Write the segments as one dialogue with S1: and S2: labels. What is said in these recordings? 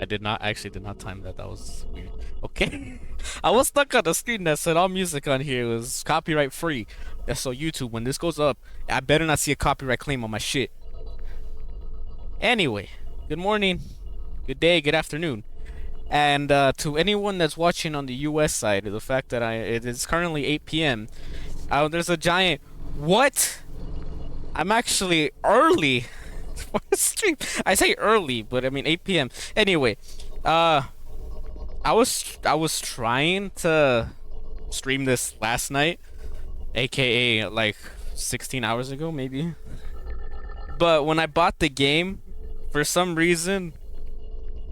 S1: did not time that. That was weird. Okay. I was stuck on the screen that said all music on here was copyright free. Yeah, so YouTube, when this goes up, I better not see a copyright claim on my shit. Anyway, good morning, good day, good afternoon. And to anyone that's watching on the US side, the fact that it is currently 8 p.m. There's a giant what? I'm actually early for the stream. I say early, but I mean 8 p.m. Anyway, uh I was trying to stream this last night, aka like 16 hours ago maybe. But when I bought the game, for some reason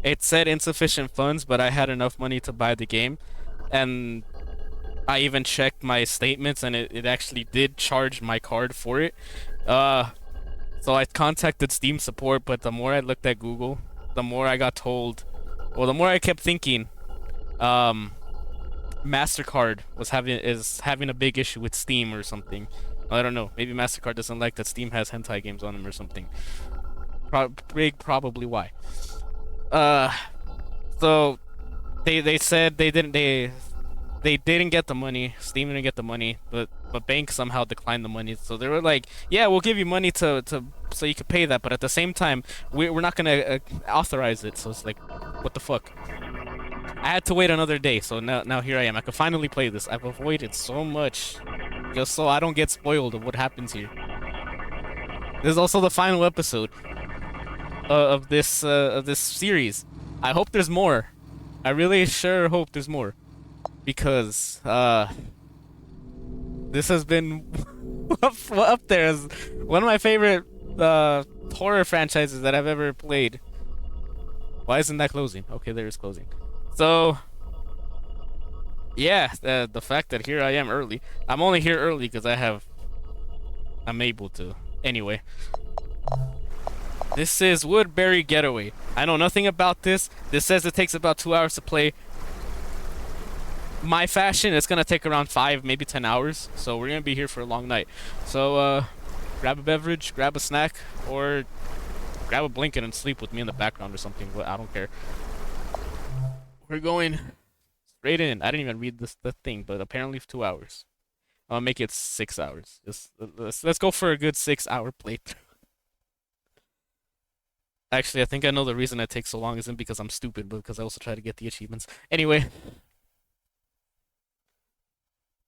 S1: it said insufficient funds, but I had enough money to buy the game. And I even checked my statements and it actually did charge my card for it. So I contacted Steam support, but the more I looked at Google, the more I got told, well, the more I kept thinking, MasterCard is having a big issue with Steam or something. I don't know. Maybe MasterCard doesn't like that Steam has hentai games on them or something. Probably why. So they said they didn't get the money. Steam didn't get the money, but bank somehow declined the money. So they were like, "Yeah, we'll give you money to so you can pay that, but at the same time, we're not gonna authorize it." So it's like, what the fuck? I had to wait another day, so now here I am. I can finally play this. I've avoided so much just so I don't get spoiled of what happens here. This is also the final episode of this series. I hope there's more. I really sure hope there's more, because this has been up there as one of my favorite horror franchises that I've ever played. Why isn't that closing? Okay, there is closing. So yeah, the fact that here I am early. I'm only here early because I'm able to. Anyway, this is Woodbury Getaway. I know nothing about this. This says it takes about 2 hours to play. My fashion, it's gonna take around 5, maybe 10 hours. So we're gonna be here for a long night. So grab a beverage, grab a snack, or grab a blanket and sleep with me in the background or something. But I don't care. We're going straight in. I didn't even read the thing, but apparently 2 hours. I'll make it 6 hours. Just let's go for a good 6-hour playthrough. Actually, I think I know the reason it takes so long isn't because I'm stupid, but because I also try to get the achievements. Anyway.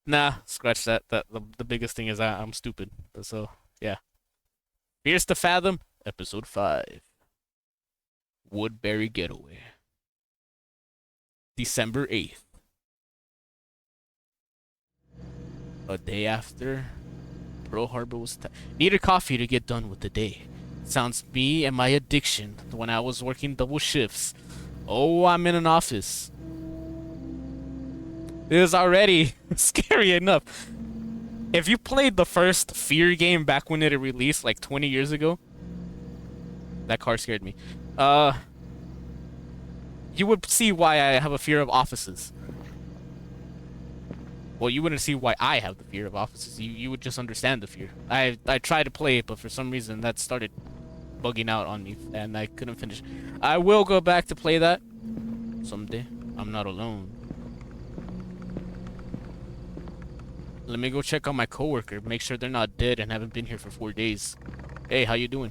S1: Nah, scratch that. The biggest thing is I'm stupid. So, yeah. Here's to Fathom, Episode 5. Woodbury Getaway. December 8th. A day after Pearl Harbor was needed coffee to get done with the day. Sounds me and my addiction when I was working double shifts. Oh, I'm in an office. It is already scary enough. If you played the first Fear game back when it released, like 20 years ago, that car scared me. You would see why I have a fear of offices. Well, you wouldn't see why I have the fear of offices. You would just understand the fear. I tried to play it, but for some reason that started bugging out on me, and I couldn't finish. I will go back to play that someday. I'm not alone. Let me go check on my coworker, make sure they're not dead and haven't been here for 4 days. Hey, how you doing?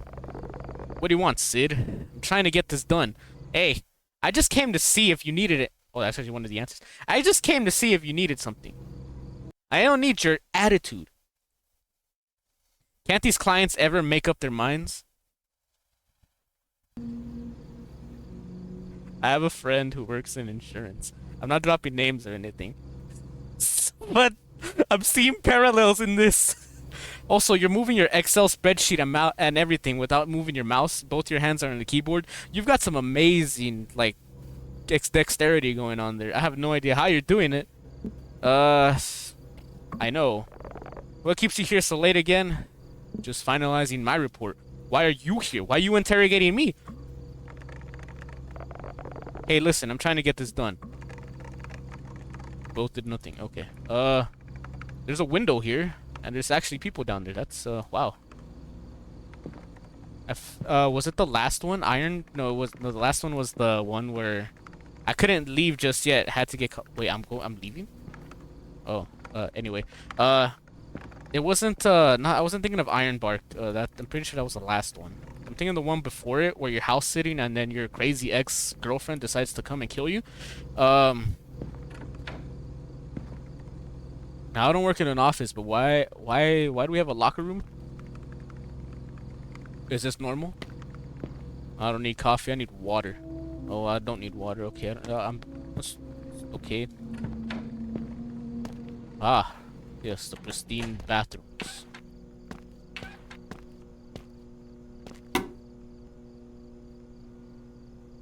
S1: What do you want, Sid? I'm trying to get this done. Hey, I just came to see if you needed it. Oh, that's actually one of the answers. I just came to see if you needed something. I don't need your attitude. Can't these clients ever make up their minds? I have a friend who works in insurance. I'm not dropping names or anything. But I'm seeing parallels in this. Also, you're moving your Excel spreadsheet and everything without moving your mouse. Both your hands are on the keyboard. You've got some amazing, like, dexterity going on there. I have no idea how you're doing it. I know. What keeps you here so late again? Just finalizing my report. Why are you here? Why are you interrogating me? Hey, listen, I'm trying to get this done. Both did nothing. Okay. There's a window here, and there's actually people down there. That's, wow. Was it the last one? Iron? No, it was no. The last one was the one where I couldn't leave just yet. Had to get. Wait, I'm leaving. Oh. Anyway. It wasn't. Not. I wasn't thinking of Ironbark. That I'm pretty sure that was the last one. I'm thinking the one before it, where you're house sitting and then your crazy ex-girlfriend decides to come and kill you. Now I don't work in an office, but why do we have a locker room? Is this normal? I don't need coffee. I need water. Oh, I don't need water. Okay, that's okay. Ah, yes, the pristine bathrooms.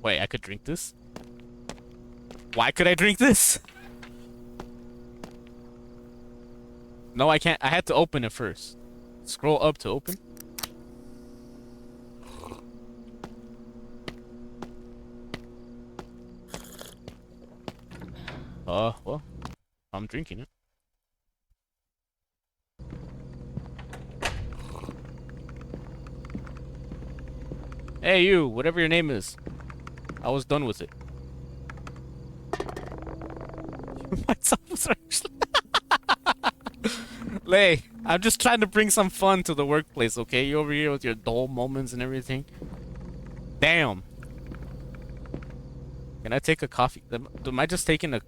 S1: Wait, I could drink this? Why could I drink this? No, I can't. I had to open it first. Scroll up to open. Well, I'm drinking it. Hey, you, whatever your name is. I was done with it. Myself was actually. Lay, I'm just trying to bring some fun to the workplace, okay? You over here with your dull moments and everything. Damn. Can I take a coffee? Am I just taking a...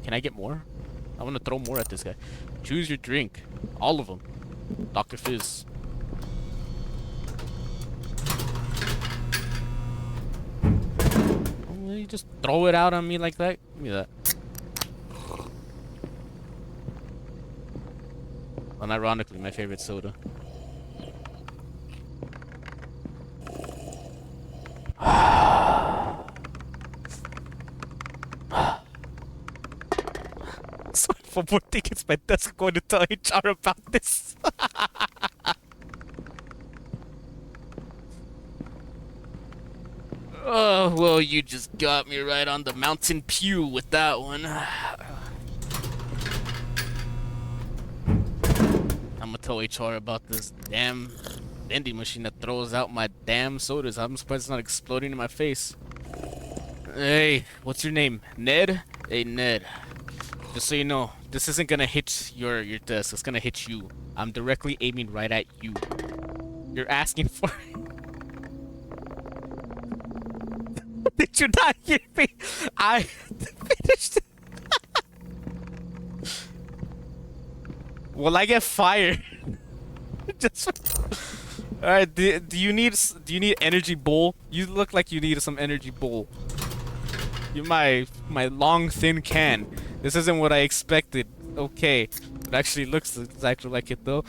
S1: Can I get more? I want to throw more at this guy. Choose your drink. All of them. Dr. Fizz. Oh, you just throw it out on me like that? Give me that. Unironically, my favorite soda. So for more tickets, my desk going to tell HR about this. Oh, well, you just got me right on the Mountain Pew with that one. I'm gonna tell HR about this damn vending machine that throws out my damn sodas. I'm surprised it's not exploding in my face. Hey, what's your name? Ned? Hey, Ned. Just so you know, this isn't gonna hit your desk. It's gonna hit you. I'm directly aiming right at you. You're asking for it. Did you not hear me? I finished it. Will I get fired? Just all right. Do you need energy bowl? You look like you need some energy bowl. You my long thin can. This isn't what I expected. Okay, it actually looks exactly like it though.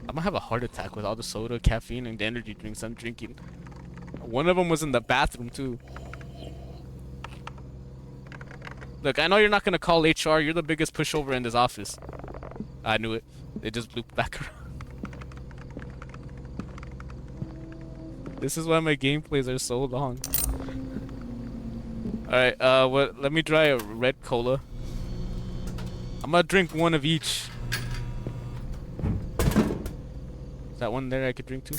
S1: I'm gonna have a heart attack with all the soda, caffeine, and the energy drinks I'm drinking. One of them was in the bathroom too. Look, I know you're not gonna call HR. You're the biggest pushover in this office. I knew it. It just blew back around. This is why my gameplays are so long. Alright, what? Let me try a red cola. I'm gonna drink one of each. Is that one there I could drink too?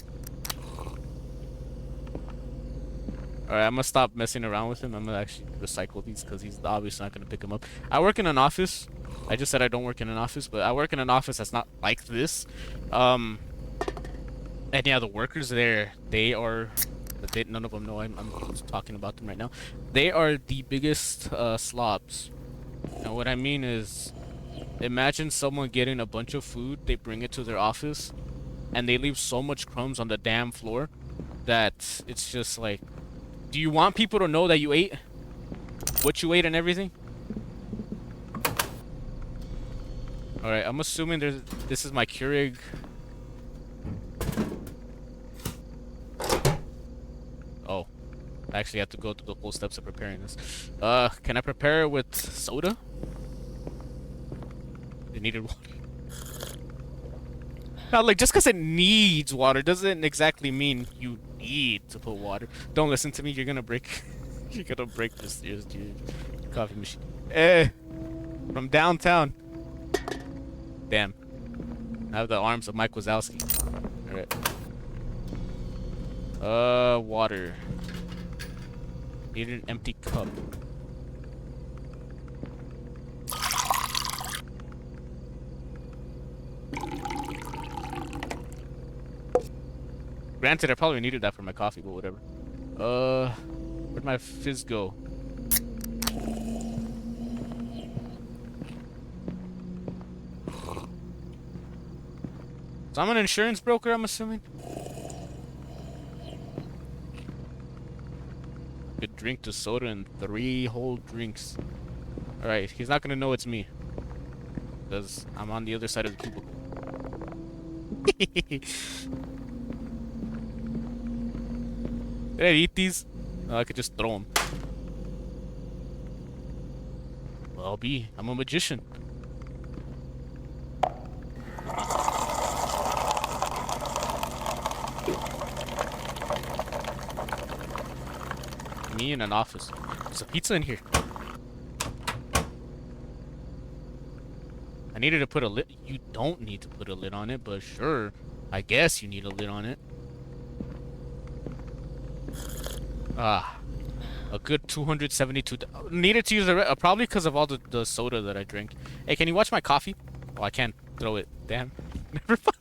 S1: Alright, I'm gonna stop messing around with him. I'm gonna actually recycle these because he's obviously not gonna pick them up. I work in an office. I just said I don't work in an office, but I work in an office that's not like this. And yeah, the workers there, none of them know I'm talking about them right now. They are the biggest slobs. And what I mean is, imagine someone getting a bunch of food, they bring it to their office, and they leave so much crumbs on the damn floor that it's just like, do you want people to know that you ate? What you ate and everything? Alright, I'm assuming this is my Keurig. Oh. I actually have to go through the whole steps of preparing this. Can I prepare it with soda? It needed water. Now, like, just because it needs water doesn't exactly mean you need to put water. Don't listen to me. You're gonna break. You're gonna break this your coffee machine. From downtown. Damn. I have the arms of Mike Wazowski. All right. Water. Need an empty cup. Granted, I probably needed that for my coffee, but whatever. Where'd my fizz go? So I'm an insurance broker, I'm assuming? Could drink the soda in 3 whole drinks. Alright, he's not gonna know it's me. Because I'm on the other side of the cubicle. Did I eat these? Oh, I could just throw them. Well, I'm a magician. Me in an office. There's a pizza in here. I needed to put a lid. You don't need to put a lid on it, but sure. I guess you need a lid on it. Ah. A good 272. Needed to use a probably because of all the soda that I drink. Hey, can you watch my coffee? Oh, I can't throw it. Damn. Never mind.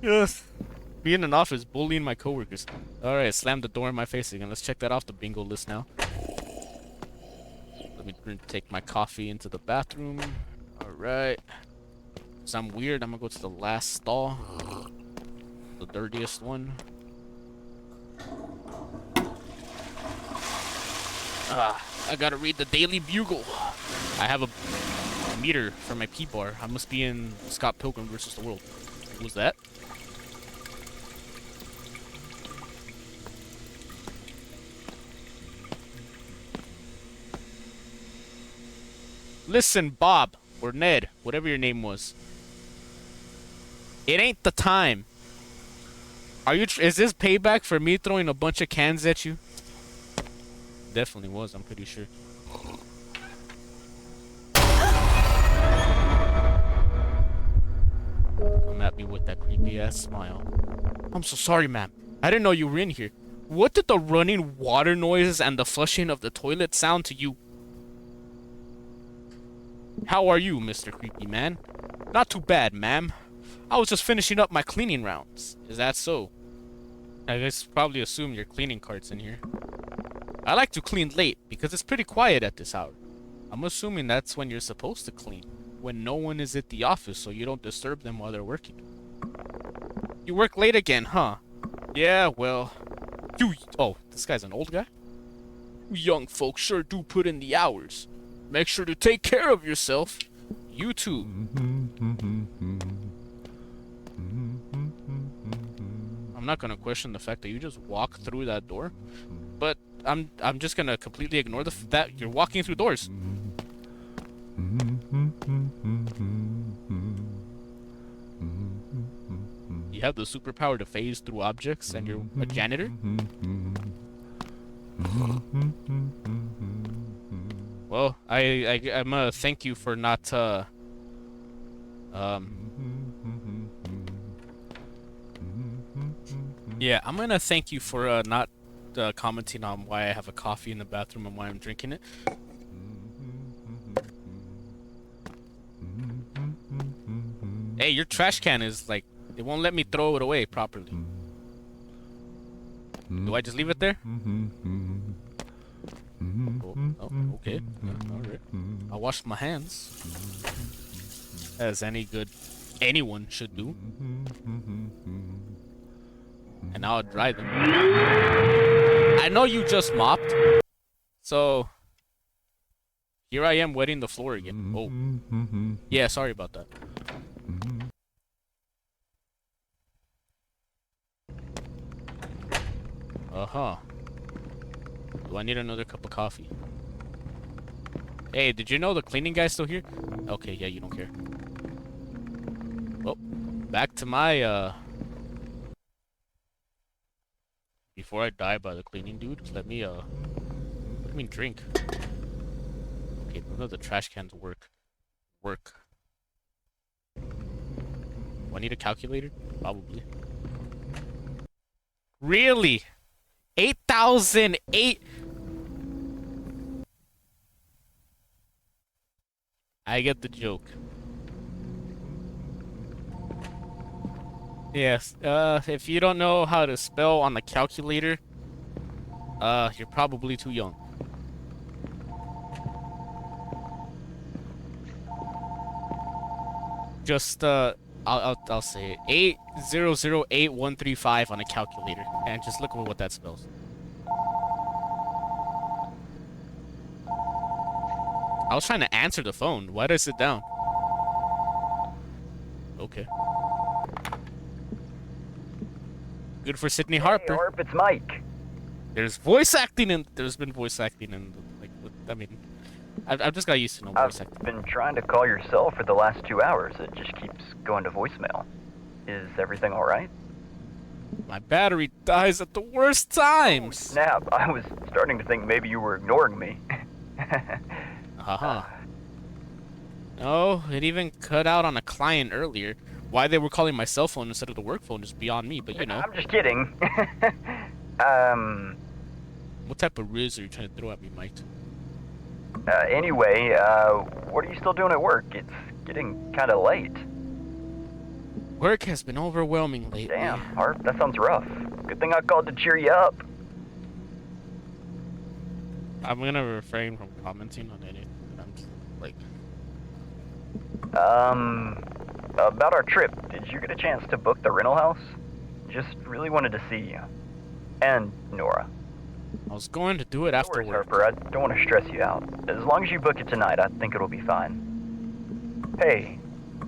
S1: Yes. Be in an office bullying my coworkers. Alright, slam the door in my face again. Let's check that off the bingo list now. Let me take my coffee into the bathroom. Alright. Cause I'm weird, I'm gonna go to the last stall. The dirtiest one. I gotta read the Daily Bugle. I have a meter for my pee bar. I must be in Scott Pilgrim versus the World. What was that? Listen, Bob, or Ned, whatever your name was. It ain't the time. Is this payback for me throwing a bunch of cans at you? Definitely was, I'm pretty sure. Come at me with that creepy ass smile. I'm so sorry, ma'am. I didn't know you were in here. What did the running water noises and the flushing of the toilet sound to you? How are you, Mr. Creepy Man? Not too bad, ma'am. I was just finishing up my cleaning rounds. Is that so? I guess probably assume your cleaning cart's in here. I like to clean late because it's pretty quiet at this hour. I'm assuming that's when you're supposed to clean, when no one is at the office so you don't disturb them while they're working. You work late again, huh? Yeah, well... Oh, this guy's an old guy? You young folks sure do put in the hours. Make sure to take care of yourself. You too. I'm not gonna question the fact that you just walk through that door, but I'm just gonna completely ignore that you're walking through doors. You have the superpower to phase through objects, and you're a janitor? Well, I'm gonna thank you for not, yeah, I'm gonna thank you for, not, commenting on why I have a coffee in the bathroom and why I'm drinking it. Hey, your trash can is, like, it won't let me throw it away properly. Do I just leave it there? Oh, okay. Alright. I'll wash my hands. As anyone should do. And now I'll dry them. I know you just mopped. So, here I am wetting the floor again. Oh. Yeah, sorry about that. Uh-huh. Do I need another cup of coffee? Hey, did you know the cleaning guy's still here? Okay, yeah, you don't care. Well, back to my, before I die by the cleaning dude, let me drink. Okay, none of the trash cans work. Do I need a calculator? Probably. Really? 8,008. I get the joke. Yes. If you don't know how to spell on the calculator, you're probably too young. Just I'll say it. 8008135 on a calculator, and just look at what that spells. I was trying to answer the phone. Why did I sit down? Okay. Good for Sydney Harper.
S2: Hey, Harp, it's Mike.
S1: There's voice acting in. There's been voice acting in. Like, I mean, I've just got used to no voice acting.
S2: I've been trying to call your cell for the last 2 hours. It just keeps going to voicemail. Is everything all right?
S1: My battery dies at the worst times.
S2: Snap! I was starting to think maybe you were ignoring me.
S1: Uh-huh. Oh, it even cut out on a client earlier. Why they were calling my cell phone instead of the work phone is beyond me, but you know.
S2: I'm just kidding.
S1: What type of riz are you trying to throw at me, Mike?
S2: Anyway, what are you still doing at work? It's getting kind of late.
S1: Work has been overwhelming lately.
S2: Damn, Harp, that sounds rough. Good thing I called to cheer you up.
S1: I'm gonna refrain from commenting on anything. I'm just, like...
S2: About our trip, did you get a chance to book the rental house? Just really wanted to see you. And Nora.
S1: I was going to do it after work.
S2: Harper, I don't want to stress you out. As long as you book it tonight, I think it'll be fine. Hey,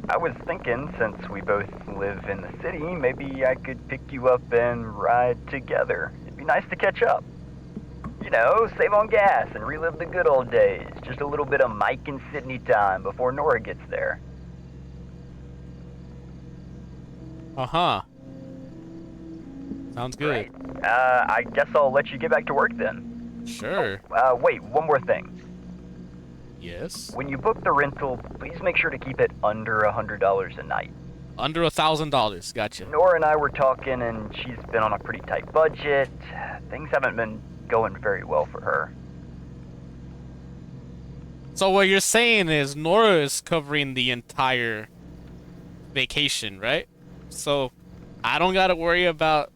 S2: I was thinking, since we both live in the city, maybe I could pick you up and ride together. It'd be nice to catch up. You know, save on gas and relive the good old days. Just a little bit of Mike and Sydney time before Nora gets there.
S1: Uh-huh. Sounds good.
S2: Great. I guess I'll let you get back to work then.
S1: Sure.
S2: Wait, one more thing.
S1: Yes?
S2: When you book the rental, please make sure to keep it under $100 a night.
S1: Under $1,000. Gotcha.
S2: Nora and I were talking, and she's been on a pretty tight budget. Things haven't been going very well for her.
S1: So what you're saying is Nora is covering the entire vacation, right? So I don't gotta worry about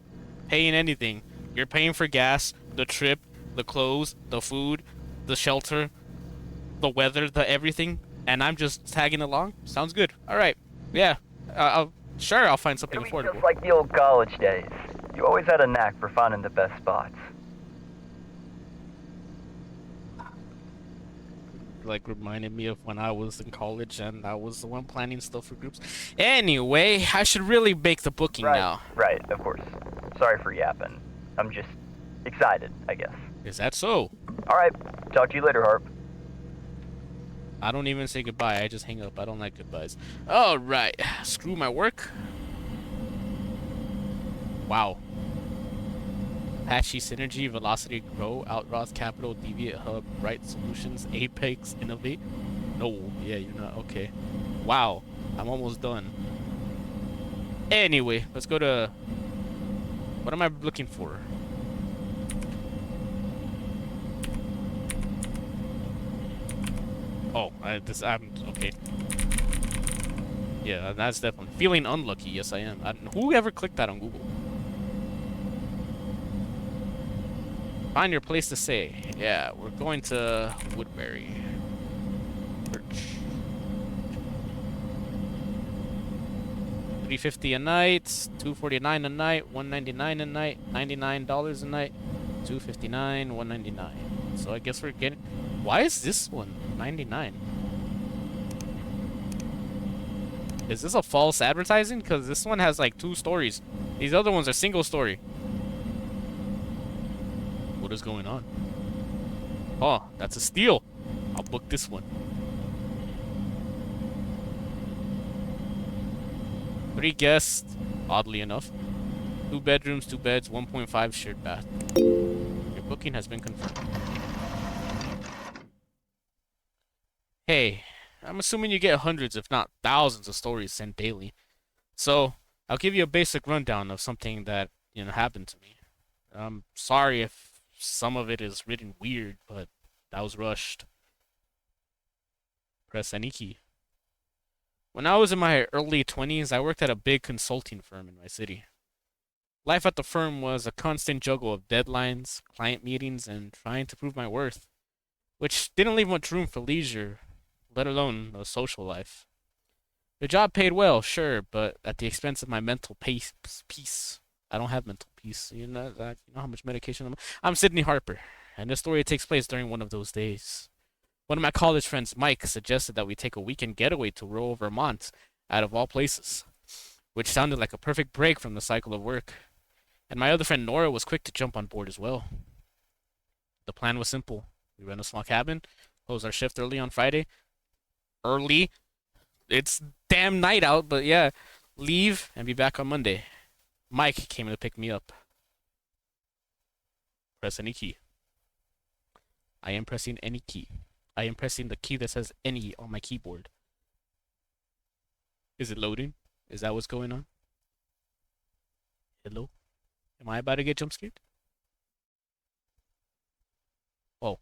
S1: paying anything. You're paying for gas, the trip, the clothes, the food, the shelter, the weather, the everything, and I'm just tagging along? Sounds good. All right. Yeah. Sure, I'll find something
S2: It'll be
S1: affordable.
S2: just like the old college days. You always had a knack for finding the best spots.
S1: Like, reminded me of when I was in college and I was the one planning stuff for groups. Anyway, I should really make the booking now.
S2: Right, of course. Sorry for yapping. I'm just excited, I guess.
S1: Is that so?
S2: All right, talk to you later, Harp.
S1: I don't even say goodbye. I just hang up. I don't like goodbyes. All right. Screw my work. Wow. Apache Synergy, Velocity, Grow, Outroth, Capital, Deviate, Hub, Bright Solutions, Apex, Innovate. No, yeah, you're not. Okay. Wow. I'm almost done. Anyway, let's go to... What am I looking for? Oh, I'm okay. Yeah, that's definitely feeling unlucky. Yes, I am. Who ever clicked that on Google? Find your place to stay. Yeah, we're going to Woodbury. Search. $350 a night, $249 a night, $199 a night, $99 a night, $259, $199. So I guess we're getting. Why is this one $99? Is this a false advertising? Because this one has like 2 stories. These other ones are single story. What is going on? Oh, that's a steal. I'll book this one. 3 guests, oddly enough. 2 bedrooms, 2 beds, 1.5 shared bath. Your booking has been confirmed. Hey, I'm assuming you get hundreds, if not thousands, of stories sent daily. So, I'll give you a basic rundown of something that, happened to me. I'm sorry if some of it is written weird, but that was rushed. Press any key. When I was in my early 20s, I worked at a big consulting firm in my city. Life at the firm was a constant juggle of deadlines, client meetings, and trying to prove my worth, which didn't leave much room for leisure, let alone a social life. The job paid well, sure, but at the expense of my mental peace. I don't have mental peace. You know how much medication I'm Sydney Harper, and this story takes place during one of those days. One of my college friends, Mike, suggested that we take a weekend getaway to rural Vermont, out of all places, which sounded like a perfect break from the cycle of work. And my other friend Nora was quick to jump on board as well. The plan was simple. We rent a small cabin, close our shift early on Friday. Early? It's damn night out, but yeah. Leave and be back on Monday. Mike came to pick me up. Press any key. I am pressing any key. I am pressing the key that says any on my keyboard. Is it loading? Is that what's going on? Hello? Am I about to get jump scared? Oh.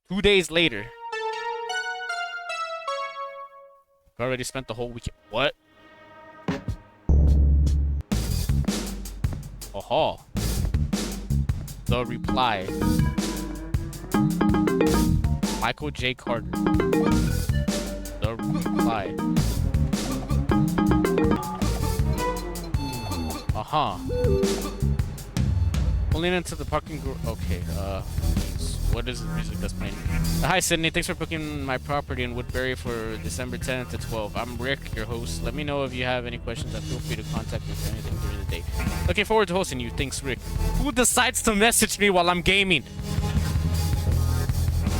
S1: 2 days later. I've already spent the whole weekend. What? Aha. The reply. Michael J. Carter. The reply. Aha. Pulling into the parking garage. Okay, what is the music that's playing? Hi, Sydney. Thanks for booking my property in Woodbury for December 10th to 12th. I'm Rick, your host. Let me know if you have any questions, and feel free to contact me for anything during the day. Looking forward to hosting you. Thanks, Rick. Who decides to message me while I'm gaming?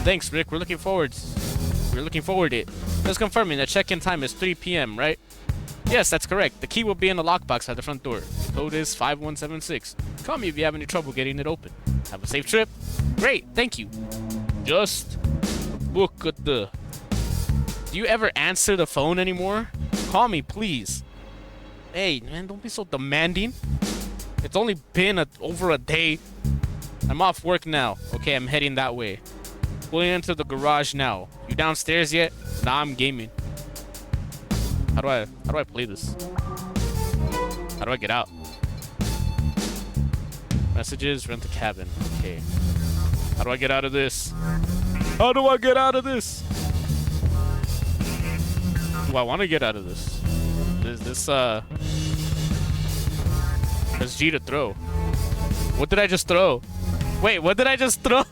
S1: Thanks, Rick. We're looking forward to it. Just confirming the check-in time is 3 p.m., right? Yes, that's correct. The key will be in the lockbox at the front door. The code is 5176. Call me if you have any trouble getting it open. Have a safe trip. Great, thank you. Just look at the... Do you ever answer the phone anymore? Call me, please. Hey, man, don't be so demanding. It's only been over a day. I'm off work now. Okay, I'm heading that way. Pulling into the garage now. You downstairs yet? Nah, I'm gaming. How do I play this? How do I get out? Messages, rent a cabin. Okay. How do I get out of this? How do I get out of this? Do I want to get out of this? Press G to throw. What did I just throw? Wait, what did I just throw?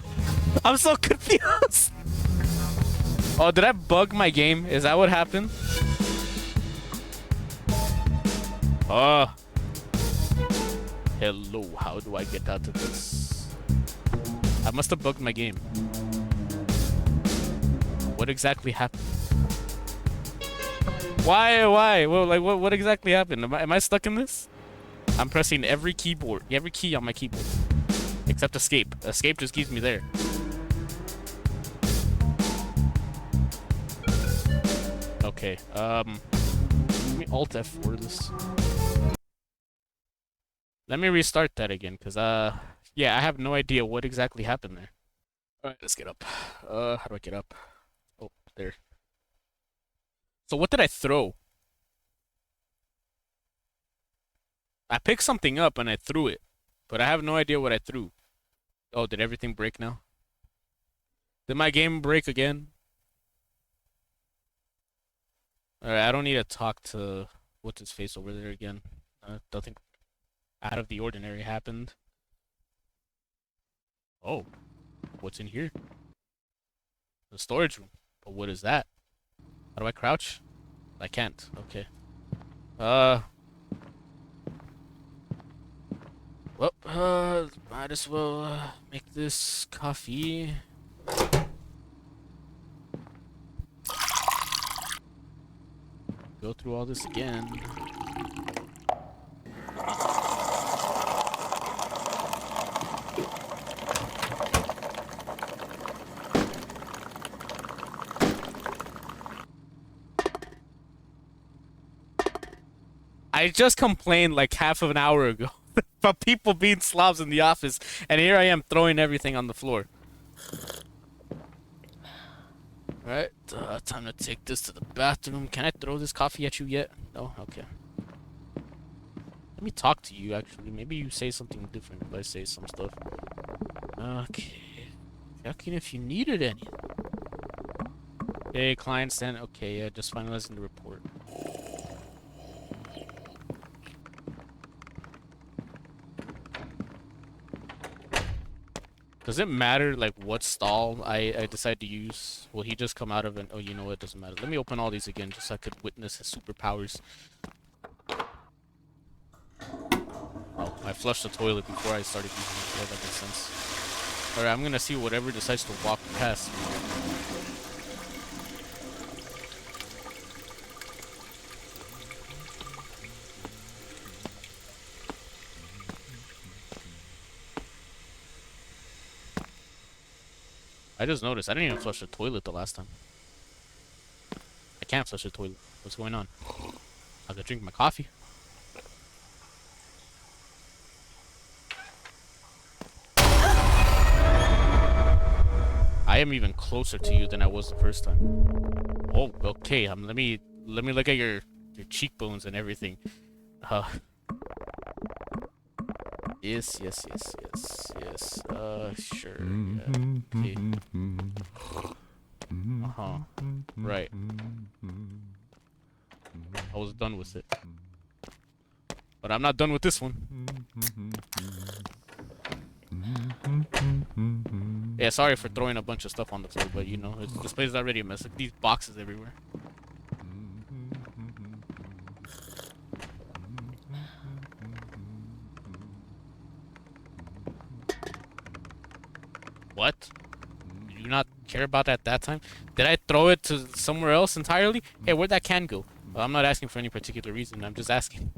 S1: I'm so confused. Oh, did I bug my game? Is that what happened? Oh. Hello, how do I get out of this? I must have bugged my game. What exactly happened? Why? Well, like, what exactly happened? Am I stuck in this? I'm pressing every key on my keyboard. Except escape. Escape just keeps me there. Okay, let me Alt F4 this. Let me restart that again, cause yeah, I have no idea what exactly happened there. Alright, let's get up. How do I get up? Oh, there. So what did I throw? I picked something up and I threw it, but I have no idea what I threw. Oh, did everything break now? Did my game break again? Alright, I don't need to talk to what's his face over there again. Nothing out of the ordinary happened. Oh, what's in here? The storage room. But what is that? How do I crouch? I can't. Okay. Well, might as well make this coffee. Go through all this again. I just complained like half of an hour ago. about people being slobs in the office, and here I am throwing everything on the floor. Alright, time to take this to the bathroom. Can I throw this coffee at you yet? No? Okay. Let me talk to you, actually. Maybe you say something different if I say some stuff. Okay. Checking if you needed any. Hey, client sent. Okay, yeah, just finalizing the report. Does it matter, like, what stall I decide to use? Will he just come out of an... Oh, you know what? It doesn't matter. Let me open all these again just so I could witness his superpowers. Oh, I flushed the toilet before I started using it. Yeah, that makes sense. Alright, I'm gonna see whatever decides to walk past me. I just noticed. I didn't even flush the toilet the last time. I can't flush the toilet. What's going on? I gotta drink my coffee. I am even closer to you than I was the first time. Oh, okay. Let me look at your cheekbones and everything. Yes. Sure. Yeah. Okay. Right. I was done with it. But I'm not done with this one. Yeah, sorry for throwing a bunch of stuff on the floor, but you know, this place is already a mess. Like, these boxes everywhere. What? Did you not care about that time? Did I throw it to somewhere else entirely? Hey, where'd that can go? Well, I'm not asking for any particular reason. I'm just asking.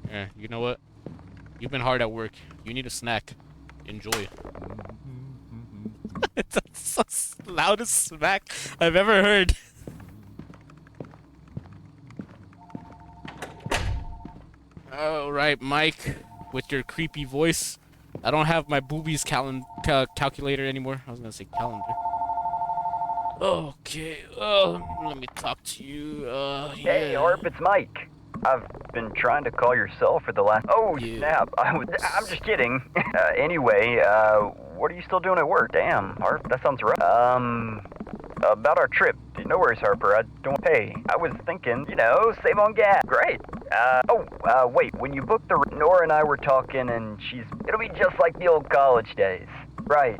S1: Yeah, you know what? You've been hard at work. You need a snack. Enjoy. It's the loudest smack I've ever heard. Alright, Mike, with your creepy voice. I don't have my boobies calculator anymore. I was gonna say calendar. Okay, let me talk to you.
S2: Hey, Harp, it's Mike. I've been trying to call your cell for the last... Oh,
S1: Yeah.
S2: snap. I'm just kidding. Anyway, what are you still doing at work? Damn, Harp, that sounds rough. About our trip. No worries, Harper. I don't pay. I was thinking, you know, save on gas. Great. Wait. When you booked the... Nora and I were talking, and it'll be just like the old college days. Right,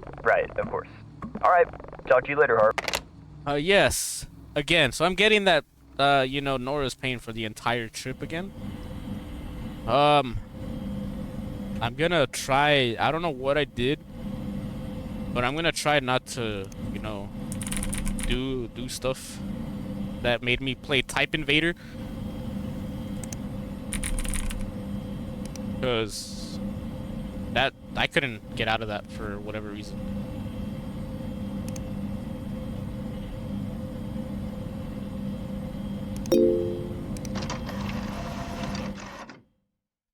S2: of course. All right. Talk to you later, Harp.
S1: Yes. Again, so I'm getting that, you know, Nora's paying for the entire trip again. I'm gonna try... I don't know what I did, but I'm gonna try not to, you know... do stuff that made me play Type Invader, because that I couldn't get out of that for whatever reason.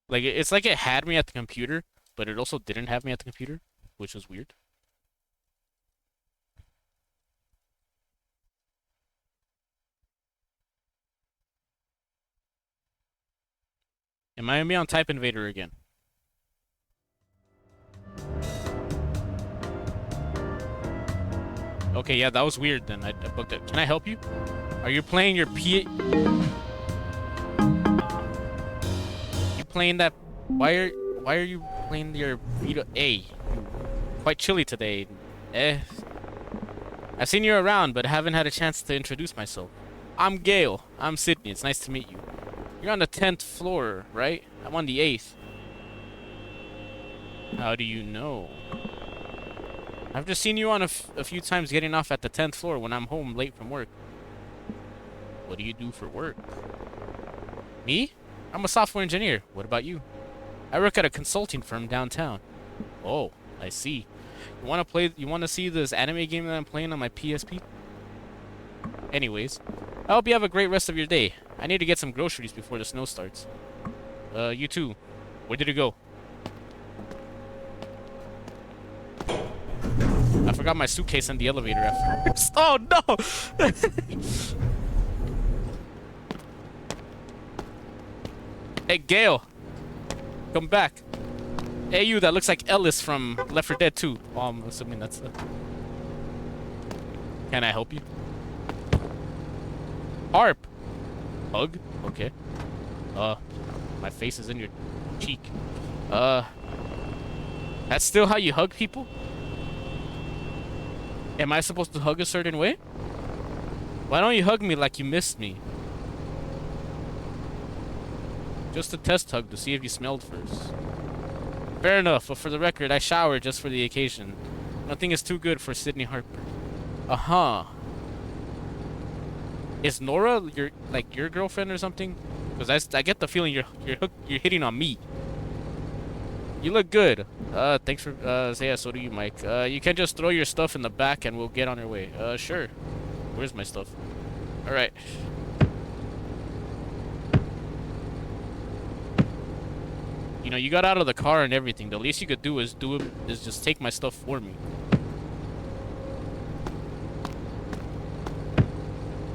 S1: Like, it's like it had me at the computer, but it also didn't have me at the computer, which was weird. Am I gonna be on Type Invader again? Okay, yeah, that was weird then. I booked it. Can I help you? Are you playing your You playing that... Why are you playing your Vita A? Quite chilly today. I've seen you around, but haven't had a chance to introduce myself. I'm Gale. I'm Sydney. It's nice to meet you. You're on the 10th floor, right? I'm on the 8th. How do you know? I've just seen you on a few times getting off at the 10th floor when I'm home late from work. What do you do for work? Me? I'm a software engineer. What about you? I work at a consulting firm downtown. Oh, I see. You want to see this anime game that I'm playing on my PSP? Anyways, I hope you have a great rest of your day. I need to get some groceries before the snow starts. You too. Where did it go? I forgot my suitcase in the elevator at first. Oh no! Hey, Gale. Come back. Hey, you, that looks like Ellis from Left 4 Dead 2. Oh, I'm assuming that's the... Can I help you? Harp. Hug? Okay. My face is in your cheek. That's still how you hug people? Am I supposed to hug a certain way? Why don't you hug me like you missed me? Just a test hug to see if you smelled first. Fair enough, but for the record, I showered just for the occasion. Nothing is too good for Sydney Harper. Uh-huh. Is Nora your girlfriend or something? Because I get the feeling you're hitting on me. You look good. Thanks for yeah, so do you, Mike. You can just throw your stuff in the back and we'll get on our way. Sure. Where's my stuff? All right. You know, you got out of the car and everything. The least you could do is just take my stuff for me.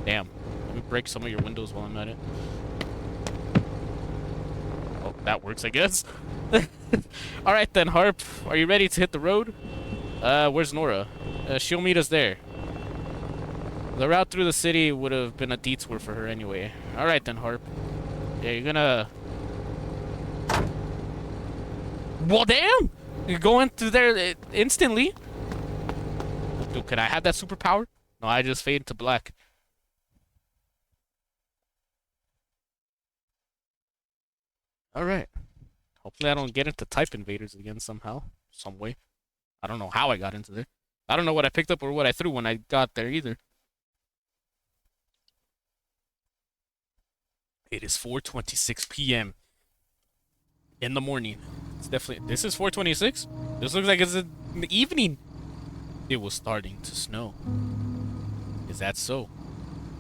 S1: Damn. Let me break some of your windows while I'm at it. Oh, that works, I guess. Alright then, Harp. Are you ready to hit the road? Where's Nora? She'll meet us there. The route through the city would have been a detour for her anyway. Alright then, Harp. Yeah, you're gonna... Well, damn! You're going through there instantly. Dude, could I have that superpower? No, I just fade to black. Alright. Hopefully I don't get into type invaders again somehow. Some way. I don't know how I got into there. I don't know what I picked up or what I threw when I got there either. It is 4:26 p.m. in the morning. It's definitely... This is 4:26? This looks like it's in the evening. It was starting to snow. Is that so?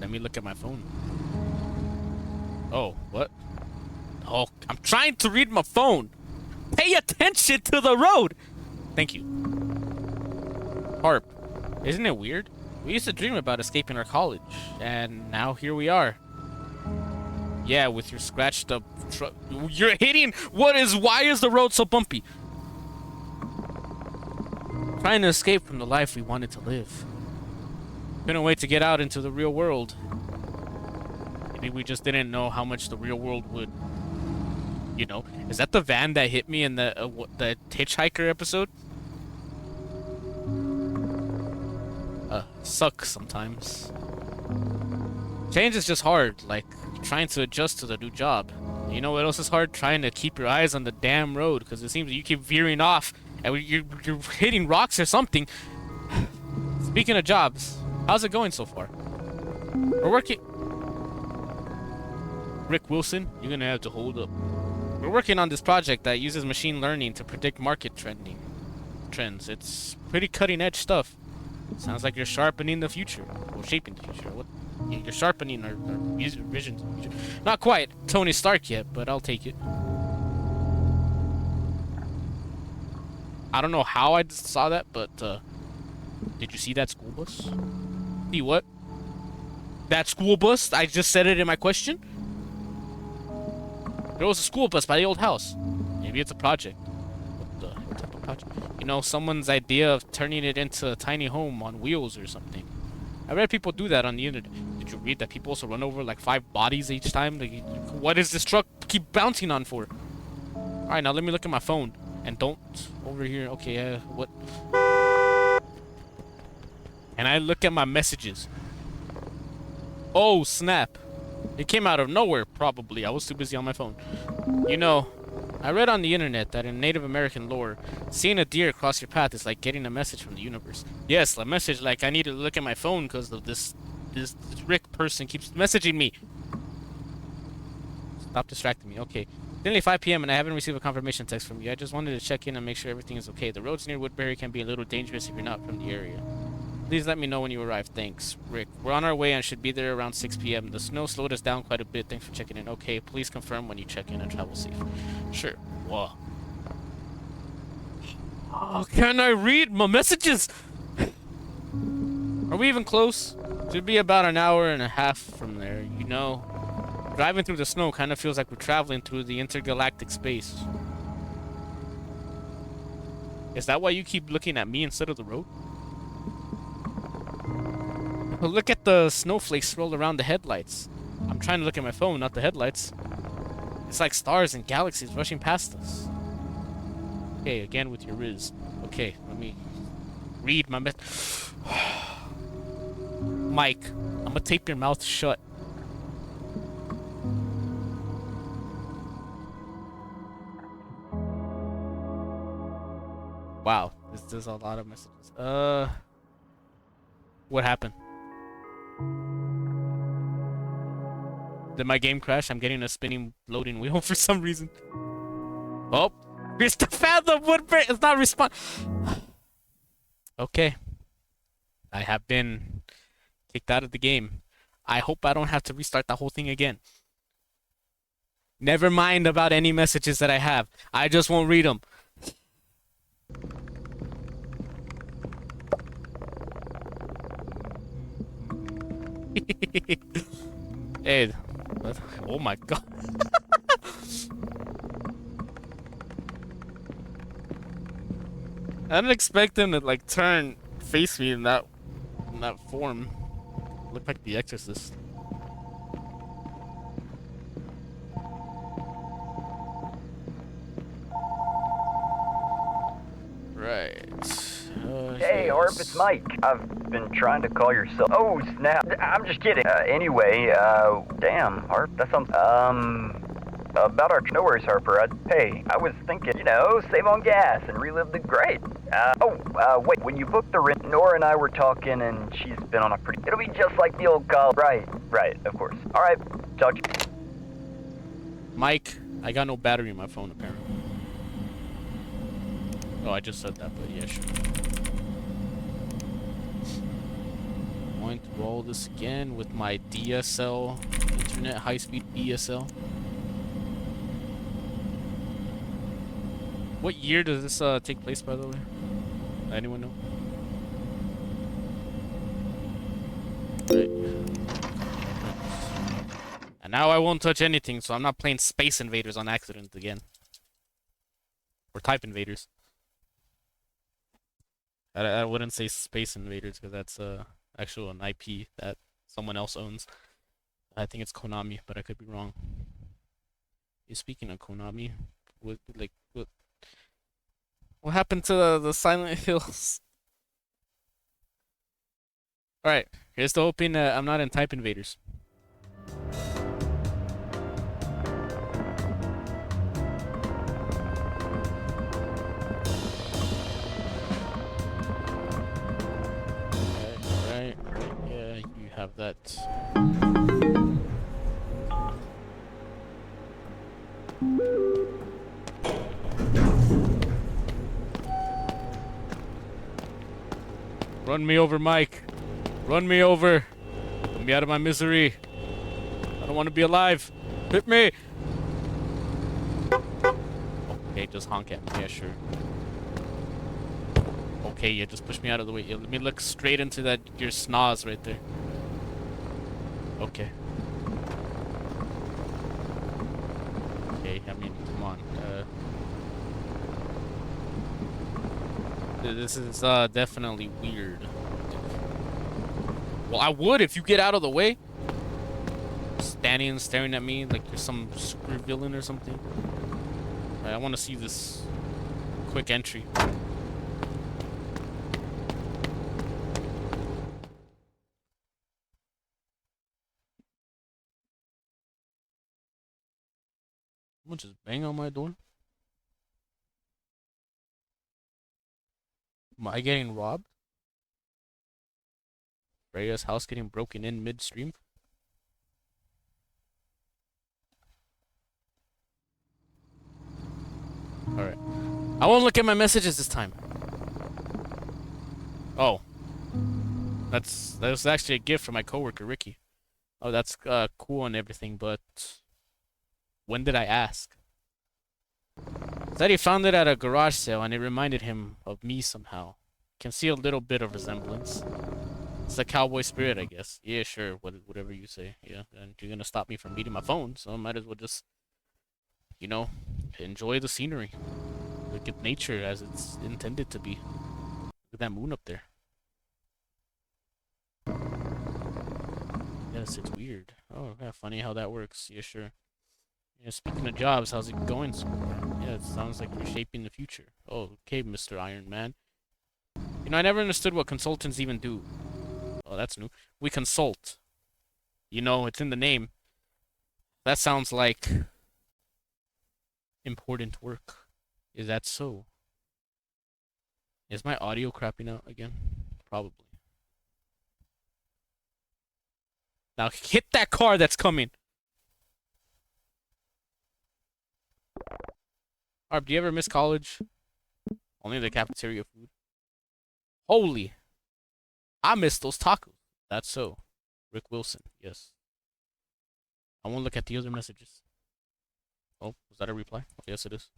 S1: Let me look at my phone. Oh, what? Oh, I'm trying to read my phone. Pay attention to the road. Thank you. Harp, isn't it weird? We used to dream about escaping our college, and now here we are. Yeah, with your scratched up truck. You're hitting. Why is the road so bumpy? Trying to escape from the life we wanted to live. Couldn't wait to get out into the real world. Maybe we just didn't know how much the real world would... You know, is that the van that hit me in the hitchhiker episode? Sucks sometimes. Change is just hard, like trying to adjust to the new job. You know what else is hard? Trying to keep your eyes on the damn road, because it seems you keep veering off and you're hitting rocks or something. Speaking of jobs, how's it going so far? We're working... Rick Wilson, you're gonna have to hold up. We're working on this project that uses machine learning to predict market trends. It's pretty cutting edge stuff. Sounds like you're sharpening the future. Or shaping the future. What? You're sharpening our vision to the future. Not quite Tony Stark yet, but I'll take it. I don't know how I saw that, but did you see that school bus? See what? That school bus? I just said it in my question. There was a school bus by the old house. Maybe it's a project. What type of project? You know, someone's idea of turning it into a tiny home on wheels or something. I read people do that on the internet. Did you read that people also run over like 5 bodies each time? Like, what is this truck keep bouncing on for? Alright, now let me look at my phone. And don't over here. Okay, what? And I look at my messages. Oh, snap. It came out of nowhere, probably. I was too busy on my phone. You know, I read on the internet that in Native American lore, seeing a deer cross your path is like getting a message from the universe. Yes, a message like I need to look at my phone because of this Rick person keeps messaging me. Stop distracting me. Okay. It's nearly 5 p.m. and I haven't received a confirmation text from you. I just wanted to check in and make sure everything is okay. The roads near Woodbury can be a little dangerous if you're not from the area. Please let me know when you arrive. Thanks, Rick. We're on our way and should be there around 6 p.m. The snow slowed us down quite a bit. Thanks for checking in. Okay, please confirm when you check in and travel safe. Sure. Whoa. Oh, can I read my messages? Are we even close? Should be about an hour and a half from there, you know. Driving through the snow kind of feels like we're traveling through the intergalactic space. Is that why you keep looking at me instead of the road? Look at the snowflakes roll around the headlights. I'm trying to look at my phone, not the headlights. It's like stars and galaxies rushing past us. Okay, again with your riz. Okay, let me read my Mike, I'm gonna tape your mouth shut. Wow, there's a lot of messages. What happened? Did my game crash? I'm getting a spinning loading wheel for some reason. Oh, Mr. Fathom Woodbury is not respond. Okay, I have been kicked out of the game. I hope I don't have to restart the whole thing again. Never mind about any messages that I have. I just won't read them. Hey, what? Oh my god. I didn't expect him to like face me in that form. Looked like the Exorcist. Right.
S2: Hey, Harp, it's Mike. I've been trying to call your cell. Oh, snap. I'm just kidding. Anyway, damn, Harp, that's something. About our. No worries, Harper. Hey, I was thinking, save on gas and relive the great. Wait, when you booked the rent, Nora and I were talking, and she's been on a pretty. It'll be just like the old call. Right, of course. All right, talk to you.
S1: Mike, I got no battery in my phone, apparently. Oh, I just said that, but yeah, sure. Going through all this again with my DSL, internet high-speed DSL. What year does this take place, by the way? Anyone know? Right. And now I won't touch anything, so I'm not playing Space Invaders on accident again. Or Type Invaders. I wouldn't say Space Invaders because that's actually an IP that someone else owns. I think it's Konami, but I could be wrong. Speaking of Konami, what happened to the Silent Hills? All right, here's to hoping I'm not in Type Invaders. Right, yeah, you have that. Run me over, Mike. Run me over. Get me out of my misery. I don't want to be alive. Hit me. Okay, just honk at me. Yeah, sure. Okay, yeah, just push me out of the way. Yeah, let me look straight into your snaz right there. Okay. Okay, I mean, come on. This is definitely weird. Well, I would if you get out of the way. Standing and staring at me like you're some screw villain or something. I want to see this quick entry. How much just bang on my door? Am I getting robbed? Freya's house getting broken in midstream? Alright. I won't look at my messages this time. Oh. That was actually a gift from my coworker Ricky. Oh, that's cool and everything, but when did I ask? Said he found it at a garage sale and it reminded him of me somehow. Can see a little bit of resemblance. It's the cowboy spirit, I guess. Yeah, sure. Whatever you say. Yeah, and you're gonna stop me from meeting my phone, so I might as well just, you know, enjoy the scenery. Look at nature as it's intended to be. Look at that moon up there. Yes, it's weird. Oh, yeah, funny how that works. Yeah, sure. Yeah, speaking of jobs, how's it going so far? Yeah, it sounds like you're shaping the future. Oh, okay, Mr. Iron Man. You know, I never understood what consultants even do. Oh, that's new. We consult. You know, it's in the name. That sounds like important work. Is that so? Is my audio crapping out again? Probably. Now hit that car that's coming. Arb, do you ever miss college? Only the cafeteria food. Holy. I miss those tacos. That's so. Rick Wilson, yes. I won't look at the other messages. Oh, was that a reply? Oh, yes, it is.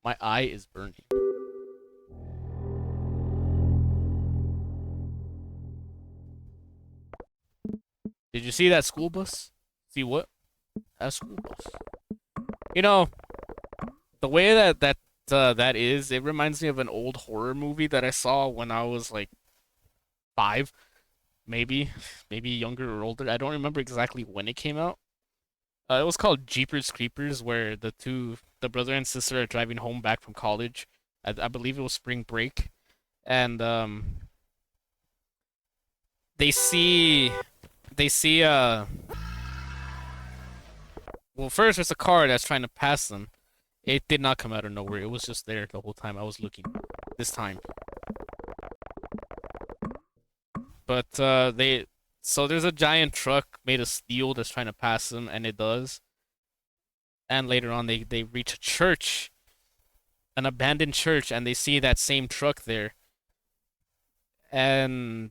S1: My eye is burning. Did you see that school bus? See what? That school bus. You know, the way that is, it reminds me of an old horror movie that I saw when I was like 5, maybe younger or older. I don't remember exactly when it came out. It was called Jeepers Creepers, where the brother and sister are driving home back from college. I believe it was spring break, and they see they see well, first there's a car that's trying to pass them. It did not come out of nowhere. It was just there the whole time I was looking. This time. But so there's a giant truck made of steel that's trying to pass them, and it does. And later on they reach a church, an abandoned church, and they see that same truck there. And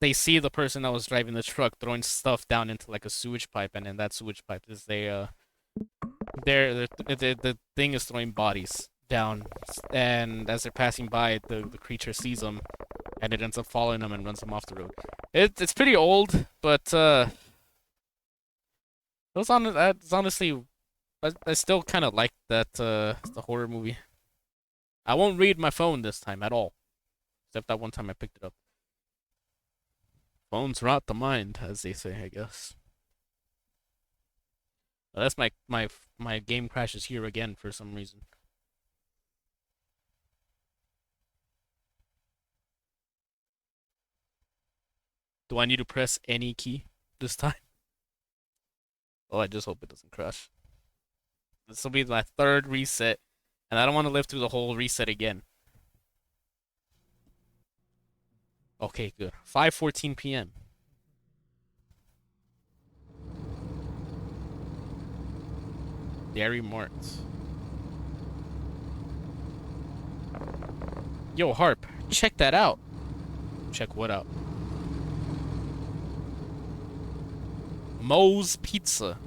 S1: they see the person that was driving the truck throwing stuff down into like a sewage pipe, and in that sewage pipe is the thing is throwing bodies down, and as they're passing by, the creature sees them, and it ends up following them and runs them off the road. It's pretty old, but it's honestly, I still kind of like that the horror movie. I won't read my phone this time at all, except that one time I picked it up. Phones rot the mind, as they say, I guess. That's my game crashes here again for some reason. Do I need to press any key this time? Oh, I just hope it doesn't crash. This will be my 3rd reset, and I don't want to live through the whole reset again. Okay, good. 5:14 p.m. Dairy Mart. Yo, Harp, check that out. Check what out? Moe's Pizza.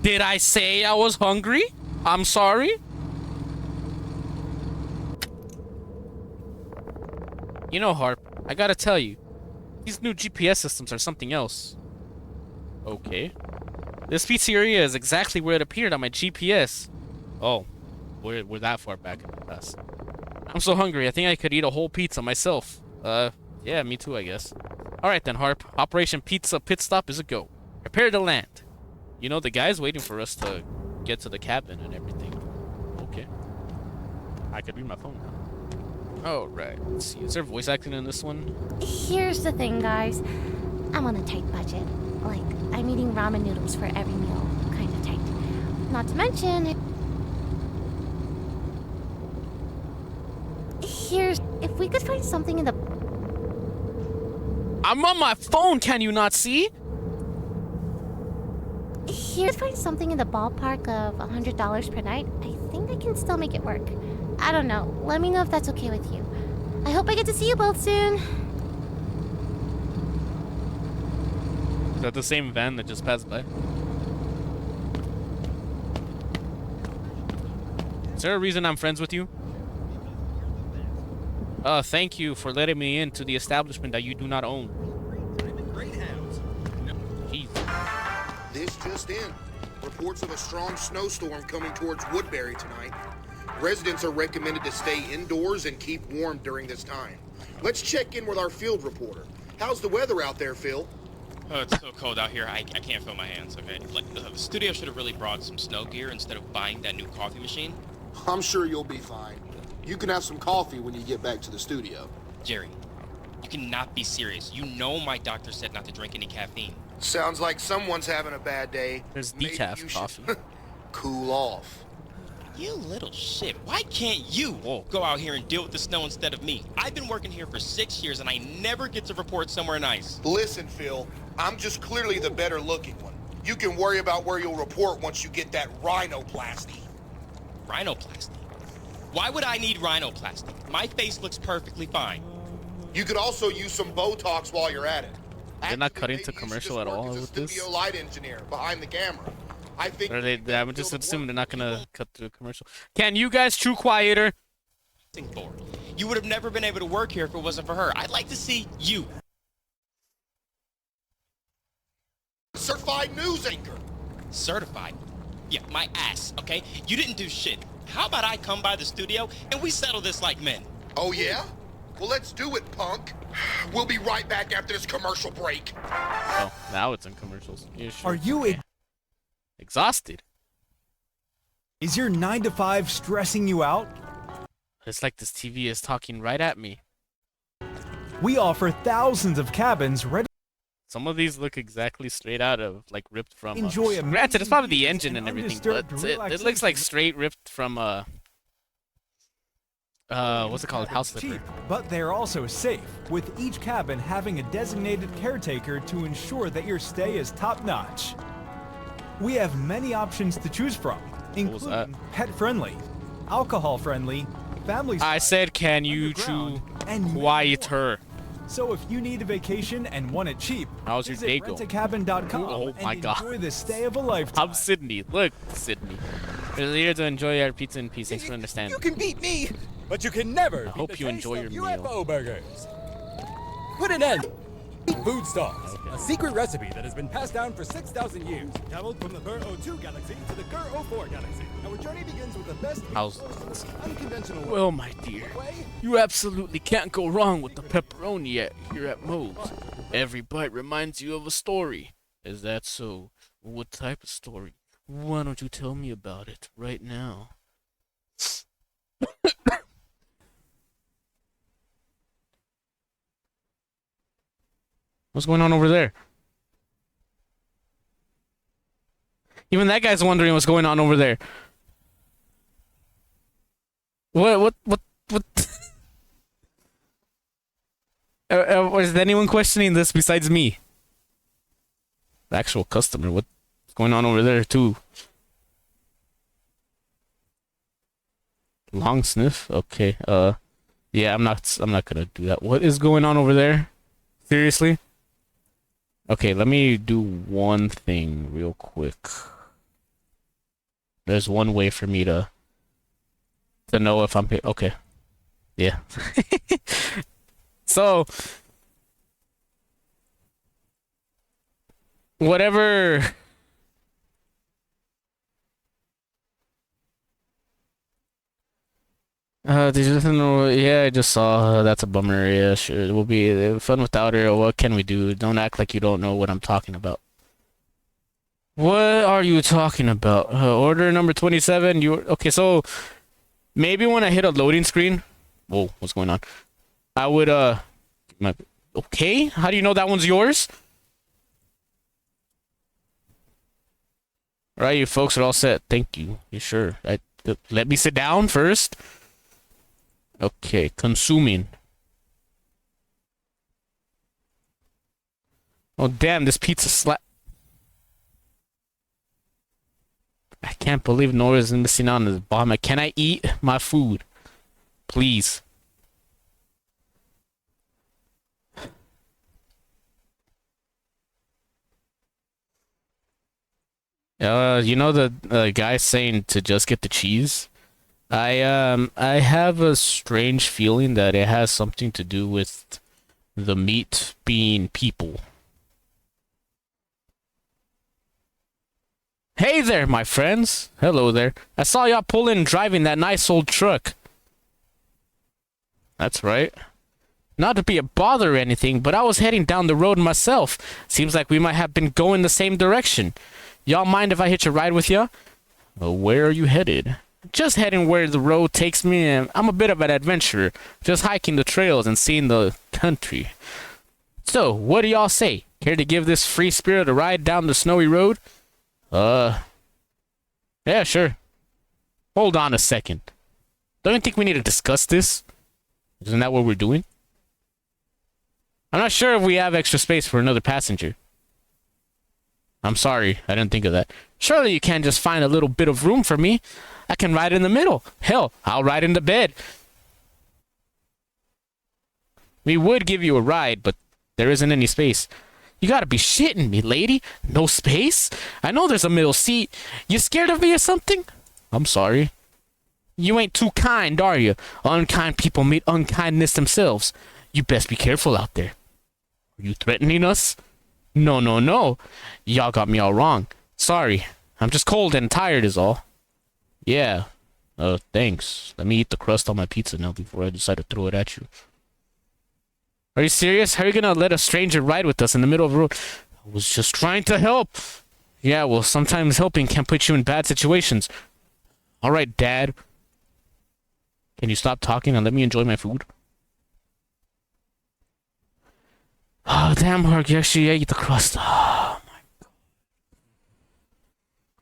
S1: Did I say I was hungry? I'm sorry. You know, Harp, I gotta tell you, these new GPS systems are something else. Okay. This pizzeria is exactly where it appeared on my GPS. Oh, we're that far back in the past. I'm so hungry, I think I could eat a whole pizza myself. Yeah, me too, I guess. Alright then, Harp. Operation Pizza Pit Stop is a go. Prepare to land. You know, the guy's waiting for us to get to the cabin and everything. Okay. I could read my phone now. Alright, let's see. Is there voice acting in this one?
S3: Here's the thing, guys. I'm on a tight budget. Like, I'm eating ramen noodles for every meal. Kinda tight. Not to mention... If we could find something in the...
S1: I'm on my phone, can you not see?
S3: Here's find something in the ballpark of $100 per night. I think I can still make it work. I don't know. Let me know if that's okay with you. I hope I get to see you both soon.
S1: Is that the same van that just passed by? Is there a reason I'm friends with you? Thank you for letting me into the establishment that you do not own. No, jeez.
S4: This just in. Reports of a strong snowstorm coming towards Woodbury tonight. Residents are recommended to stay indoors and keep warm during this time. Let's check in with our field reporter. How's the weather out there, Phil?
S5: Oh, it's so cold out here, I can't feel my hands, okay? Like, the studio should have really brought some snow gear instead of buying that new coffee machine.
S4: I'm sure you'll be fine. You can have some coffee when you get back to the studio.
S5: Jerry, you cannot be serious. You know my doctor said not to drink any caffeine.
S4: Sounds like someone's having a bad day.
S1: There's
S4: Maybe
S1: decaf
S4: you should
S1: coffee.
S4: cool off.
S5: You little shit. Why can't you go out here and deal with the snow instead of me? I've been working here for 6 years and I never get to report somewhere nice.
S4: Listen, Phil, I'm just clearly the better looking one. You can worry about where you'll report once you get that rhinoplasty.
S5: Rhinoplasty? Why would I need rhinoplasty? My face looks perfectly fine.
S4: You could also use some Botox while you're at it.
S1: They're not cutting
S4: Maybe
S1: to
S4: you should
S1: commercial
S4: just
S1: at
S4: work
S1: all
S4: as a
S1: with this?
S4: studio light engineer behind the camera. I think
S1: Or I would just assume they're not gonna cut through a commercial. Can you guys chew quieter?
S5: For. You would have never been able to work here if it wasn't for her. I'd like to see you.
S4: Certified news anchor.
S5: Certified? Yeah, my ass, okay? You didn't do shit. How about I come by the studio and we settle this like men?
S4: Oh yeah? Well, let's do it, punk. We'll be right back after this commercial break.
S1: Oh, now it's in commercials. Yeah, sure.
S6: Are you
S1: exhausted?
S6: Is your 9 to 5 stressing you out?
S1: It's like this TV is talking right at me.
S6: We offer thousands of cabins ready.
S1: Some of these look exactly straight out of, like, ripped from.
S6: Enjoy a
S1: granted, it's probably the engine and everything, but
S6: undisturbed
S1: it looks like straight ripped from what's it called? House
S6: cheap,
S1: Flipper.
S6: but they're also safe, with each cabin having a designated caretaker to ensure that your stay is top-notch. We have many options to choose from,
S1: was that?
S6: including pet-friendly, alcohol-friendly, family.
S1: I said, can you chew quieter?
S6: So if you need a vacation and want it cheap,
S1: How's your
S6: visit
S1: day going?
S6: rentacabin.com
S1: Oh my
S6: and
S1: God.
S6: enjoy the stay of a lifetime.
S1: I'm Sydney. Look, Sydney. We're here to enjoy our pizza in peace. Thanks for understanding.
S7: You can beat me, but you can never.
S1: I hope you enjoy your meal.
S7: UFO burgers. Put an end. Food stars, a secret recipe that has been passed down for 6,000 years. Traveled from the Gur 02 galaxy to the Gur 04 galaxy. Our journey begins with the best
S1: How's
S7: unconventional
S1: Well, my dear, you absolutely can't go wrong with the pepperoni here at Moe's. Every bite reminds you of a story. Is that so? What type of story? Why don't you tell me about it right now? What's going on over there? Even that guy's wondering what's going on over there. What? Is anyone questioning this besides me? The actual customer, what's going on over there too? Long sniff? Okay, yeah, I'm not gonna do that. What is going on over there? Seriously? Okay, let me do one thing real quick. There's one way for me to know if I'm okay. Yeah. So whatever. Did you listen to? Yeah, I just saw. That's a bummer. Yeah, sure. It will be fun without her. What can we do? Don't act like you don't know what I'm talking about. What are you talking about? Order number 27. Okay? So maybe when I hit a loading screen. Whoa, what's going on? I would okay. How do you know that one's yours? All right, you folks are all set. Thank you. You sure? Let me sit down first. Okay, consuming. Oh damn, this pizza slap. I can't believe Nora's missing out on this bomb. Can I eat my food? Please. You know the guy saying to just get the cheese? I have a strange feeling that it has something to do with the meat being people. Hey there, my friends. Hello there. I saw y'all pulling and driving that nice old truck. That's right. Not to be a bother or anything, but I was heading down the road myself. Seems like we might have been going the same direction. Y'all mind if I hitch a ride with ya? Well, where are you headed? Just heading where the road takes me, and I'm a bit of an adventurer. Just hiking the trails and seeing the country. So, what do y'all say? Care to give this free spirit a ride down the snowy road? Yeah, sure. Hold on a second. Don't you think we need to discuss this? Isn't that what we're doing? I'm not sure if we have extra space for another passenger. I'm sorry, I didn't think of that. Surely you can't just find a little bit of room for me. I can ride in the middle. Hell, I'll ride in the bed. We would give you a ride, but there isn't any space. You gotta be shitting me, lady. No space? I know there's a middle seat. You scared of me or something? I'm sorry. You ain't too kind, are you? Unkind people meet unkindness themselves. You best be careful out there. Are you threatening us? No, no, no. Y'all got me all wrong. Sorry. I'm just cold and tired is all. Yeah. Thanks. Let me eat the crust on my pizza now before I decide to throw it at you. Are you serious? How are you gonna let a stranger ride with us in the middle of the road? I was just trying to help. Yeah, well, sometimes helping can put you in bad situations. Alright, Dad. Can you stop talking and let me enjoy my food? Oh, damn, Mark, you actually ate the crust. Oh, my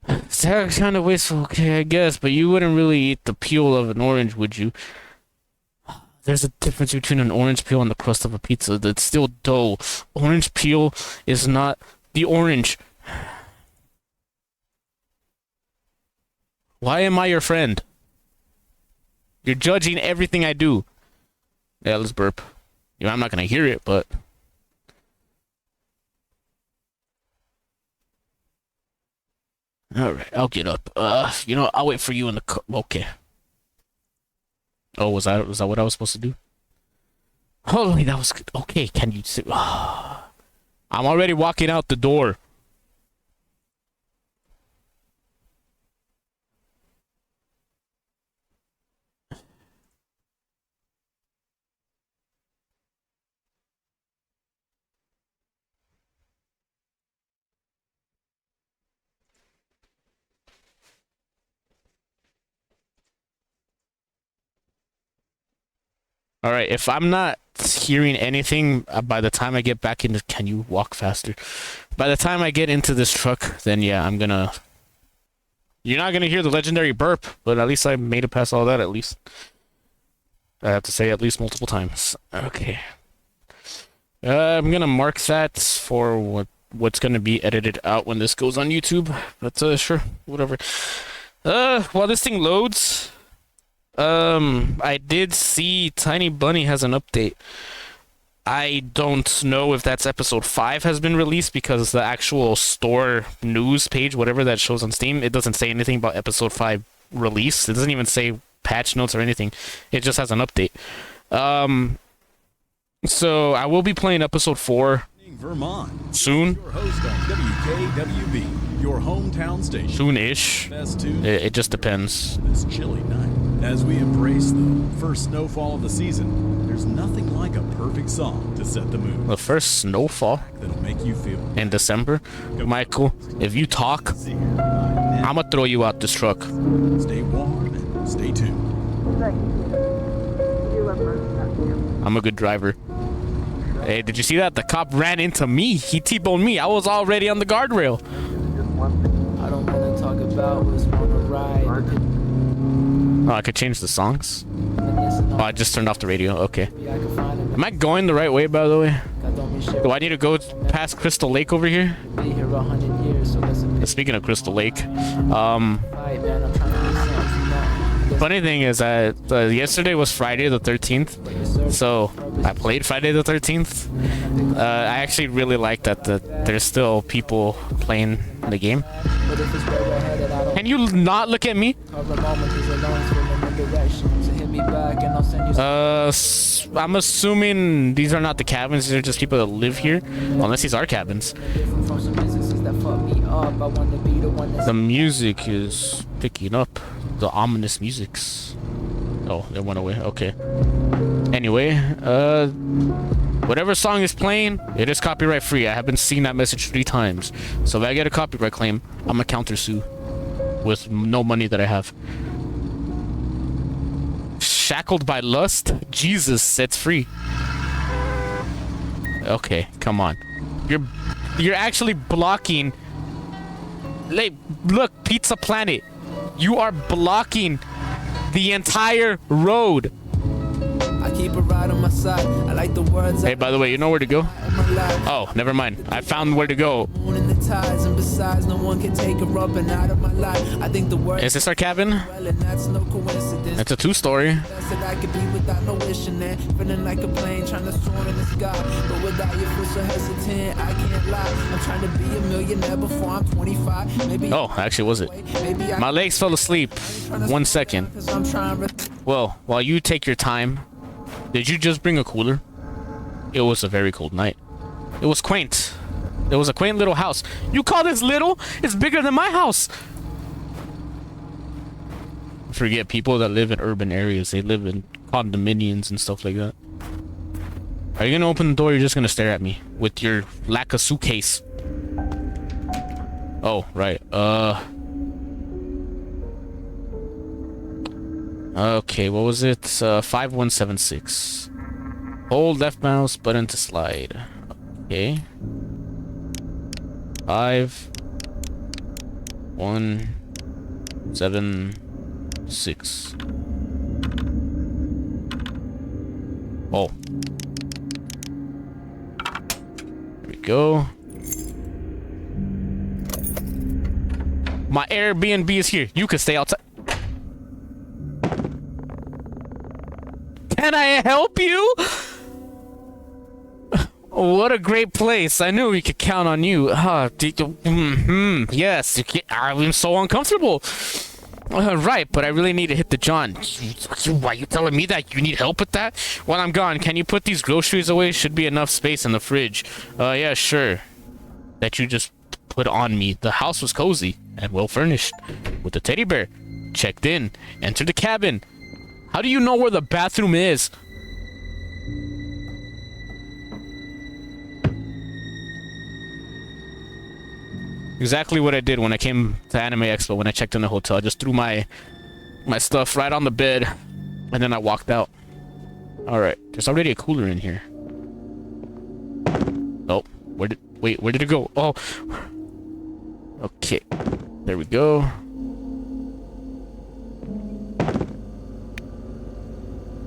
S1: God. That's kind of wasteful, okay, I guess, but you wouldn't really eat the peel of an orange, would you? There's a difference between an orange peel and the crust of a pizza. That's still dough. Orange peel is not the orange. Why am I your friend? You're judging everything I do. Yeah, let's burp. You know, I'm not gonna hear it, but... Alright, I'll get up. You know, I'll wait for you in the car. Okay. Oh, was that what I was supposed to do? Holy, that was good. Okay, can you see? I'm already walking out the door. All right, if I'm not hearing anything by the time I get back into... Can you walk faster? By the time I get into this truck, then yeah, I'm gonna... You're not gonna hear the legendary burp, but at least I made it past all that, at least. I have to say at least multiple times. Okay. I'm gonna mark that for what's gonna be edited out when this goes on YouTube. But, sure, whatever. While this thing loads... I did see Tiny Bunny has an update. I don't know if that's episode 5 has been released because the actual store news page, whatever that shows on Steam, it doesn't say anything about episode 5 release. It doesn't even say patch notes or anything. It just has an update. So I will be playing episode 4
S8: Vermont.
S1: Soon.
S8: Your host on WKWB, your hometown station.
S1: Soon-ish. It just depends.
S8: This chilly night, as we embrace the first snowfall of the season, there's nothing like a perfect song to set the mood.
S1: The first snowfall
S8: That'll make you feel
S1: in December. Michael, if you talk, I'm gonna throw you out this truck.
S8: Stay warm and stay tuned.
S1: I'm a good driver. Hey, did you see that? The cop ran into me. He T-boned me. I was already on the guardrail.
S9: I don't want to talk about was on the ride.
S1: Oh, I could change the songs? Oh, I just turned off the radio. Okay. Am I going the right way, by the way? Do I need to go past Crystal Lake over here?
S9: Be here 100 years, so let's
S1: Speaking of Crystal Lake,
S9: Alright, man, I'm trying to do something, you know.
S1: funny thing is that yesterday was Friday the 13th, so I played Friday the 13th. I actually really like that there's still people playing the game.
S9: But if it's where we're headed, I don't
S1: Can you not look at me?
S9: cover the moment, 'cause alone swimming in direction. So hit me back and I'll send you
S1: I'm assuming these are not the cabins. These are just people that live here, unless these are cabins.
S9: different from some businesses that fuck me up. I want to be the one that's
S1: The music is picking up. The ominous musics. Oh, it went away. Okay. Anyway, whatever song is playing, it is copyright free. I have been seeing that message 3 times. So if I get a copyright claim, I'm gonna countersue with no money that I have. Shackled by lust? Jesus sets free. Okay, come on. You're actually blocking. Look, Pizza Planet. You are blocking the entire road.
S9: I keep a ride on my side. I like the words.
S1: Hey, by the way, you know where to go? Oh, never mind. I found where to go.
S9: In the ties, and besides, no one can take her up and out of my life. I think the word
S1: Is this our cabin?
S9: well, and that's no coincidence.
S1: It's a 2-story.
S9: Said I could be without no wishing it. Feeling like a plane trying to soar in the sky. But without you, feel so hesitant. I can't lie. I'm trying to be a millionaire before I'm 25. Maybe.
S1: Oh, actually, was it?
S9: Maybe
S1: My legs fell asleep. 1 second.
S9: 'Cause I'm trying to.
S1: Well, while you take your time, did you just bring a cooler? It was a very cold night. It was quaint. It was a quaint little house. You call this little? It's bigger than my house. Forget people that live in urban areas. They live in condominiums and stuff like that. Are you gonna open the door or you're just gonna stare at me with your lack of suitcase? Oh, right. Okay, what was it? 5176. Hold left mouse button to slide. Okay. 5 1 7 6. Oh. There we go. My Airbnb is here. You can stay outside. Can I help you? What a great place. I knew we could count on you. Yes, I'm so uncomfortable. Right, but I really need to hit the John. Why are you telling me that? You need help with that? While I'm gone, can you put these groceries away? Should be enough space in the fridge. Yeah, sure. That you just put on me. The house was cozy and well furnished. With the teddy bear. Checked in. Entered the cabin. How do you know where the bathroom is? Exactly what I did when I came to Anime Expo when I checked in the hotel. I just threw my stuff right on the bed and then I walked out. Alright, there's already a cooler in here. Oh, where did it go? Oh. Okay. There we go.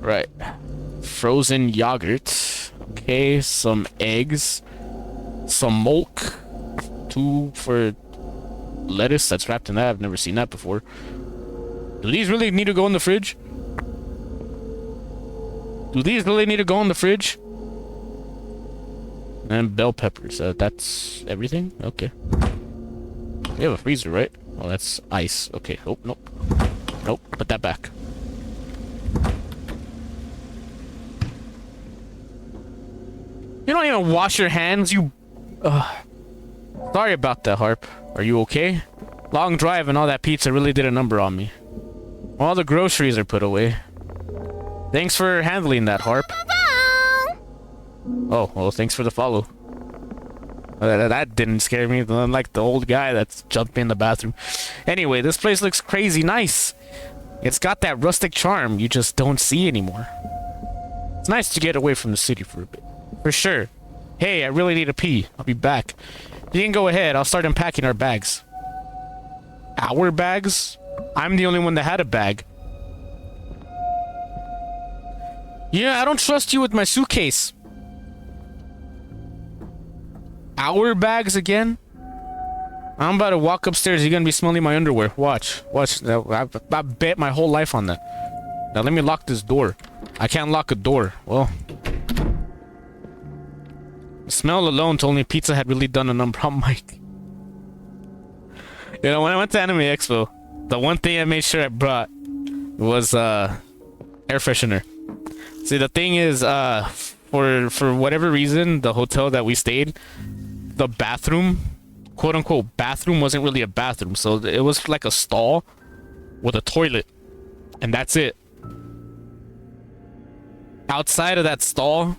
S1: Right. Frozen yogurt. Okay, some eggs. Some milk. 2 for lettuce that's wrapped in that. I've never seen that before. Do these really need to go in the fridge? Do these really need to go in the fridge? And bell peppers. That's everything? Okay. We have a freezer, right? Oh, that's ice. Okay. Oh, nope. Nope. Put that back. You don't even wash your hands, you... Sorry about that, Harp. Are you okay? Long drive and all that pizza really did a number on me. All the groceries are put away. Thanks for handling that, Harp. Oh, well, thanks for the follow. That didn't scare me, unlike the old guy that's jumping in the bathroom. Anyway, this place looks crazy nice. It's got that rustic charm you just don't see anymore. It's nice to get away from the city for a bit. For sure. Hey, I really need to pee. I'll be back. You can go ahead. I'll start unpacking our bags. Our bags? I'm the only one that had a bag. Yeah, I don't trust you with my suitcase. Our bags again? I'm about to walk upstairs. You're gonna be smelling my underwear. Watch. I bet my whole life on that. Now let me lock this door. I can't lock a door. Well, the smell alone told me pizza had really done a number on Mike. You know, when I went to Anime Expo, the one thing I made sure I brought was air freshener. See, the thing is, for whatever reason, the hotel that we stayed, the bathroom, quote unquote bathroom, wasn't really a bathroom. So it was like a stall with a toilet, and that's it. Outside of that stall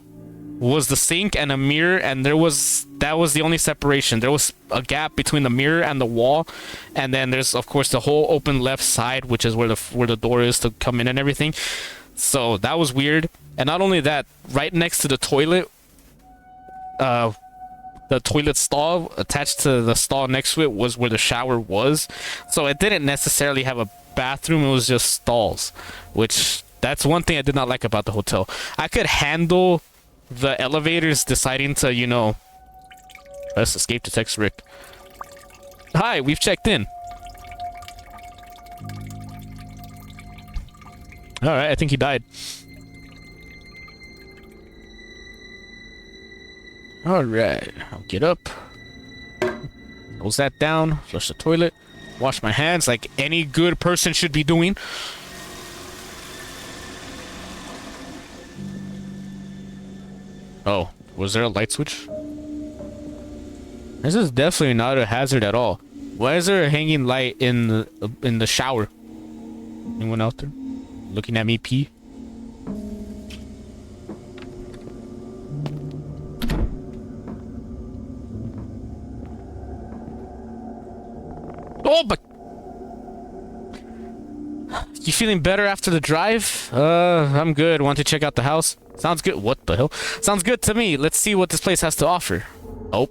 S1: was the sink and a mirror, and that was the only separation. There was a gap between the mirror and the wall, and then there's of course the whole open left side, which is where the door is to come in and everything. So that was weird. And not only that, right next to the toilet stall, attached to the stall next to it, was where the shower was. So it didn't necessarily have a bathroom, it was just stalls, which that's one thing I did not like about the hotel. I could handle the elevators deciding to, you know, let's escape to text Rick. Hi, we've checked in. Alright, I think he died. Alright, I'll get up. Close that down, flush the toilet, wash my hands like any good person should be doing. Oh, was there a light switch? This is definitely not a hazard at all. Why is there a hanging light in the shower? Anyone out there looking at me pee? Oh, but you feeling better after the drive? I'm good. Want to check out the house? Sounds good. What the hell? Sounds good to me. Let's see what this place has to offer. Oh,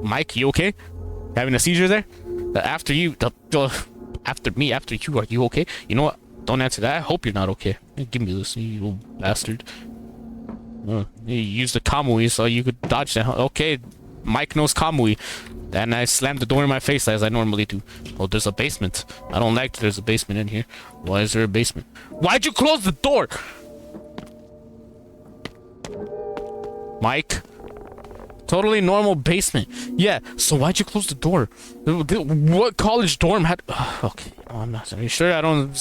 S1: Mike, you okay? Having a seizure there? After you, after me, after you, are you okay? You know what? Don't answer that. I hope you're not okay. Give me this, you little bastard. You used the Kamui so you could dodge that. Okay, Mike knows Kamui. And I slammed the door in my face as I normally do. Oh, there's a basement. I don't like that there's a basement in here. Why is there a basement? Why'd you close the door? Mike? Totally normal basement. Yeah, so why'd you close the door? What college dorm had... Okay, I'm not... Are you sure I don't...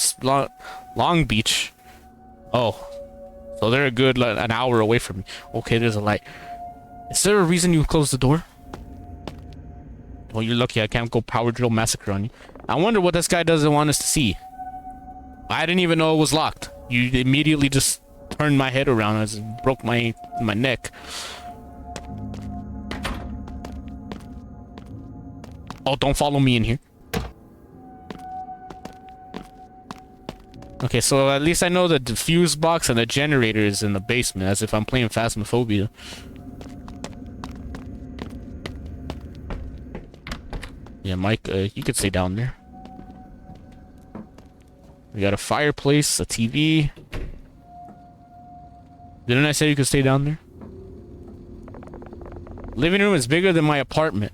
S1: Long Beach. Oh. So they're a good an hour away from me. Okay, there's a light. Is there a reason you closed the door? Well, you're lucky I can't go power drill massacre on you. I wonder what this guy doesn't want us to see. I didn't even know it was locked. You immediately just turned my head around as it broke my neck. Oh, don't follow me in here. Okay, so at least I know the fuse box and the generator is in the basement, as if I'm playing Phasmophobia. Yeah, Mike, you could stay down there. We got a fireplace, a TV. Didn't I say you could stay down there? Living room is bigger than my apartment.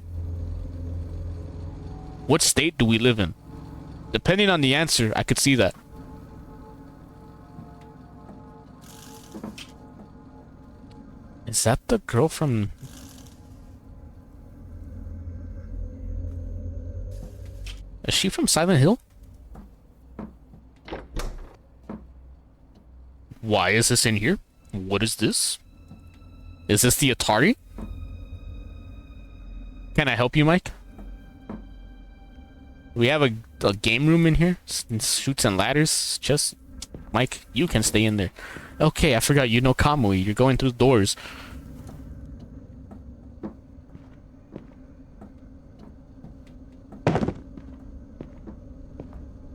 S1: What state do we live in? Depending on the answer, I could see that. Is that the girl from... Is she from Silent Hill? Why is this in here? What is this? Is this the Atari? Can I help you, Mike? We have a game room in here. Chutes and ladders. Just... Mike, you can stay in there. Okay, I forgot you know Kamui. You're going through the doors.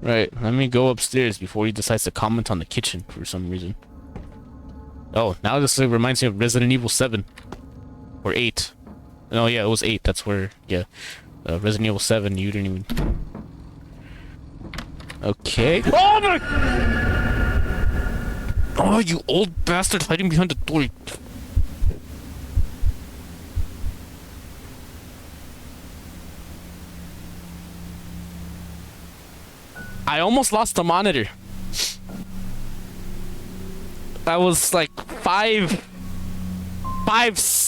S1: Right, let me go upstairs before he decides to comment on the kitchen for some reason. Oh, now this reminds me of Resident Evil 7. Or 8. No, yeah, it was 8. That's where, yeah. Resident Evil 7, you didn't even... Okay. Oh my... Oh, you old bastard hiding behind the door. I almost lost the monitor. I was like 5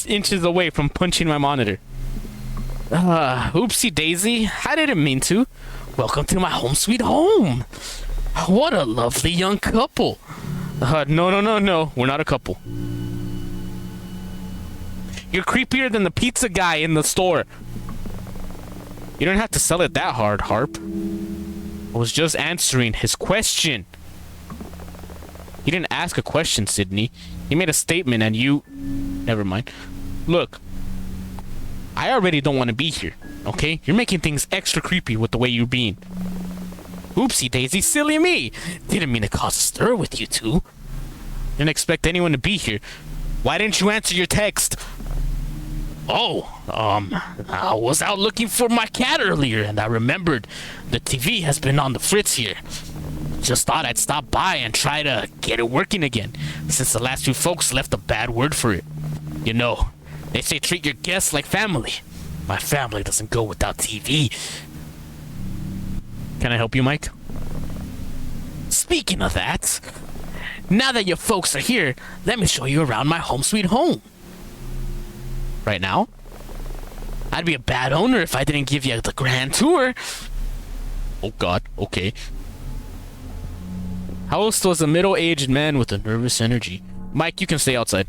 S1: inches away from punching my monitor. Oopsie daisy. I didn't mean to. Welcome to my home sweet home. What a lovely young couple. No. We're not a couple. You're creepier than the pizza guy in the store. You don't have to sell it that hard, Harp. I was just answering his question. He didn't ask a question, Sydney. He made a statement and you... Never mind. Look. I already don't want to be here, okay? You're making things extra creepy with the way you're being. Oopsie daisy, silly me. Didn't mean to cause a stir with you two. Didn't expect anyone to be here. Why didn't you answer your text? I was out looking for my cat earlier and I remembered the TV has been on the fritz here. Just thought I'd stop by and try to get it working again, since the last few folks left a bad word for it. You know, they say treat your guests like family. My family doesn't go without TV. Can I help you, Mike? Speaking of that, now that your folks are here, let me show you around my home sweet home. Right now? I'd be a bad owner if I didn't give you the grand tour. Oh god, okay. House was a middle-aged man with a nervous energy. Mike, you can stay outside.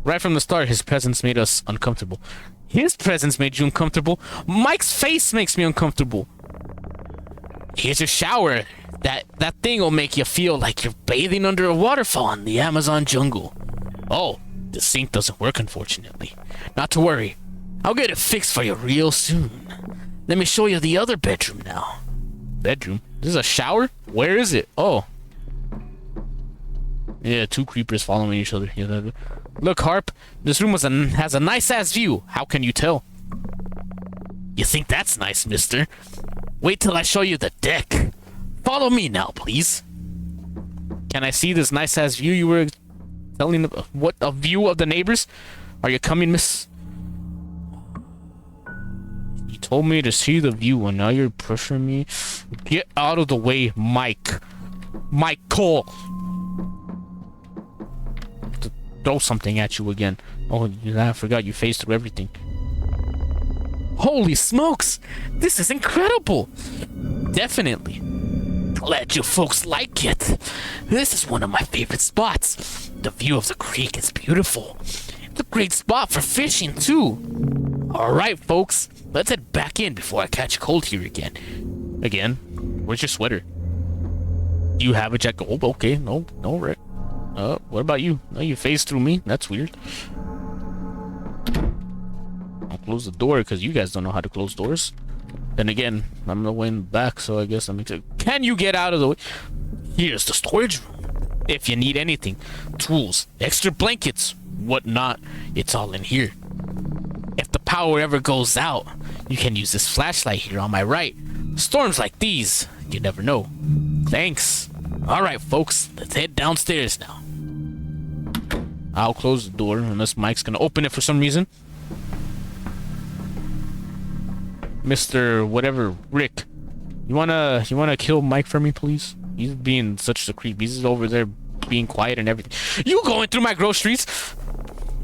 S1: Right from the start, his presence made us uncomfortable. His presence made you uncomfortable? Mike's face makes me uncomfortable. Here's your shower. That thing will make you feel like you're bathing under a waterfall in the Amazon jungle. Oh, the sink doesn't work, unfortunately. Not to worry. I'll get it fixed for you real soon. Let me show you the other bedroom now. Bedroom? This is a shower? Where is it? Oh. Yeah, two creepers following each other. Look, Harp, this room has a nice-ass view. How can you tell? You think that's nice, mister? Wait till I show you the deck. Follow me now, please. Can I see this nice-ass view you were telling? What, a view of the neighbors? Are you coming, miss? You told me to see the view, and now you're pressuring me. Get out of the way, Mike. Michael. To throw something at you again. Oh, I forgot you phased through everything. Holy smokes! This is incredible! Definitely. Glad you folks like it. This is one of my favorite spots. The view of the creek is beautiful. It's a great spot for fishing, too. Alright, folks. Let's head back in before I catch a cold here again. Again? Where's your sweater? Do you have a jacket? Oh, okay. No, right. What about you? No, you phased through me. That's weird. I'll close the door because you guys don't know how to close doors. Then again, I'm the way in the back, so I guess that makes it. Can you get out of the way? Here's the storage room. If you need anything, tools, extra blankets, whatnot, it's all in here. If the power ever goes out, you can use this flashlight here on my right. Storms like these, you never know. Thanks. Alright, folks, let's head downstairs now. I'll close the door unless Mike's gonna open it for some reason. Mr. whatever, Rick, you wanna kill Mike for me, please? He's being such a creep. He's over there being quiet and everything. You going through my groceries?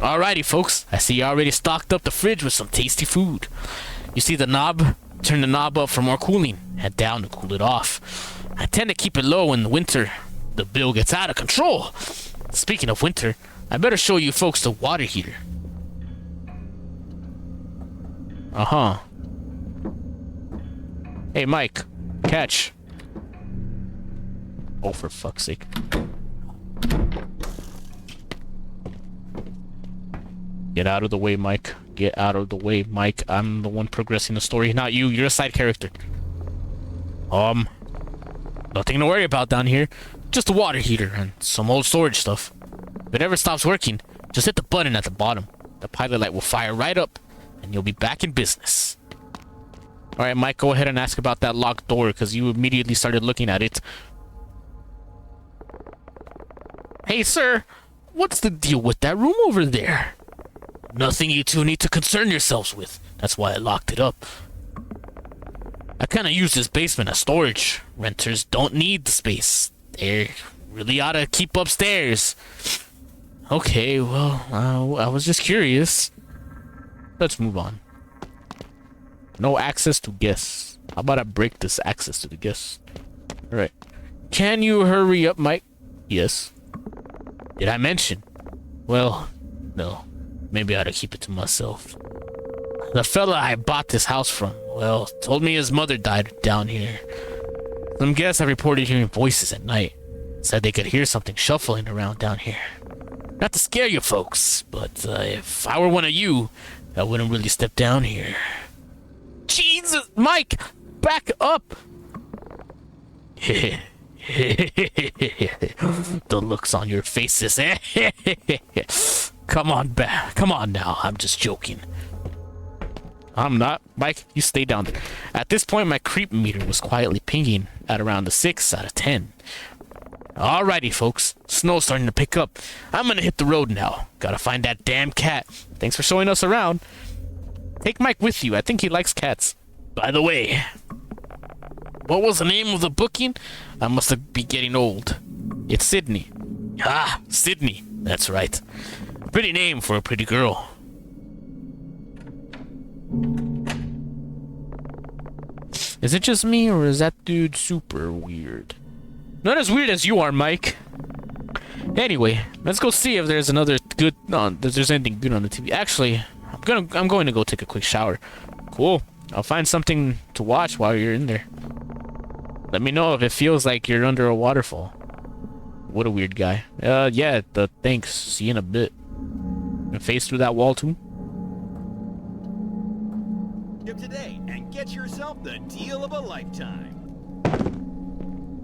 S1: Alrighty, folks. I see you already stocked up the fridge with some tasty food. You see the knob? Turn the knob up for more cooling. Head down to cool it off. I tend to keep it low in the winter. The bill gets out of control. Speaking of winter, I better show you folks the water heater. Uh-huh. Hey, Mike. Catch. Oh, for fuck's sake. Get out of the way, Mike. Get out of the way, Mike. I'm the one progressing the story, not you. You're a side character. Nothing to worry about down here. Just a water heater and some old storage stuff. If it ever stops working, just hit the button at the bottom. The pilot light will fire right up, and you'll be back in business. Alright, Mike, go ahead and ask about that locked door, because you immediately started looking at it. Hey, sir, what's the deal with that room over there? Nothing you two need to concern yourselves with. That's why I locked it up. I kind of use this basement as storage. Renters don't need the space. They really ought to keep upstairs. Okay, well, I was just curious. Let's move on. No access to guests. How about I break this access to the guests? Alright. Can you hurry up, Mike? Yes. Did I mention? Well, no. Maybe I ought to keep it to myself. The fella I bought this house from, well, told me his mother died down here. Some guests have reported hearing voices at night. Said they could hear something shuffling around down here. Not to scare you folks, but if I were one of you, I wouldn't really step down here. Jesus, Mike, back up! The looks on your faces. Come on back. Come on now. I'm just joking. I'm not. Mike, you stay down there. At this point, my creep meter was quietly pinging at around a 6 out of 10. Alrighty, folks. Snow's starting to pick up. I'm gonna hit the road now. Gotta find that damn cat. Thanks for showing us around. Take Mike with you. I think he likes cats. By the way, what was the name of the booking? I must be getting old. It's Sydney. Ah, Sydney. That's right. Pretty name for a pretty girl. Is it just me, or is that dude super weird? Not as weird as you are, Mike. Anyway, let's go see if there's another good. If there's anything good on the TV. Actually, I'm going to go take a quick shower. Cool. I'll find something to watch while you're in there. Let me know if it feels like you're under a waterfall. What a weird guy. Yeah. Thanks. See you in a bit. Gonna face through that wall too.
S8: Today and get yourself the deal of a lifetime.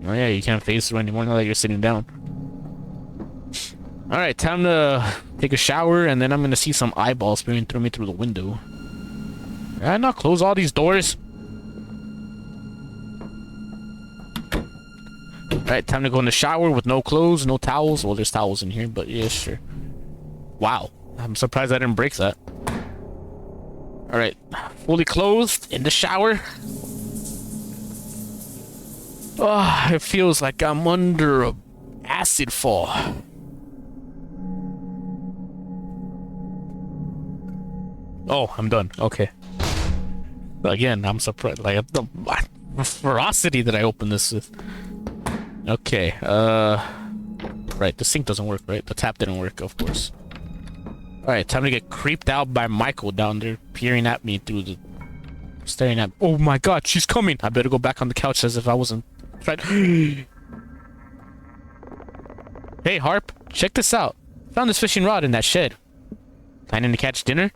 S1: Oh yeah, you can't face through anymore now that you're sitting down. Alright, time to take a shower, and then I'm gonna see some eyeballs peering through me through the window. Did I not close all these doors? Alright, time to go in the shower with no clothes, no towels. Well, there's towels in here, but yeah, sure. Wow, I'm surprised I didn't break that. Alright, fully clothed, in the shower. Oh, it feels like I'm under a acid fall. Oh, I'm done. Okay. Again, I'm surprised. Like, the ferocity that I opened this with. Okay, right, the sink doesn't work, right? The tap didn't work, of course. Alright, time to get creeped out by Michael down there, peering at me through the... Staring at... Oh my god, she's coming! I better go back on the couch as if I wasn't... Hey, Harp, check this out. Found this fishing rod in that shed. Planning to catch dinner?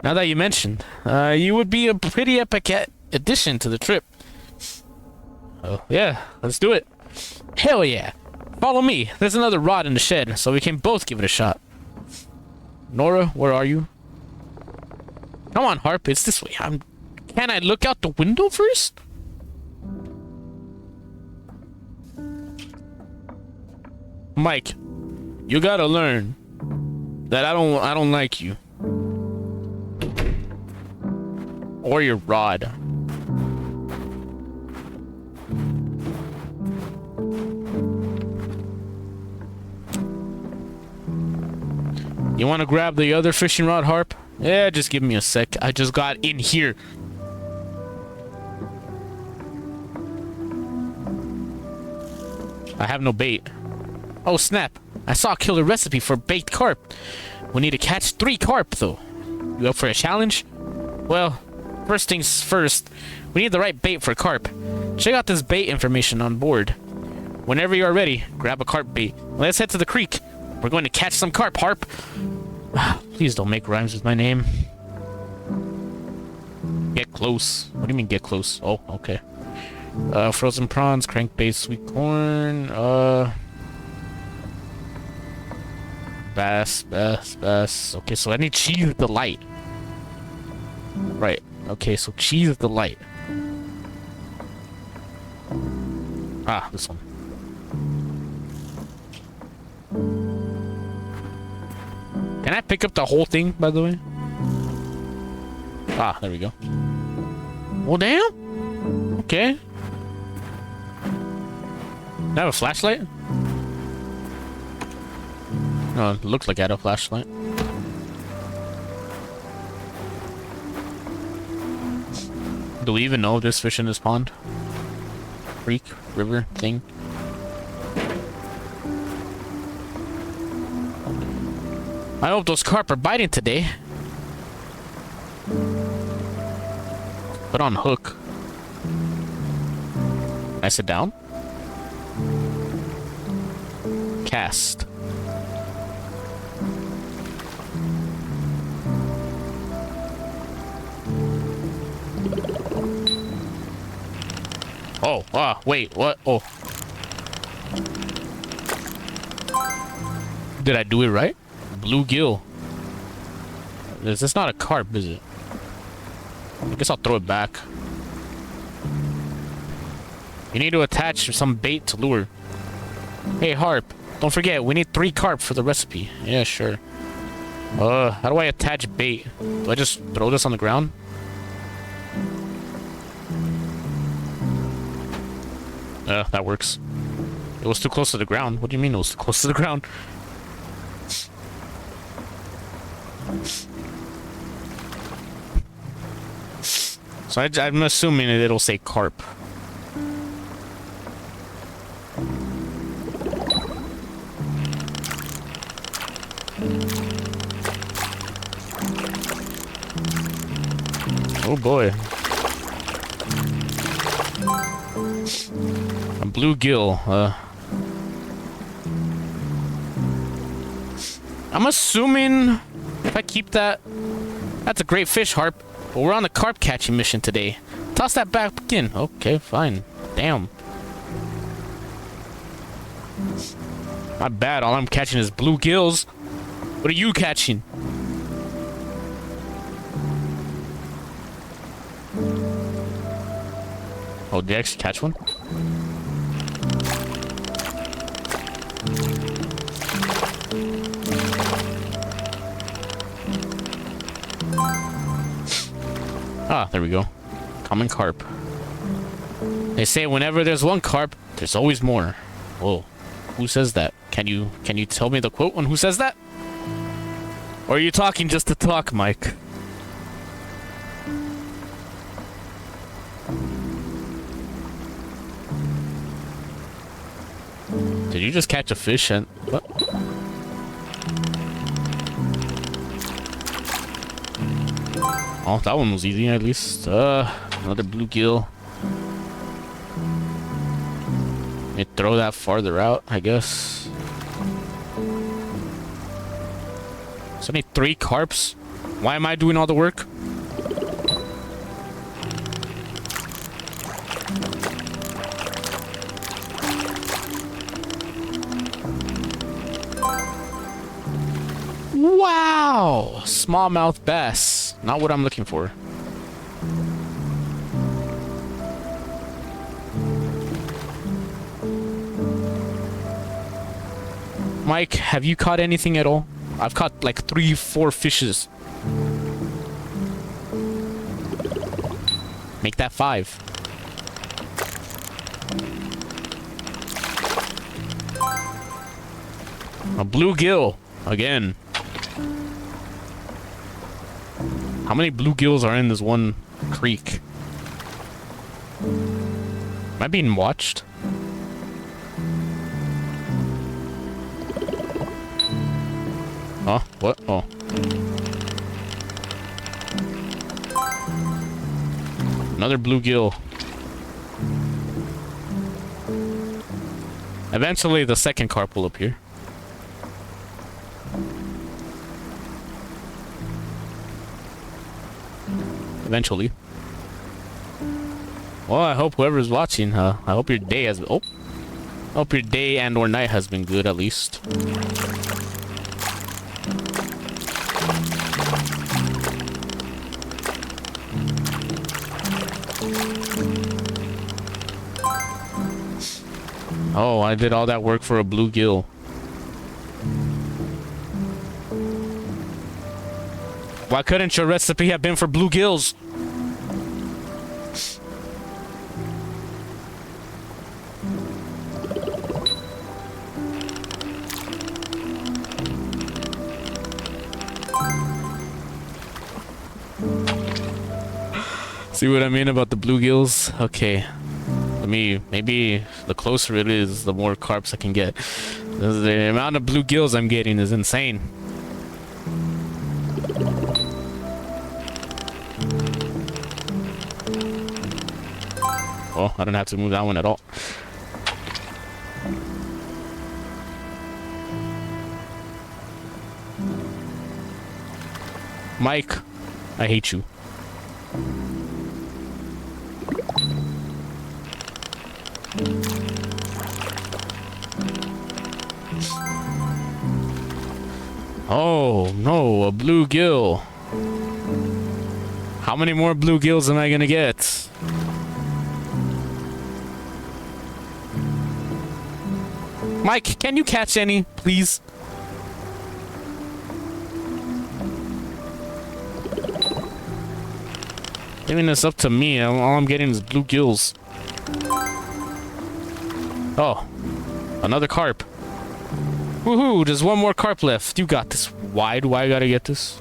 S1: Now that you mentioned, you would be a pretty epic addition to the trip. Oh, yeah, let's do it. Hell yeah. Follow me. There's another rod in the shed, so we can both give it a shot. Nora, where are you? Come on, Harp, it's this way. Can I look out the window first? Mike, you gotta learn that I don't like you. Or your rod. You want to grab the other fishing rod, Harp? Yeah, just give me a sec. I just got in here. I have no bait. Oh, snap. I saw a killer recipe for baked carp. We need to catch 3 carp, though. You up for a challenge? Well, first things first. We need the right bait for carp. Check out this bait information on board. Whenever you are ready, grab a carp bait. Let's head to the creek. We're going to catch some carp, Harp. Please don't make rhymes with my name. Get close. What do you mean get close? Oh, okay. Frozen prawns, crankbait, sweet corn, bass. Okay, so I need cheese delight. Right. Okay, so cheese delight. Ah, this one. Can I pick up the whole thing, by the way? Ah, there we go. Well, damn. Okay. Do I have a flashlight? No, it looks like I had a flashlight. Do we even know if there's fish in this pond? Creek, river, thing? I hope those carp are biting today. Put on hook. Can I sit down? Cast. Oh, wait, what? Oh. Did I do it right? Bluegill. This is not a carp, is it? I guess I'll throw it back. You need to attach some bait to lure. Hey, Harp. Don't forget, we need 3 carp for the recipe. Yeah, sure. How do I attach bait? Do I just throw this on the ground? That works. It was too close to the ground. What do you mean it was too close to the ground? So I'm assuming it'll say carp. Oh boy. A bluegill. I'm assuming if I keep that, that's a great fish, Harp. But we're on the carp catching mission today. Toss that back in. Okay, fine. Damn. Not bad. All I'm catching is bluegills. What are you catching? Oh, did I actually catch one? Ah, there we go. Common carp. They say whenever there's one carp, there's always more. Whoa. Who says that? Can you tell me the quote on who says that? Or are you talking just to talk, Mike? Did you just catch a fish and what? Oh, that one was easy at least. Another bluegill. May throw that farther out, I guess. So I need 3 carps. Why am I doing all the work? Wow! Smallmouth bass. Not what I'm looking for. Mike, have you caught anything at all? I've caught like 3-4 fishes. Make that 5. A bluegill. Again. How many bluegills are in this one creek? Am I being watched? Oh, what? Oh. Another bluegill. Eventually, the second carp will appear. Eventually. Well, I hope whoever's watching, I hope your day has... Oh. I hope your day and or night has been good, at least. Oh, I did all that work for a bluegill. Why couldn't your recipe have been for bluegills? See what I mean about the bluegills? Okay. Maybe the closer it is, the more carps I can get. The amount of bluegills I'm getting is insane. Oh, I don't have to move that one at all. Mike, I hate you. Oh no, a bluegill. How many more bluegills am I gonna get? Mike, can you catch any, please? Giving this up to me, all I'm getting is bluegills. Oh, another carp. Woohoo, there's one more carp left. You got this. Why do I gotta get this?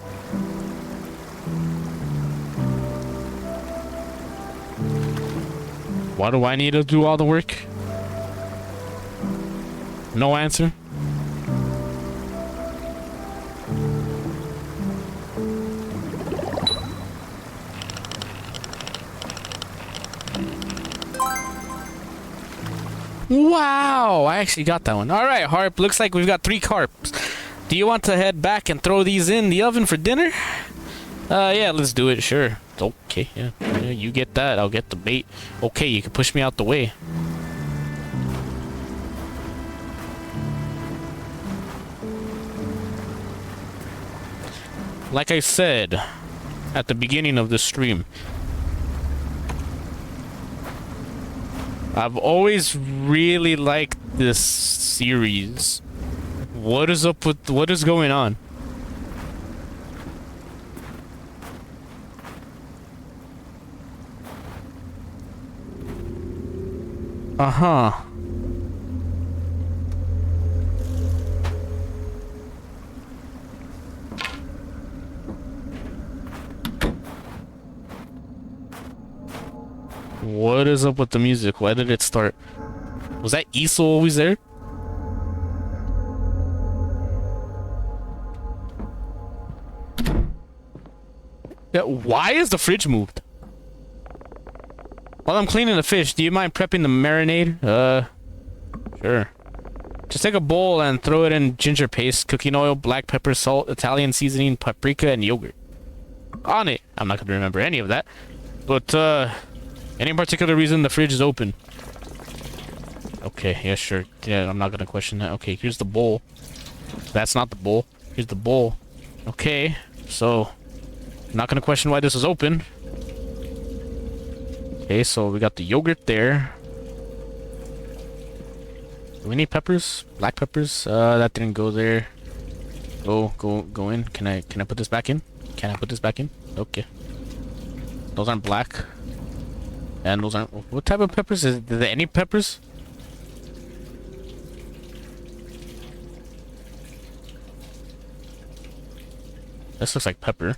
S1: Why do I need to do all the work? No answer. Wow, I actually got that one. All right, Harp, looks like we've got 3 carps. Do you want to head back and throw these in the oven for dinner? Yeah, let's do it, sure. Okay, yeah, you get that, I'll get the bait. Okay, you can push me out the way. Like I said at the beginning of the stream, I've always really liked this series. What is up with what is going on? Uh-huh. What is up with the music? Why did it start? Was that Easel always there? Yeah, why is the fridge moved? While I'm cleaning the fish, do you mind prepping the marinade? Sure. Just take a bowl and throw it in ginger paste, cooking oil, black pepper, salt, Italian seasoning, paprika, and yogurt. On it. I'm not gonna remember any of that. But, any particular reason the fridge is open? Okay, yeah, sure. Yeah, I'm not gonna question that. Okay, here's the bowl. That's not the bowl. Here's the bowl. Okay, so I'm not gonna question why this is open. Okay, so we got the yogurt there. Do we need peppers? Black peppers? That didn't go there. Go in. Can I put this back in? Can I put this back in? Okay. Those aren't black. And those aren't... What type of peppers? Is there any peppers? This looks like pepper.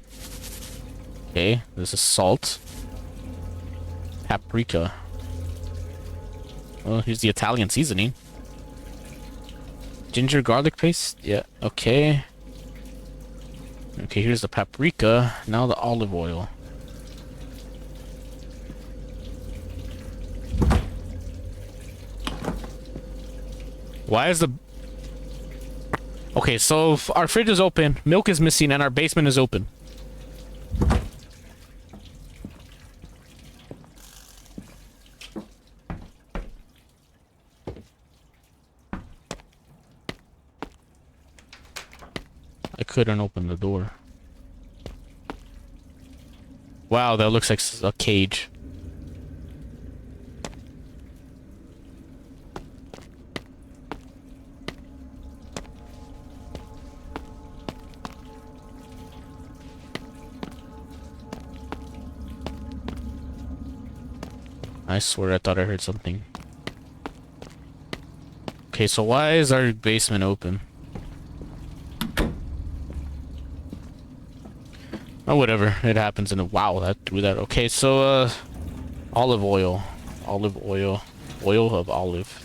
S1: Okay, this is salt. Paprika. Oh, here's the Italian seasoning. Ginger garlic paste? Yeah, okay. Okay, here's the paprika. Now the olive oil. Why is the... Okay, so our fridge is open, milk is missing, and our basement is open. I couldn't open the door. Wow, that looks like a cage. I swear I thought I heard something. Okay, so why is our basement open? Oh, whatever. It happens in a... Wow, that threw that. Okay, so, olive oil. Olive oil. Oil of olive.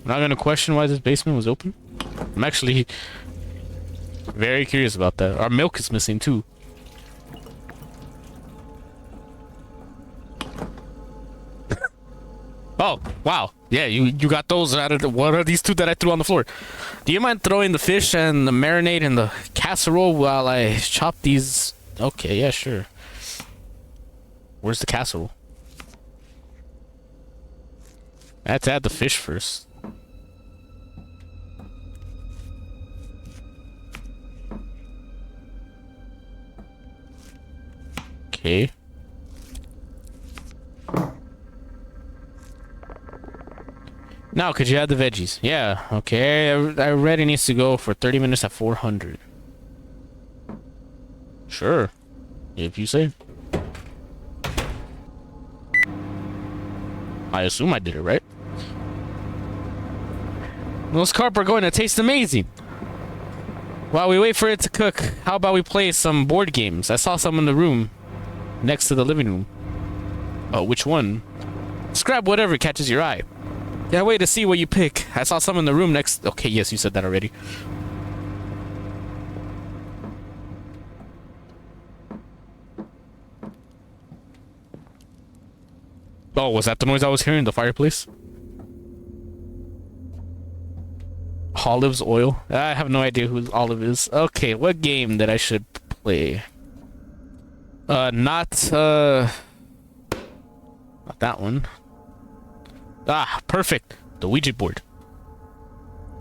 S1: I'm not gonna question why this basement was open. I'm actually very curious about that. Our milk is missing, too. Oh, wow. Yeah, you got those out of the... What are these two that I threw on the floor? Do you mind throwing the fish and the marinade in the casserole while I chop these? Okay, yeah, sure. Where's the casserole? I had to add the fish first. Okay. Now, could you add the veggies? Yeah, okay. I read it needs to go for 30 minutes at 400. Sure. If you say. I assume I did it right. Those carp are going to taste amazing. While we wait for it to cook, how about we play some board games? I saw some in the room next to the living room. Oh, which one? Just grab whatever catches your eye. Can't wait to see what you pick. I saw some in the room next... Okay, yes, you said that already. Oh, was that the noise I was hearing? The fireplace? Olive's oil? I have no idea who Olive is. Okay, what game that I should play? Not that one. Ah, perfect. The Ouija board.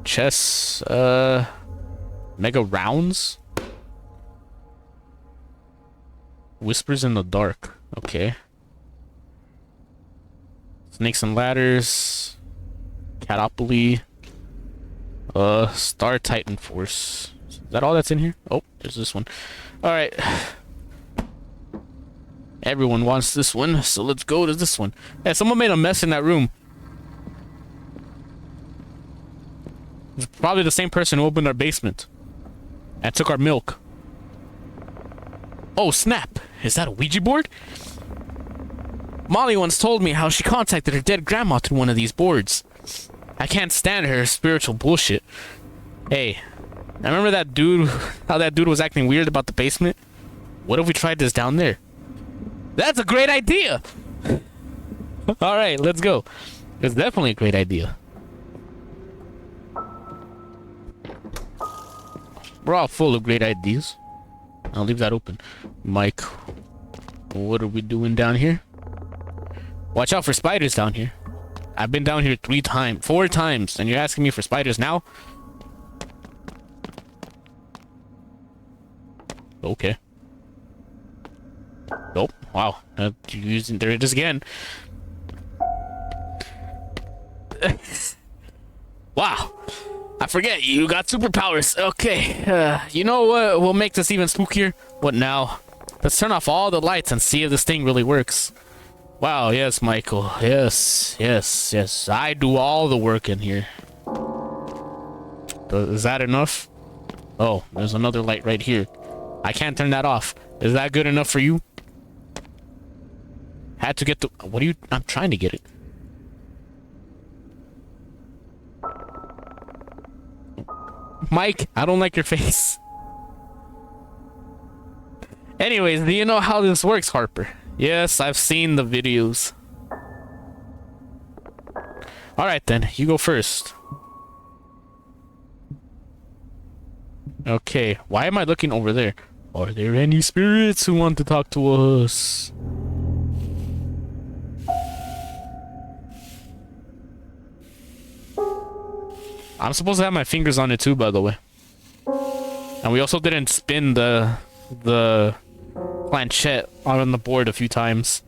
S1: Chess, Mega Rounds? Whispers in the Dark. Okay. Snakes and Ladders. Catopoly. Star Titan Force. Is that all that's in here? Oh, there's this one. Alright. Everyone wants this one, so let's go to this one. Hey, someone made a mess in that room. It's probably the same person who opened our basement and took our milk. Oh, snap. Is that a Ouija board? Molly once told me how she contacted her dead grandma through one of these boards. I can't stand her spiritual bullshit. Hey, I remember that dude, how that dude was acting weird about the basement? What if we tried this down there? That's a great idea! Alright, let's go. It's definitely a great idea. We're all full of great ideas. I'll leave that open. Mike, what are we doing down here? Watch out for spiders down here. I've been down here 4 times, and you're asking me for spiders now? Okay. Oh, wow. There it is again. Wow. I forget, you got superpowers. Okay, you know what will make this even spookier? What now? Let's turn off all the lights and see if this thing really works. Wow, yes, Michael. Yes, yes, yes. I do all the work in here. Is that enough? Oh, there's another light right here. I can't turn that off. Is that good enough for you? Had to get the... What are you... I'm trying to get it. Mike, I don't like your face. Anyways, do you know how this works, Harper? Yes, I've seen the videos. Alright then, you go first. Okay, why am I looking over there? Are there any spirits who want to talk to us? I'm supposed to have my fingers on it too, by the way. And we also didn't spin the planchette on the board a few times.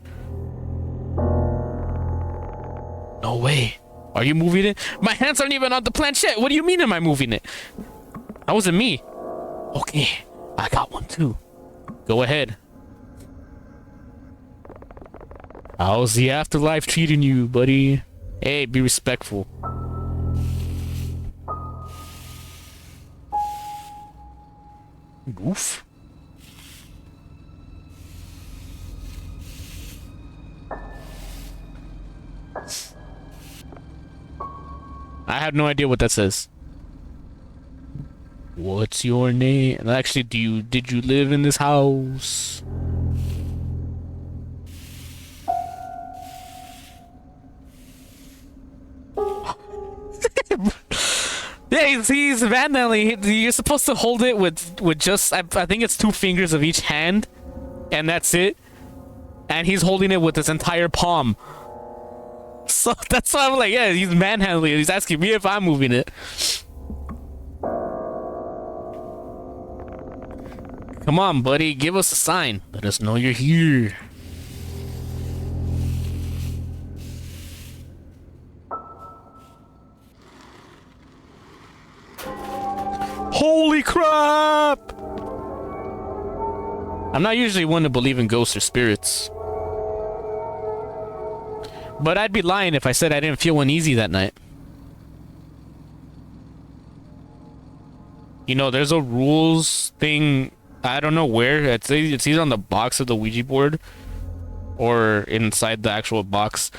S1: No way. Are you moving it? My hands aren't even on the planchette. What do you mean am I moving it? That wasn't me. Okay, I got one too. Go ahead. How's the afterlife treating you, buddy? Hey, be respectful. Goof. I have no idea what that says. What's your name? Actually, did you live in this house? Yeah, he's randomly. You're supposed to hold it with just I think it's 2 fingers of each hand, and that's it. And he's holding it with his entire palm. So that's why I'm like, yeah, he's manhandling it. He's asking me if I'm moving it. Come on, buddy, give us a sign. Let us know you're here. Holy crap! I'm not usually one to believe in ghosts or spirits. But I'd be lying if I said I didn't feel uneasy that night. You know, there's a rules thing, I don't know where. It's either on the box of the Ouija board or inside the actual box.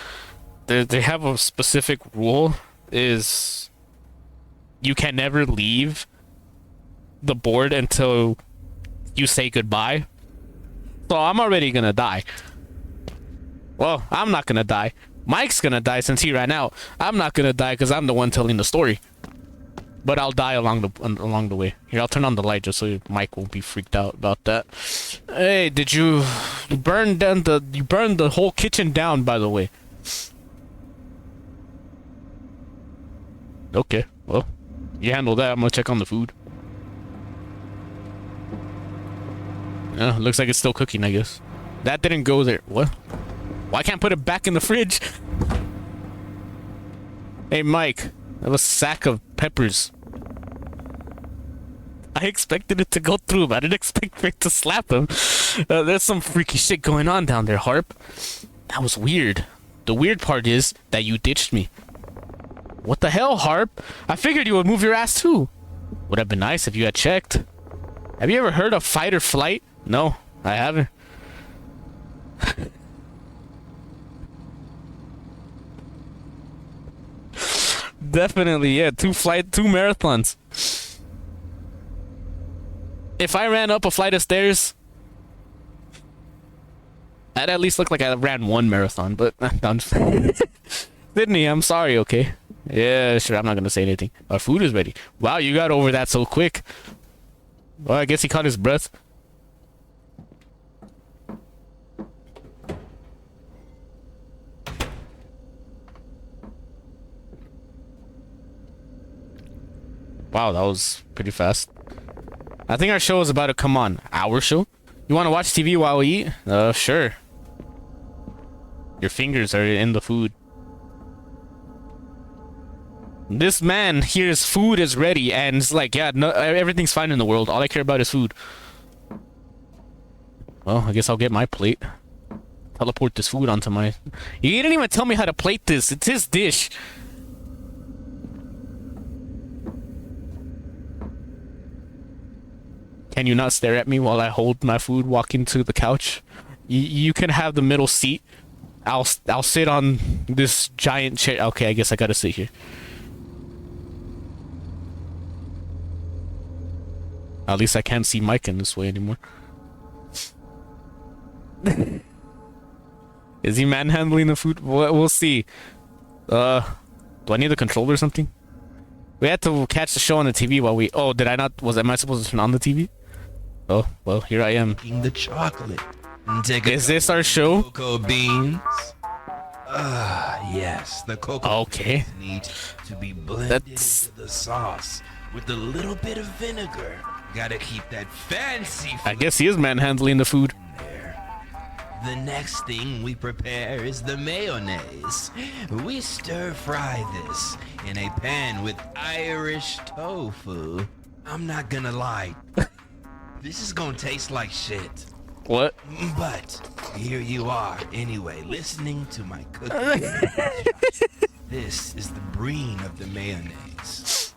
S1: They have a specific rule, is you can never leave the board until you say goodbye. So I'm already gonna die. Well, I'm not gonna die. Mike's gonna die since he ran out. I'm not gonna die because I'm the one telling the story. But I'll die along the way. Here, I'll turn on the light just so Mike won't be freaked out about that. Hey, did you burn down you burned the whole kitchen down, by the way? Okay, well, you handle that. I'm gonna check on the food. Yeah, looks like it's still cooking, I guess. That didn't go there. What? Well, I can't put it back in the fridge. Hey, Mike, I have a sack of peppers. I expected it to go through, but I didn't expect for it to slap him. There's some freaky shit going on down there, Harp. That was weird. The weird part is that you ditched me. What the hell, Harp? I figured you would move your ass too. Would have been nice if you had checked. Have you ever heard of fight or flight? No, I haven't. Definitely, yeah. 2 marathons. If I ran up a flight of stairs, I'd at least look like I ran 1 marathon, but I'm just Sydney, I'm sorry, okay? Yeah, sure, I'm not gonna say anything. Our food is ready. Wow, you got over that so quick. Well, I guess he caught his breath. Wow, that was pretty fast. I think our show is about to come on. Our show? You want to watch TV while we eat? Sure. Your fingers are in the food. This man hears food is ready and it's like, yeah, no, everything's fine in the world. All I care about is food. Well, I guess I'll get my plate. Teleport this food onto my... You didn't even tell me how to plate this. It's his dish. Can you not stare at me while I hold my food walking to the couch? You can have the middle seat. I'll sit on this giant chair. Okay, I guess I gotta sit here. At least I can't see Mike in this way anymore. Is he manhandling the food? We'll see. Do I need the controller or something? We had to catch the show on the TV while we... Oh, did I not... Am I supposed to turn on the TV? Oh, well, here I am.
S10: The chocolate.
S1: Is this our show?
S10: Cocoa beans. Yes, the cocoa
S1: okay.
S10: beans need to be blended into the sauce with a little bit of vinegar. Gotta keep that fancy
S1: I guess he is manhandling the food.
S10: The next thing we prepare is the mayonnaise. We stir fry this in a pan with Irish tofu. I'm not gonna lie. This is gonna taste like shit.
S1: What?
S10: But here you are, anyway, listening to my cooking. This is the brine of the mayonnaise.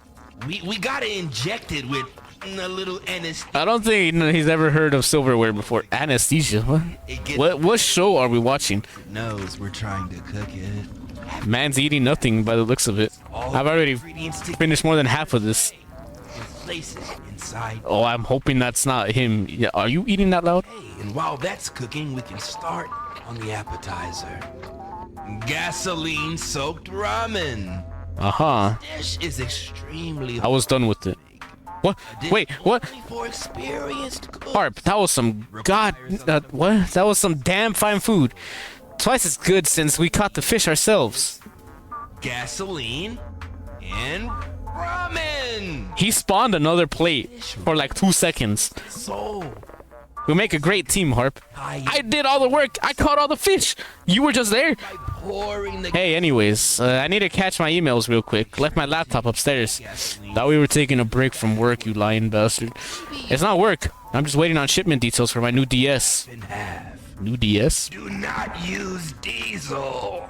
S10: We gotta inject it with A little anesthesia.
S1: I don't think he's ever heard of silverware before. Anesthesia? What show are we watching?
S10: Knows we're trying to cook it.
S1: Man's eating nothing by the looks of it. I've already finished more than half of this.
S10: Places inside.
S1: Oh, I'm hoping that's not him. Yeah, are you eating that loud?
S10: Hey, and while that's cooking, we can start on the appetizer. Gasoline-soaked ramen.
S1: Uh-huh.
S10: This dish is extremely.
S1: I was done with it. What? Wait, what?
S10: For experienced cooks.
S1: Harp, that was some what? That was some damn fine food. Twice as good since we caught the fish ourselves.
S10: Gasoline and ramen.
S1: He spawned another plate for like 2 seconds.
S10: So
S1: we make a great team, Harp. I did all the work. I caught all the fish. You were just there. Hey, anyways, I need to catch my emails real quick. Left my laptop upstairs. Thought we were taking a break from work, you lying bastard. It's not work. I'm just waiting on shipment details for my new DS. New DS?
S10: Do not use diesel.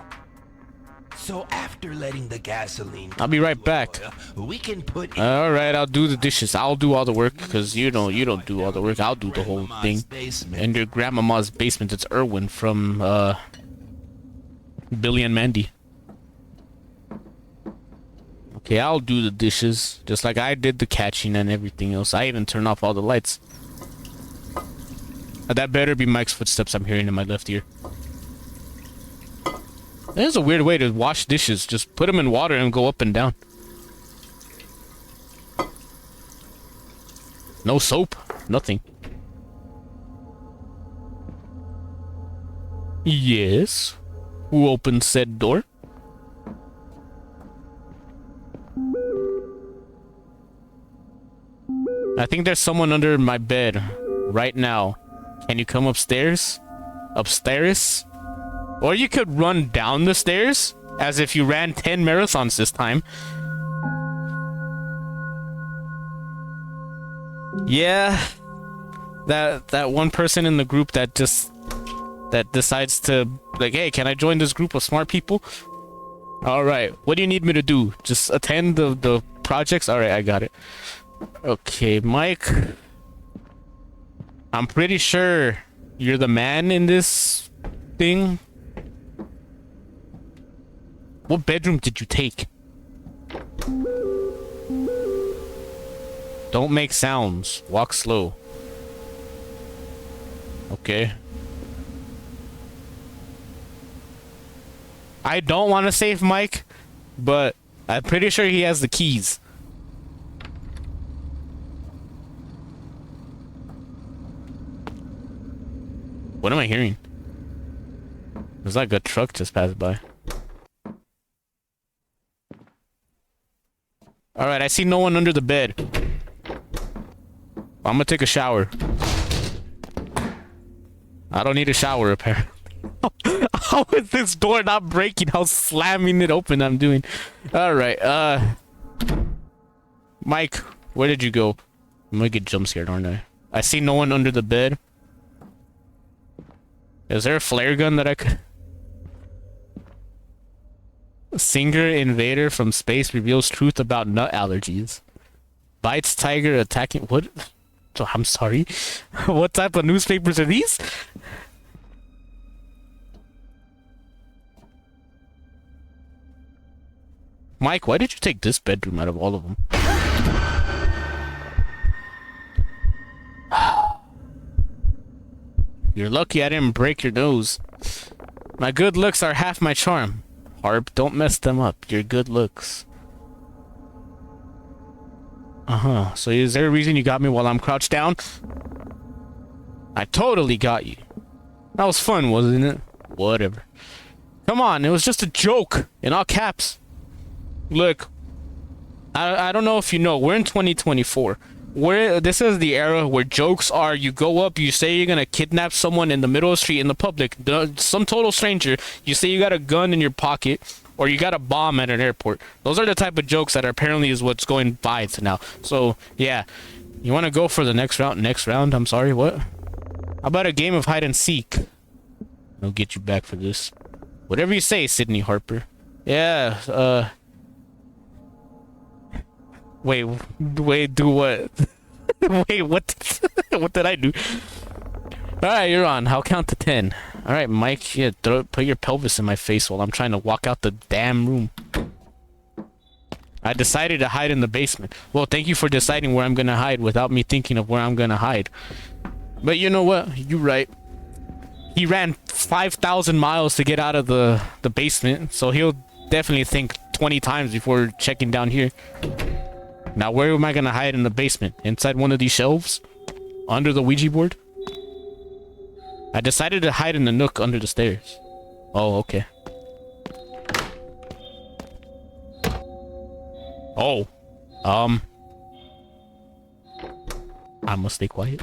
S10: So after letting the gasoline,
S1: I'll be right back.
S10: We can put.
S1: All right, I'll do the dishes. I'll do all the work because you don't do all the work. I'll do the whole thing. And your grandmama's basement. It's Erwin from Billy and Mandy. Okay, I'll do the dishes just like I did the catching and everything else. I even turn off all the lights. That better be Mike's footsteps I'm hearing in my left ear. That is a weird way to wash dishes. Just put them in water and go up and down. No soap. Nothing. Yes. Who opened said door? I think there's someone under my bed right now. Can you come upstairs? Upstairs? Or you could run down the stairs as if you ran 10 marathons this time. Yeah. That one person in the group that decides to like, hey, can I join this group of smart people? All right. What do you need me to do? Just attend the projects? All right, I got it. Okay, Mike. I'm pretty sure you're the man in this thing. What bedroom did you take? Don't make sounds. Walk slow. Okay. I don't want to save Mike, but I'm pretty sure he has the keys. What am I hearing? There's like a truck just passed by. Alright, I see no one under the bed. I'm gonna take a shower. I don't need a shower, apparently. How is this door not breaking? How slamming it open I'm doing. Alright, Mike, where did you go? I'm gonna get jump scared, aren't I? I see no one under the bed. Is there a flare gun that I could... Singer invader from space reveals truth about nut allergies. Bites tiger attacking... What? I'm sorry. What type of newspapers are these? Mike, why did you take this bedroom out of all of them? You're lucky I didn't break your nose. My good looks are half my charm. Harp, don't mess them up. Your good looks. Uh-huh. So is there a reason you got me while I'm crouched down? I totally got you. That was fun, wasn't it? Whatever. Come on, it was just a joke. In all caps. Look. I don't know if you know. We're in 2024. This is the era where jokes are, you go up, you say you're gonna kidnap someone in the middle of the street in the public, some total stranger, you say you got a gun in your pocket, or you got a bomb at an airport. Those are the type of jokes that apparently is what's going by now. So, yeah. You wanna go for the next round? Next round? I'm sorry, what? How about a game of hide and seek? I'll get you back for this. Whatever you say, Sydney Harper. Yeah, Wait, do what? Wait, what? What did I do? Alright, you're on. I'll count to 10. Alright, Mike, yeah, put your pelvis in my face while I'm trying to walk out the damn room. I decided to hide in the basement. Well, thank you for deciding where I'm gonna hide without me thinking of where I'm gonna hide. But you know what? You're right. He ran 5,000 miles to get out of the basement, so he'll definitely think 20 times before checking down here. Now, where am I gonna hide in the basement? Inside one of these shelves? Under the Ouija board? I decided to hide in the nook under the stairs. Oh, okay. Oh. I must stay quiet.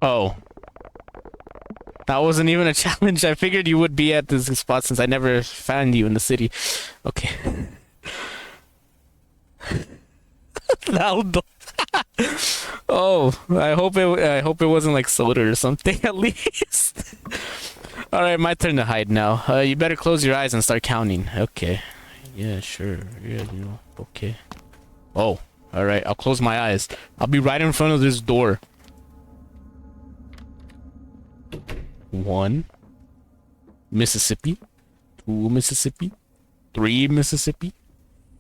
S1: Oh. That wasn't even a challenge. I figured you would be at this spot since I never found you in the city. Okay. Oh, I hope it wasn't like soda or something at least. All right, my turn to hide now. You better close your eyes and start counting. Okay. Yeah, sure. Yeah, you know. Okay. Oh, all right. I'll close my eyes. I'll be right in front of this door. 1 Mississippi, 2 Mississippi, 3 Mississippi,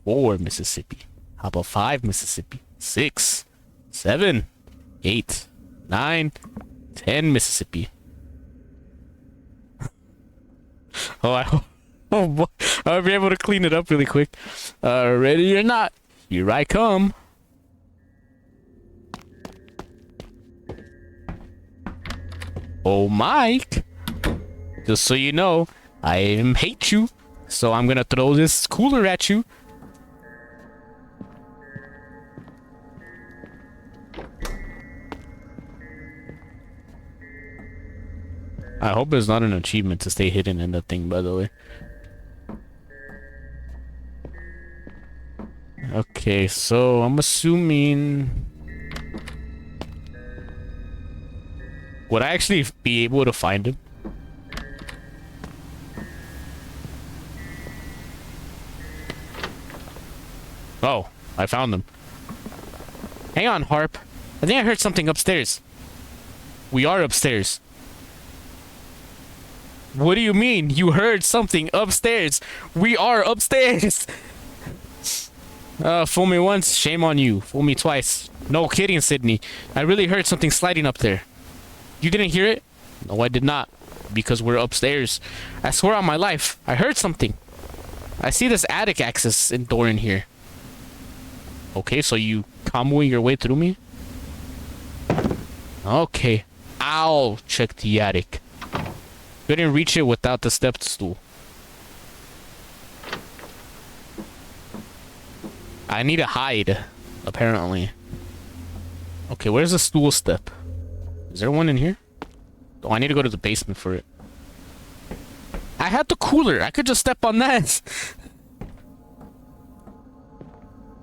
S1: 4 Mississippi. How about 5 Mississippi? 6, 7, 8, 9, 10 Mississippi. Oh boy, I'll be able to clean it up really quick. Ready or not, here I come. Oh, Mike. Just so you know, I hate you. So I'm gonna throw this cooler at you. I hope it's not an achievement to stay hidden in the thing, by the way. Okay, so I'm assuming... Would I actually be able to find him? Oh, I found him. Hang on, Harp. I think I heard something upstairs. We are upstairs. What do you mean? You heard something upstairs? We are upstairs! Fool me once, shame on you. Fool me twice. No kidding, Sydney. I really heard something sliding up there. You didn't hear it? No, I did not. Because we're upstairs. I swear on my life, I heard something. I see this attic access door in here. Okay, so you comboing your way through me? Okay. I'll check the attic. Couldn't reach it without the step stool. I need to hide, apparently. Okay, where's the stool step? Is there one in here? Oh, I need to go to the basement for it. I had the cooler. I could just step on that.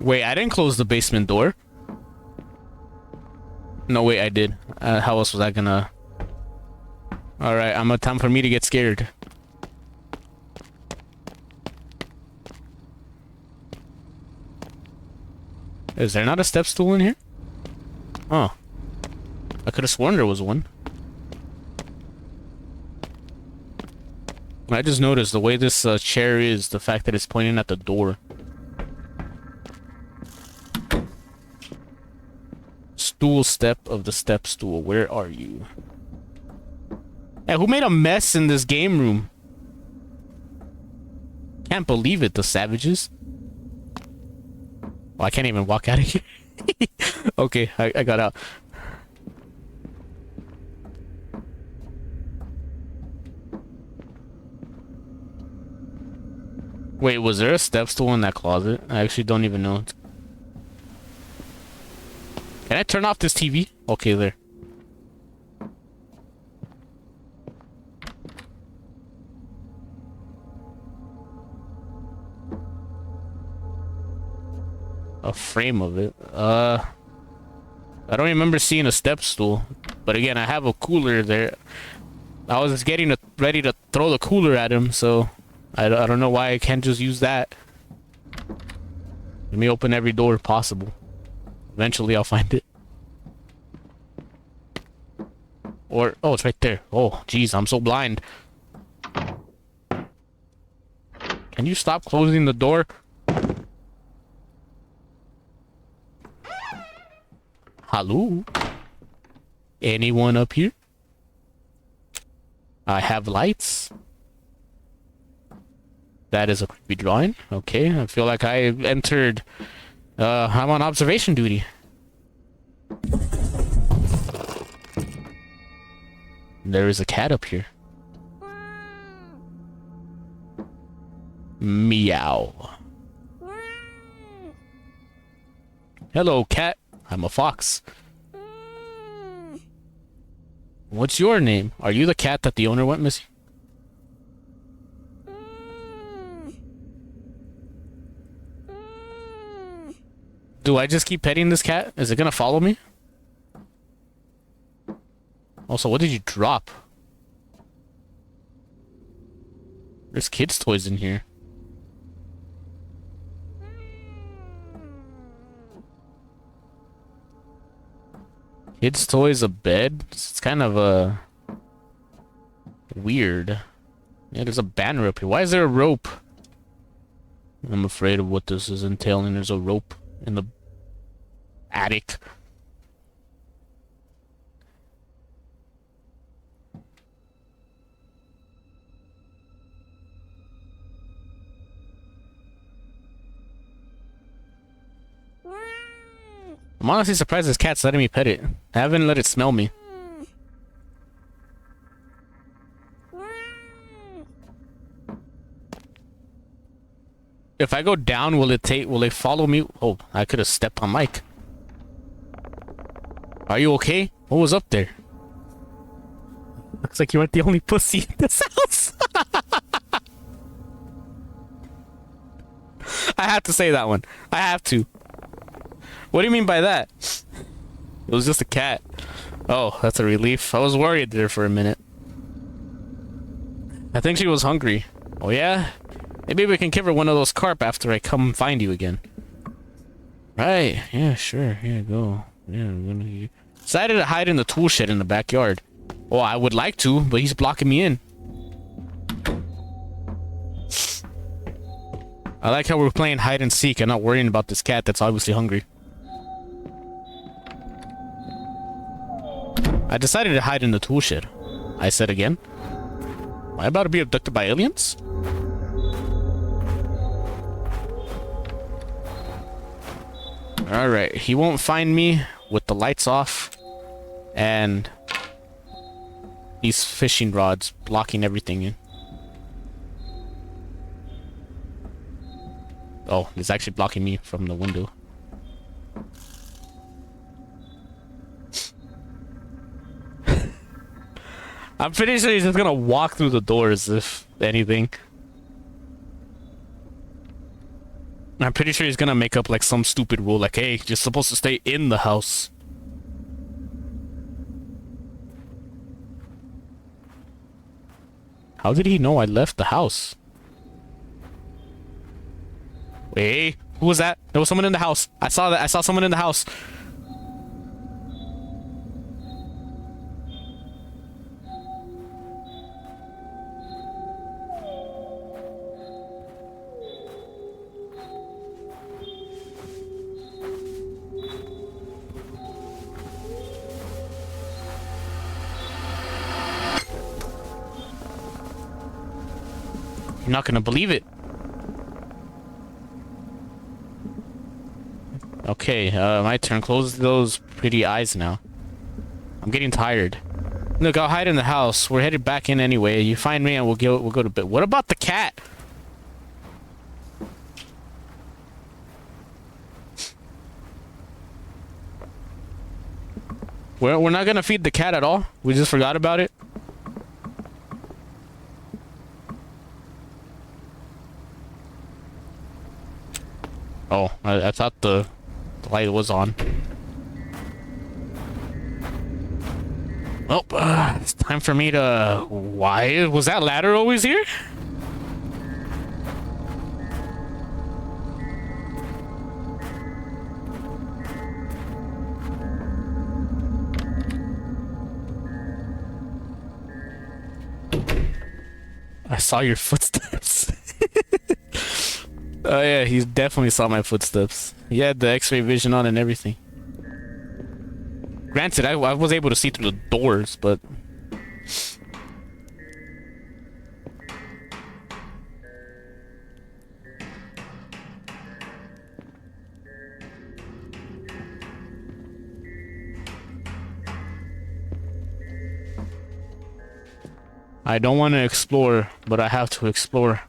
S1: Wait, I didn't close the basement door. No, wait, I did. How else was I gonna... Alright, time for me to get scared. Is there not a step stool in here? Oh. I could have sworn there was one. I just noticed the way this chair is, the fact that it's pointing at the door. Stool step of the step stool. Where are you? Hey, who made a mess in this game room? Can't believe it, the savages. Oh, I can't even walk out of here. Okay, I got out. Wait, was there a step stool in that closet? I actually don't even know. Can I turn off this TV? Okay, there. A frame of it. I don't remember seeing a step stool. But again, I have a cooler there. I was getting ready to throw the cooler at him, so I don't know why I can't just use that. Let me open every door possible. Eventually I'll find it. Or, oh, it's right there. Oh, jeez, I'm so blind. Can you stop closing the door? Hello? Anyone up here? I have lights. That is a creepy drawing. Okay, I feel like I entered... I'm on observation duty. There is a cat up here. Meow. Hello, cat. I'm a fox. What's your name? Are you the cat that the owner went missing? Do I just keep petting this cat? Is it gonna follow me? Also, what did you drop? There's kids' toys in here. Kids' toys, a bed? It's kind of weird. Yeah, there's a banner up here. Why is there a rope? I'm afraid of what this is entailing. There's a rope in the attic. I'm honestly surprised this cat's letting me pet it. I haven't let it smell me. If I go down, will it follow me? Oh, I could have stepped on Mike. Are you okay? What was up there? Looks like you weren't the only pussy in this house. I have to say that one. I have to. What do you mean by that? It was just a cat. Oh, that's a relief. I was worried there for a minute. I think she was hungry. Oh yeah? Maybe we can give her one of those carp after I come find you again. Right. Yeah, sure. Yeah, go. Yeah, I'm gonna... Decided to hide in the tool shed in the backyard. Oh, I would like to, but he's blocking me in. I like how we're playing hide and seek and not worrying about this cat that's obviously hungry. I decided to hide in the tool shed. I said again. Am I about to be abducted by aliens? Alright, he won't find me with the lights off and these fishing rods blocking everything in. Oh, he's actually blocking me from the window. I'm pretty sure he's just gonna walk through the doors, if anything. I'm pretty sure he's gonna make up like some stupid rule, like, hey, you're supposed to stay in the house. How did he know I left the house? Wait, who was that? There was someone in the house. I saw that. I saw someone in the house. You're not gonna believe it. Okay, my turn. Close those pretty eyes now. I'm getting tired. Look, I'll hide in the house. We're headed back in anyway. You find me and we'll go to bed. What about the cat? We're not gonna feed the cat at all? We just forgot about it? Oh, I thought the light was on. Oh, it's time for me to... Why? Was that ladder always here? I saw your footsteps. Oh yeah, he definitely saw my footsteps. He had the x-ray vision on and everything. Granted, I was able to see through the doors, but... I don't want to explore, but I have to explore.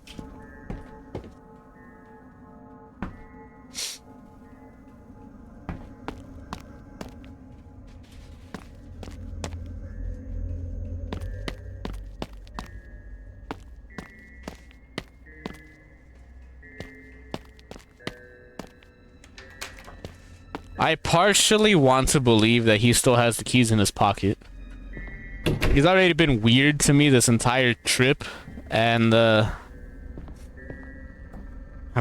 S1: I partially want to believe that he still has the keys in his pocket. He's already been weird to me this entire trip, and I'm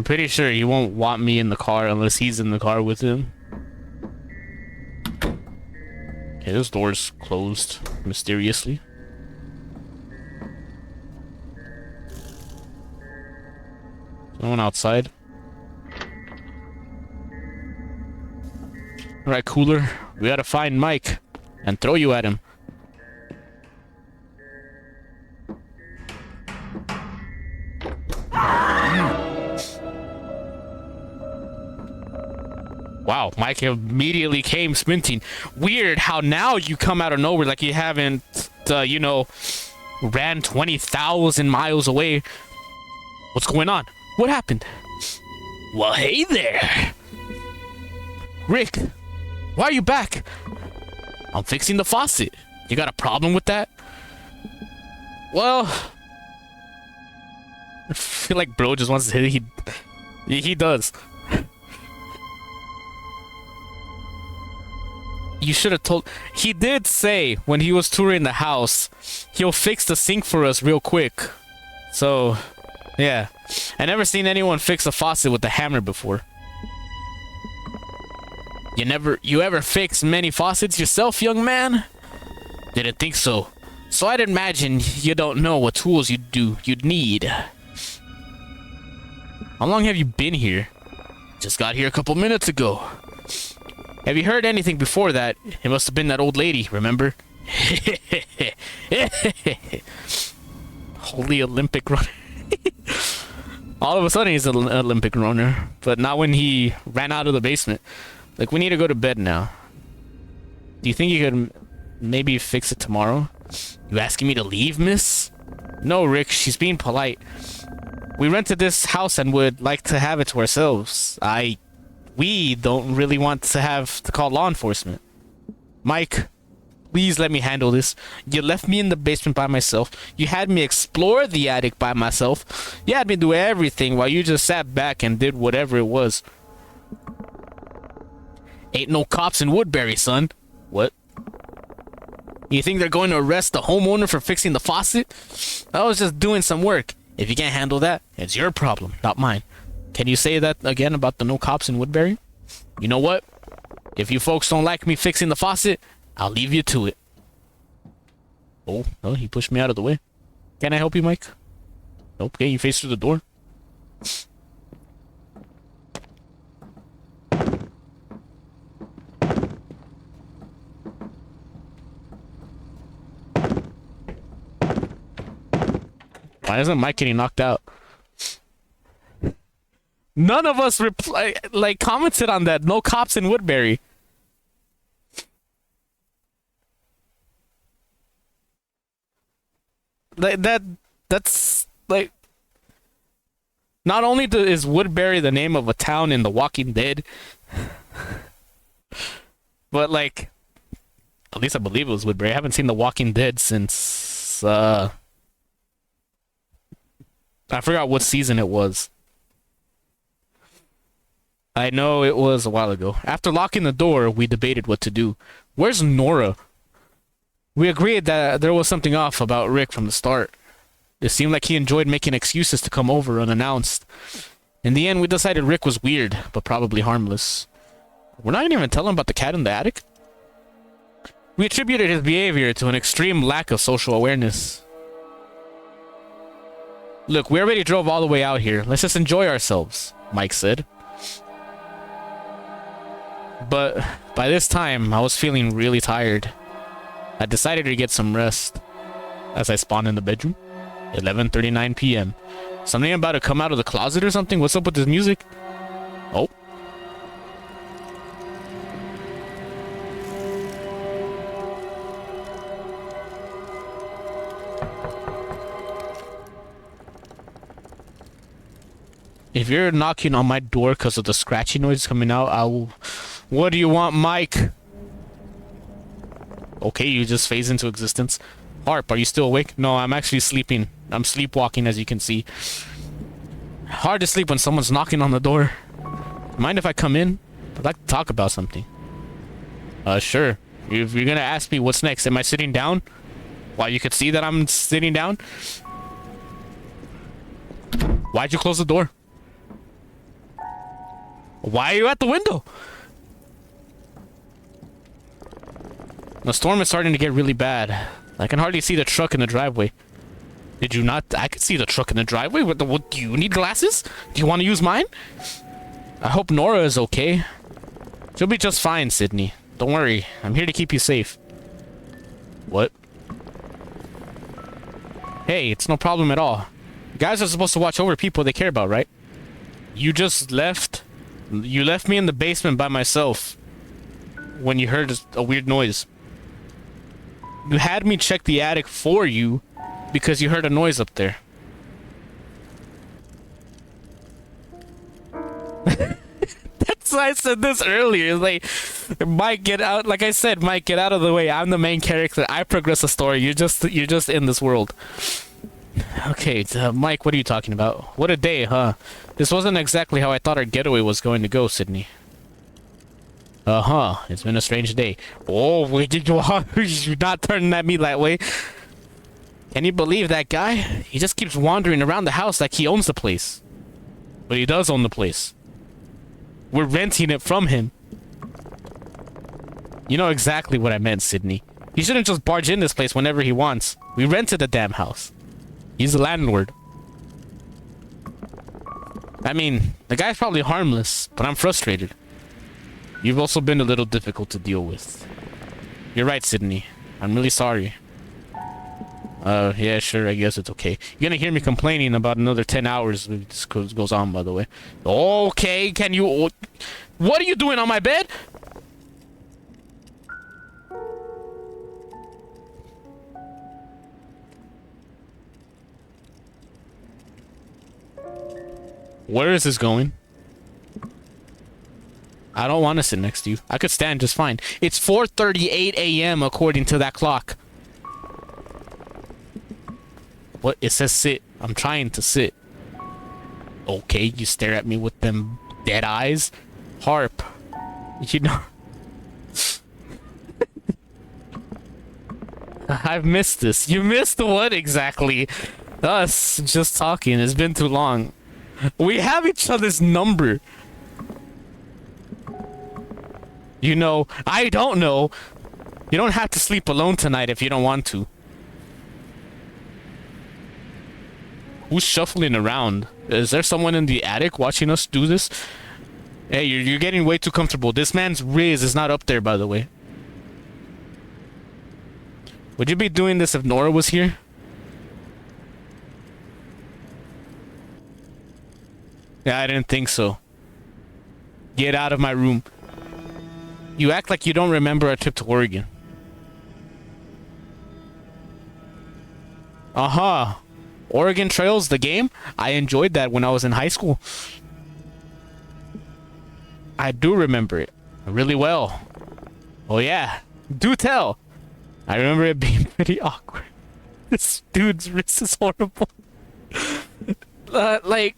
S1: pretty sure he won't want me in the car unless he's in the car with him. Okay, this door's closed mysteriously. No one outside. Alright, Cooler. We gotta find Mike and throw you at him. Wow, Mike immediately came sprinting. Weird how now you come out of nowhere like you haven't, you know, ran 20,000 miles away. What's going on? What happened? Well, hey there. Rick, why are you back? I'm fixing the faucet. You got a problem with that? Well, I feel like bro just wants to hit. He does. You should have told. He did say when he was touring the house, he'll fix the sink for us real quick. So, yeah. I never seen anyone fix a faucet with a hammer before. You ever fix many faucets yourself, young man? Didn't think so. So I'd imagine you don't know what tools you'd need. How long have you been here? Just got here a couple minutes ago. Have you heard anything before that? It must have been that old lady, remember? Holy Olympic runner. All of a sudden he's an Olympic runner, but not when he ran out of the basement. Like, we need to go to bed now. Do you think you could maybe fix it tomorrow? You asking me to leave, miss? No, Rick, she's being polite. We rented this house and would like to have it to ourselves. We don't really want to have to call law enforcement. Mike, please let me handle this. You left me in the basement by myself. You had me explore the attic by myself. You had me do everything while you just sat back and did whatever it was. Ain't no cops in Woodbury, son. What? You think they're going to arrest the homeowner for fixing the faucet? I was just doing some work. If you can't handle that, it's your problem, not mine. Can you say that again about the no cops in Woodbury? You know what? If you folks don't like me fixing the faucet, I'll leave you to it. Oh, no, he pushed me out of the way. Can I help you, Mike? Nope, okay, you face through the door. Why isn't Mike getting knocked out? None of us commented on that. No cops in Woodbury. That's like, not only is Woodbury the name of a town in The Walking Dead, but like, at least I believe it was Woodbury. I haven't seen The Walking Dead since I forgot what season it was. I know it was a while ago. After locking the door, we debated what to do. Where's Nora? We agreed that there was something off about Rick from the start. It seemed like he enjoyed making excuses to come over unannounced. In the end, we decided Rick was weird, but probably harmless. We're not gonna even tell him about the cat in the attic? We attributed his behavior to an extreme lack of social awareness. Look, we already drove all the way out here. Let's just enjoy ourselves, Mike said. But by this time, I was feeling really tired. I decided to get some rest. As I spawned in the bedroom, 11:39 p.m. Something about to come out of the closet or something? What's up with this music? Oh. If you're knocking on my door because of the scratchy noise coming out, I will... What do you want, Mike? Okay, you just phase into existence. Harp, are you still awake? No, I'm actually sleeping. I'm sleepwalking, as you can see. Hard to sleep when someone's knocking on the door. Mind if I come in? I'd like to talk about something. Sure. If you're gonna ask me what's next, am I sitting down? Well, you could see that I'm sitting down. Why'd you close the door? Why are you at the window? The storm is starting to get really bad. I can hardly see the truck in the driveway. Did you not? I could see the truck in the driveway. What do you need glasses? Do you want to use mine? I hope Nora is okay. She'll be just fine, Sydney. Don't worry. I'm here to keep you safe. What? Hey, it's no problem at all. Guys are supposed to watch over people they care about, right? You just left... You left me in the basement by myself when you heard a weird noise. You had me check the attic for you because you heard a noise up there. That's why I said this earlier. Like, Mike, get out. Like I said, Mike, get out of the way. I'm the main character. I progress the story. You're just in this world. Okay, Mike, what are you talking about? What a day, huh? This wasn't exactly how I thought our getaway was going to go, Sydney. Uh-huh. It's been a strange day. Oh, you're not turning at me that way. Can you believe that guy? He just keeps wandering around the house like he owns the place. But he does own the place. We're renting it from him. You know exactly what I meant, Sydney. He shouldn't just barge in this place whenever he wants. We rented the damn house. He's the landlord. I mean, the guy's probably harmless, but I'm frustrated. You've also been a little difficult to deal with. You're right, Sydney. I'm really sorry. Yeah, sure, I guess it's okay. You're gonna hear me complaining about another 10 hours if this goes on, by the way. Okay, can you... What are you doing on my bed? Where is this going? I don't want to sit next to you. I could stand just fine. It's 4:38 a.m. according to that clock. What? It says sit. I'm trying to sit. Okay, you stare at me with them dead eyes. Harp. You know... I've missed this. You missed what exactly? Us just talking. It's been too long. We have each other's number. You know, I don't know. You don't have to sleep alone tonight if you don't want to. Who's shuffling around? Is there someone in the attic watching us do this? Hey, you're getting way too comfortable. This man's Riz is not up there, by the way. Would you be doing this if Nora was here? Yeah, I didn't think so. Get out of my room. You act like you don't remember our trip to Oregon. Uh-huh. Oregon Trails, the game? I enjoyed that when I was in high school. I do remember it really well. Oh yeah, do tell. I remember it being pretty awkward. This dude's wrist is horrible. Like,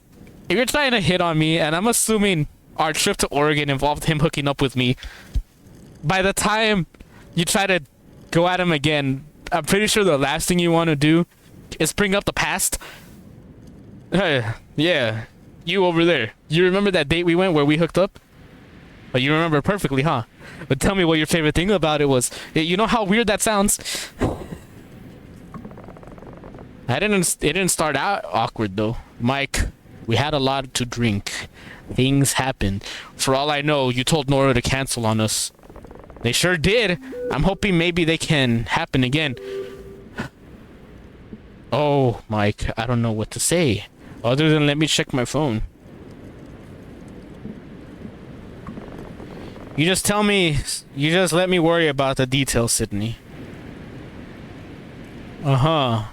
S1: if you're trying to hit on me, and I'm assuming our trip to Oregon involved him hooking up with me, by the time you try to go at him again, I'm pretty sure the last thing you want to do is bring up the past. Yeah, you over there. You remember that date we went where we hooked up? But you remember perfectly, huh? But tell me what your favorite thing about it was. You know how weird that sounds? It didn't start out awkward though. Mike, we had a lot to drink. Things happened. For all I know, you told Nora to cancel on us. They sure did. I'm hoping maybe they can happen again. Oh, Mike, I don't know what to say. Other than let me check my phone. You just tell me, you just let me worry about the details, Sydney. Uh-huh.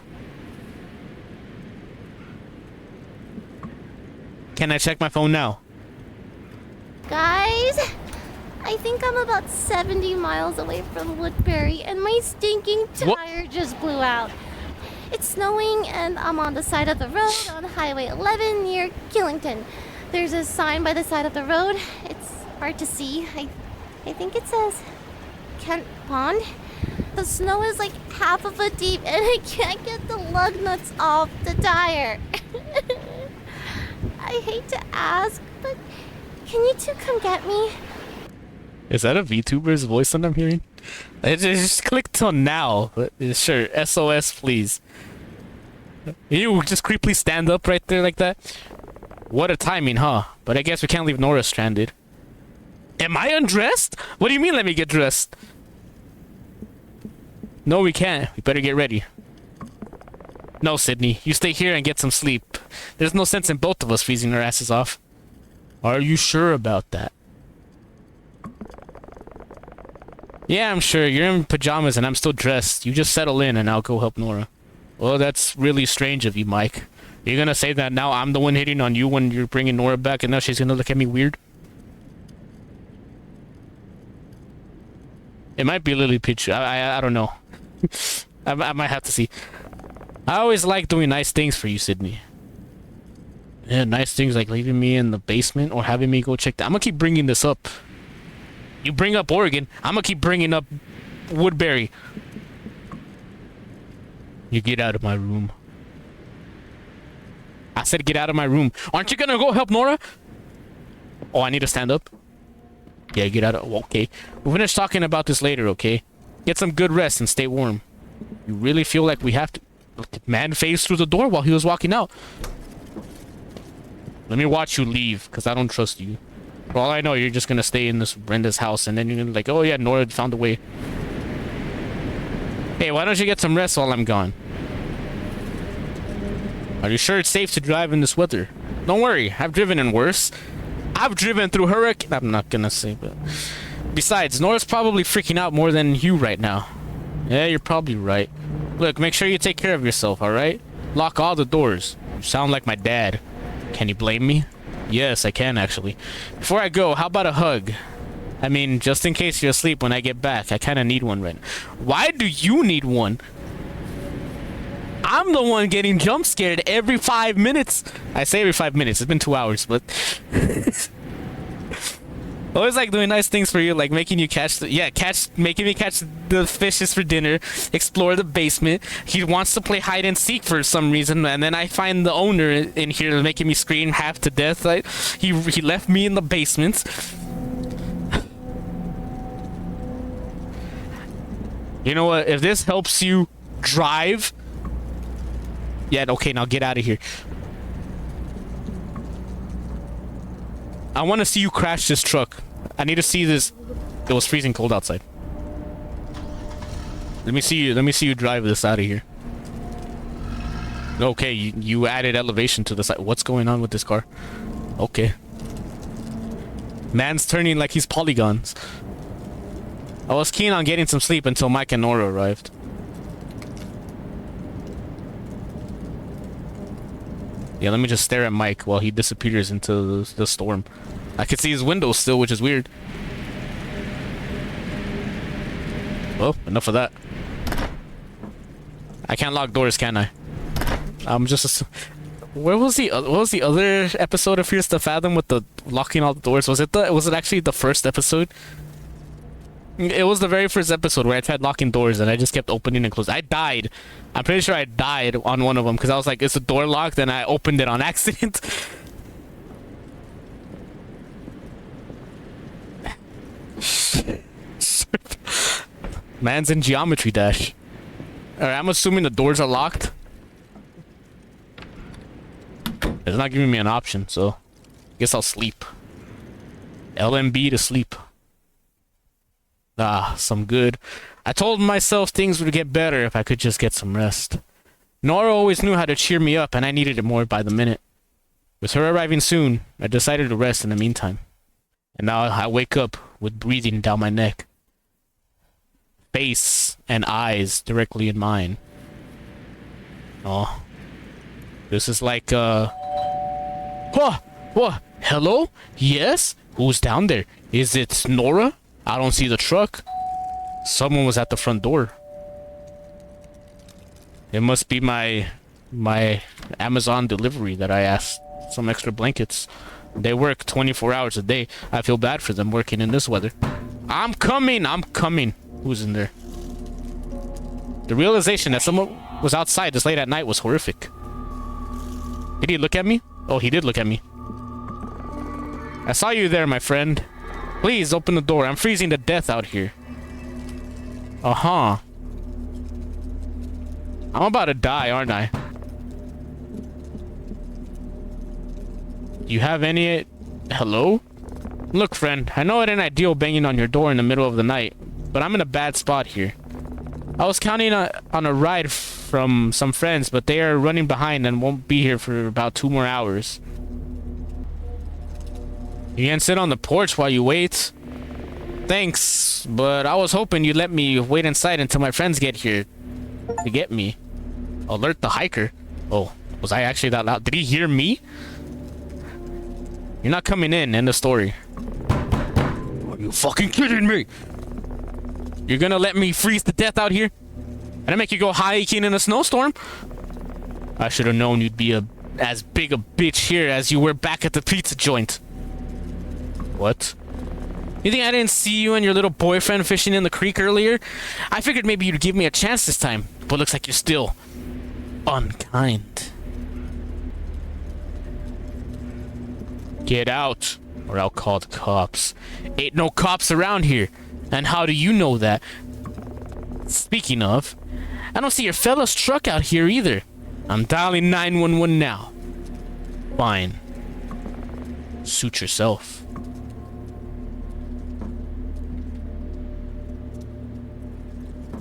S1: Can I check my phone now?
S3: Guys, I think I'm about 70 miles away from Woodbury, and my stinking tire just blew out. It's snowing, and I'm on the side of the road on Highway 11 near Killington. There's a sign by the side of the road. It's hard to see. I think it says Kent Pond. The snow is like half a foot deep, and I can't get the lug nuts off the tire. I hate to ask, but can you two come get me?
S1: Is that a VTuber's voice that I'm hearing? I just clicked on now, but sure, SOS please. You just creepily stand up right there like that? What a timing, huh? But I guess we can't leave Nora stranded. Am I undressed? What do you mean let me get dressed? No, we can't. We better get ready. No, Sydney. You stay here and get some sleep. There's no sense in both of us freezing our asses off. Are you sure about that? Yeah, I'm sure. You're in pajamas and I'm still dressed. You just settle in and I'll go help Nora. Well, that's really strange of you, Mike. You're gonna say that now I'm the one hitting on you when you're bringing Nora back and now she's gonna look at me weird? It might be a little pitch. I don't know. I might have to see. I always like doing nice things for you, Sydney. Yeah, nice things like leaving me in the basement or having me go check that. I'm gonna keep bringing this up. You bring up Oregon, I'm gonna keep bringing up Woodbury. You get out of my room. I said get out of my room. Aren't you gonna go help Nora? Oh, I need to stand up? Yeah, get out of... Okay. We'll finish talking about this later, okay? Get some good rest and stay warm. You really feel like we have to... Man phased through the door while he was walking out. Let me watch you leave, because I don't trust you. For all I know, you're just gonna stay in this Brenda's house, and then you're gonna be like, oh yeah, Nora found a way. Hey, why don't you get some rest while I'm gone? Are you sure it's safe to drive in this weather? Don't worry, I've driven in worse. I've driven through hurricane... I'm not gonna say, but... Besides, Nora's probably freaking out more than you right now. Yeah, you're probably right. Look, make sure you take care of yourself, alright? Lock all the doors. You sound like my dad. Can you blame me? Yes, I can, actually. Before I go, how about a hug? I mean, just in case you're asleep when I get back. I kinda need one right now. Why do you need one? I'm the one getting jump scared every 5 minutes. I say every 5 minutes. It's been 2 hours, but... Always like doing nice things for you, like making you catch the... Yeah, making me catch the fishes for dinner, explore the basement. He wants to play hide and seek for some reason, and then I find the owner in here making me scream half to death. Like, he left me in the basement. You know what? If this helps you drive... Yeah, okay, now get out of here. I want to see you crash this truck. I need to see this. It was freezing cold outside. Let me see you drive this out of here. Okay, you added elevation to the side. What's going on with this car? Okay. Man's turning like he's polygons. I was keen on getting some sleep until Mike and Nora arrived. Yeah, let me just stare at Mike while he disappears into the storm. I can see his windows still, which is weird. Well, enough of that. I can't lock doors, can I? I'm just... What was the other episode of Fears to Fathom with the locking all the doors? Was it actually the first episode? It was the very first episode where I tried locking doors and I just kept opening and closing. I died. I'm pretty sure I died on one of them because I was like, is the door locked? And I opened it on accident. Man's in Geometry Dash. Alright, I'm assuming the doors are locked. It's not giving me an option, so guess I'll sleep. LMB to sleep. Ah, some good. I told myself things would get better if I could just get some rest. Nora always knew how to cheer me up, and I needed it more by the minute. With her arriving soon, I decided to rest in the meantime. And now I wake up with breathing down my neck. Face and eyes directly in mine. Oh. This is like, What? Hello? Yes? Who's down there? Is it Nora? I don't see the truck. Someone was at the front door. It must be my Amazon delivery that I asked some extra blankets. They work 24 hours a day. I feel bad for them working in this weather. I'm coming. Who's in there? The realization that someone was outside this late at night was horrific. Did he look at me? Oh, he did look at me. I saw you there, my friend. Please open the door. I'm freezing to death out here. Uh-huh. I'm about to die, aren't I? Do you have any... Hello? Look, friend, I know it ain't ideal banging on your door in the middle of the night, but I'm in a bad spot here. I was counting on a ride from some friends, but they are running behind and won't be here for about 2 more hours. You can sit on the porch while you wait. Thanks, but I was hoping you'd let me wait inside until my friends get here to get me. Alert the hiker. Oh, was I actually that loud? Did he hear me? You're not coming in. End of story. Are you fucking kidding me? You're gonna let me freeze to death out here? And I make you go hiking in a snowstorm? I should have known you'd be as big a bitch here as you were back at the pizza joint. What? You think I didn't see you and your little boyfriend fishing in the creek earlier? I figured maybe you'd give me a chance this time, but looks like you're still unkind. Get out, or I'll call the cops. Ain't no cops around here. And how do you know that? Speaking of, I don't see your fella's truck out here either. I'm dialing 911 now. Fine. Suit yourself.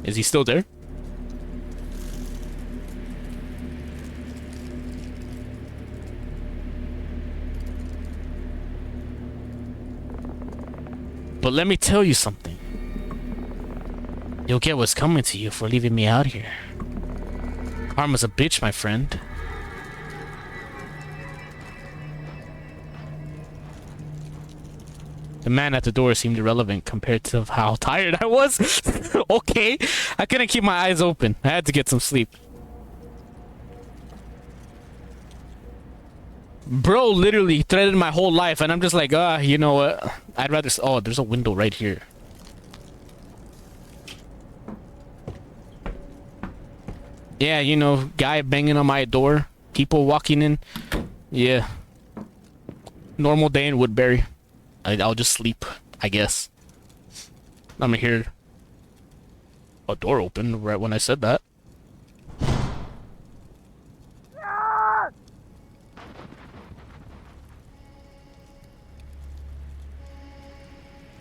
S1: Is he still there? But let me tell you something. You'll get what's coming to you for leaving me out here. Karma's a bitch, my friend. The man at the door seemed irrelevant compared to how tired I was. Okay, I couldn't keep my eyes open. I had to get some sleep. Bro literally threatened my whole life, and I'm just like, you know what? I'd rather... Oh, there's a window right here. Yeah, you know, guy banging on my door. People walking in. Yeah. Normal day in Woodbury. I'll just sleep, I guess. I'm gonna hear a door open right when I said that.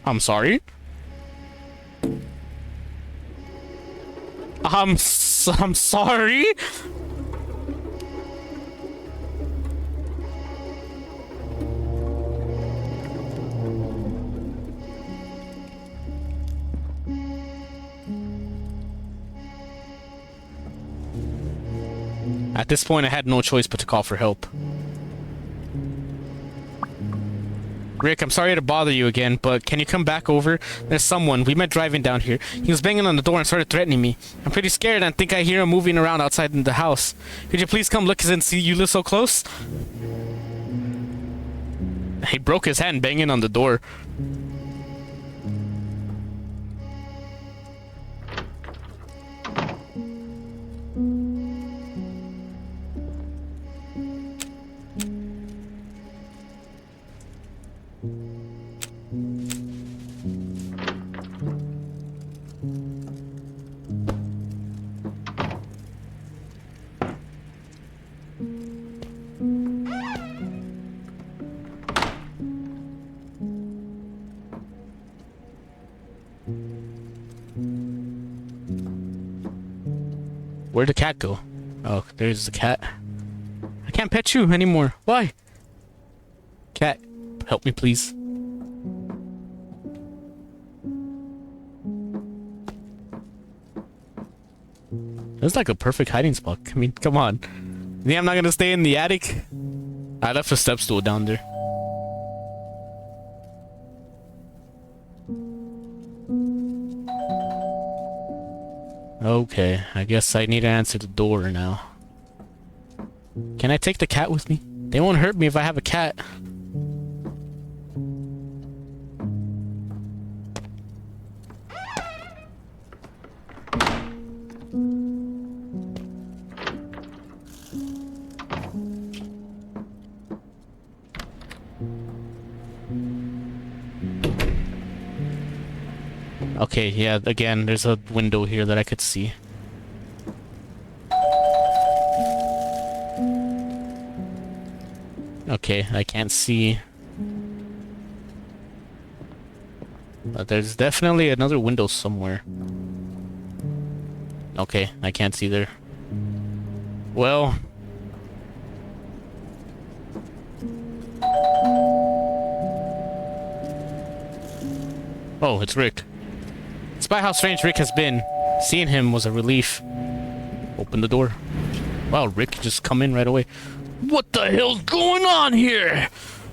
S1: I'm sorry. I'm sorry. At this point, I had no choice but to call for help. Rick, I'm sorry to bother you again, but can you come back over? There's someone. We met driving down here. He was banging on the door and started threatening me. I'm pretty scared and think I hear him moving around outside in the house. Could you please come look and see you live so close? He broke his hand banging on the door. Where'd the cat go? Oh, there's the cat. I can't pet you anymore. Why? Cat, help me please. That's like a perfect hiding spot. I mean, come on. Yeah, I'm not gonna stay in the attic. I left a step stool down there. Okay, I guess I need to answer the door now. Can I take the cat with me? They won't hurt me if I have a cat. Okay, yeah, again, there's a window here that I could see. Okay, I can't see. But there's definitely another window somewhere. Okay, I can't see there. Well... Oh, it's Rick. Despite how strange Rick has been, seeing him was a relief. Open the door. Wow, Rick just come in right away. What the hell's going on here?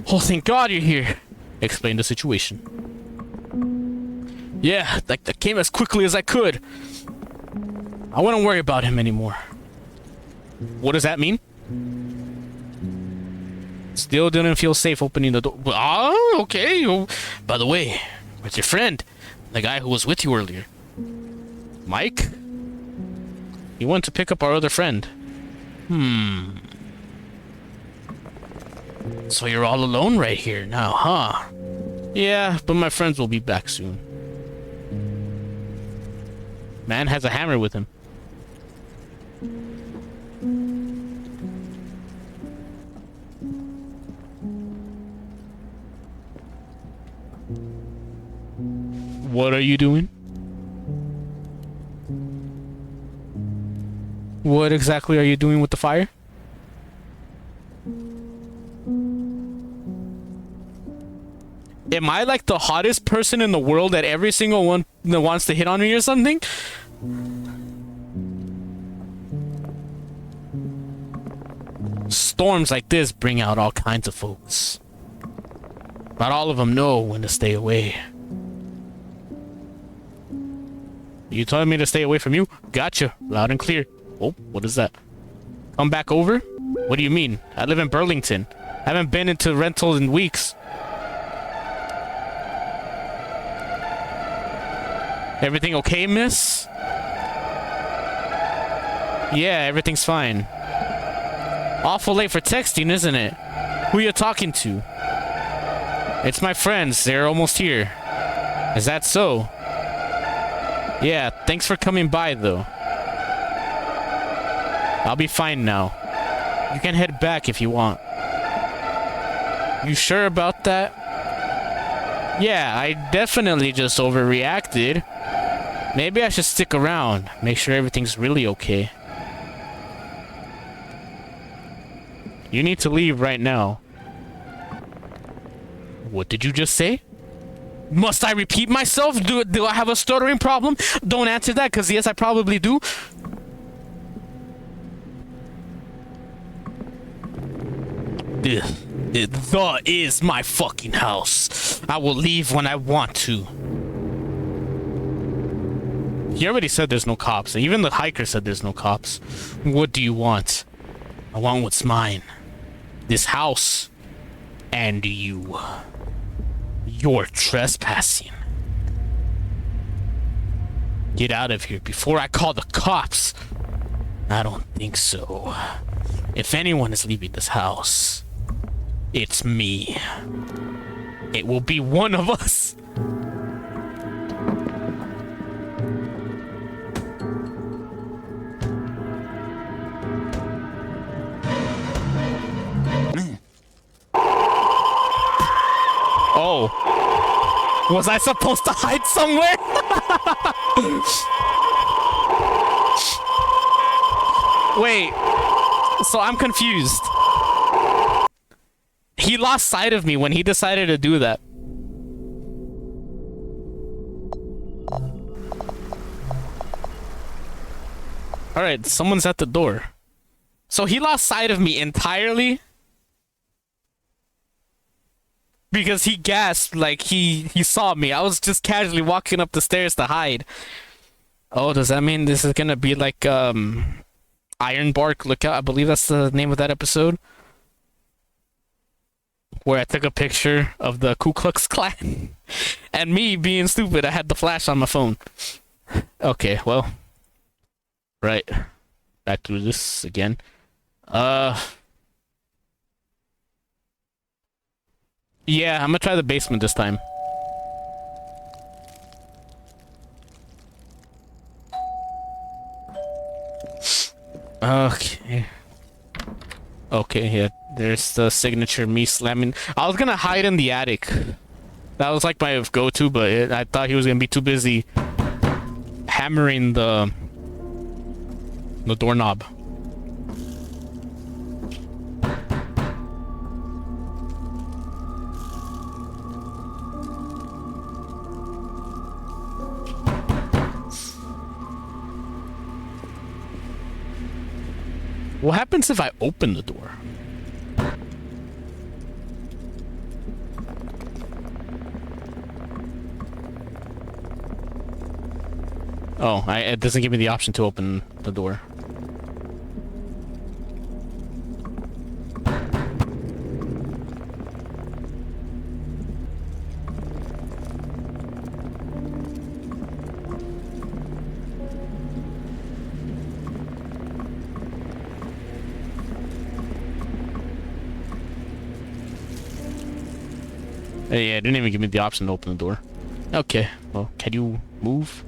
S1: Oh, thank God you're here. Explain the situation. Yeah, I came as quickly as I could. I wouldn't worry about him anymore. What does that mean? Still didn't feel safe opening the door. Ah, okay. Oh, by the way, where's your friend? The guy who was with you earlier. Mike? He went to pick up our other friend. So you're all alone right here now, huh? Yeah, but my friends will be back soon. Man has a hammer with him. What are you doing? What exactly are you doing with the fire? Am I like the hottest person in the world that every single one that wants to hit on me or something? Storms like this bring out all kinds of folks. Not all of them know when to stay away. You told me to stay away from you? Gotcha. Loud and clear. Oh, what is that? Come back over? What do you mean? I live in Burlington. I haven't been into rental in weeks. Everything okay, miss? Yeah, everything's fine. Awful late for texting, isn't it? Who are you talking to? It's my friends. They're almost here. Is that so? Yeah, thanks for coming by, though. I'll be fine now. You can head back if you want. You sure about that? Yeah, I definitely just overreacted. Maybe I should stick around, make sure everything's really okay. You need to leave right now. What did you just say? Must I repeat myself? Do I have a stuttering problem? Don't answer that, because yes, I probably do. The is my fucking house. I will leave when I want to. He already said there's no cops. Even the hiker said there's no cops. What do you want? I want what's mine. This house. And you. You're trespassing. Get out of here before I call the cops. I don't think so. If anyone is leaving this house, it's me. It will be one of us. Oh. Was I supposed to hide somewhere? Wait. So I'm confused. He lost sight of me when he decided to do that. Alright, someone's at the door. So he lost sight of me entirely? Because he gasped like he saw me. I was just casually walking up the stairs to hide. Oh, does that mean this is gonna be like Iron Bark Lookout? I believe that's the name of that episode. Where I took a picture of the Ku Klux Klan. And me being stupid, I had the flash on my phone. Okay, well. Right. Back through this again. Yeah, I'm gonna try the basement this time. Okay. Okay, yeah. There's the signature me slamming. I was gonna hide in the attic. That was like my go-to, but I thought he was gonna be too busy hammering the doorknob. What happens if I open the door? Oh, it doesn't give me the option to open the door. Yeah, it didn't even give me the option to open the door. Okay, well, can you move?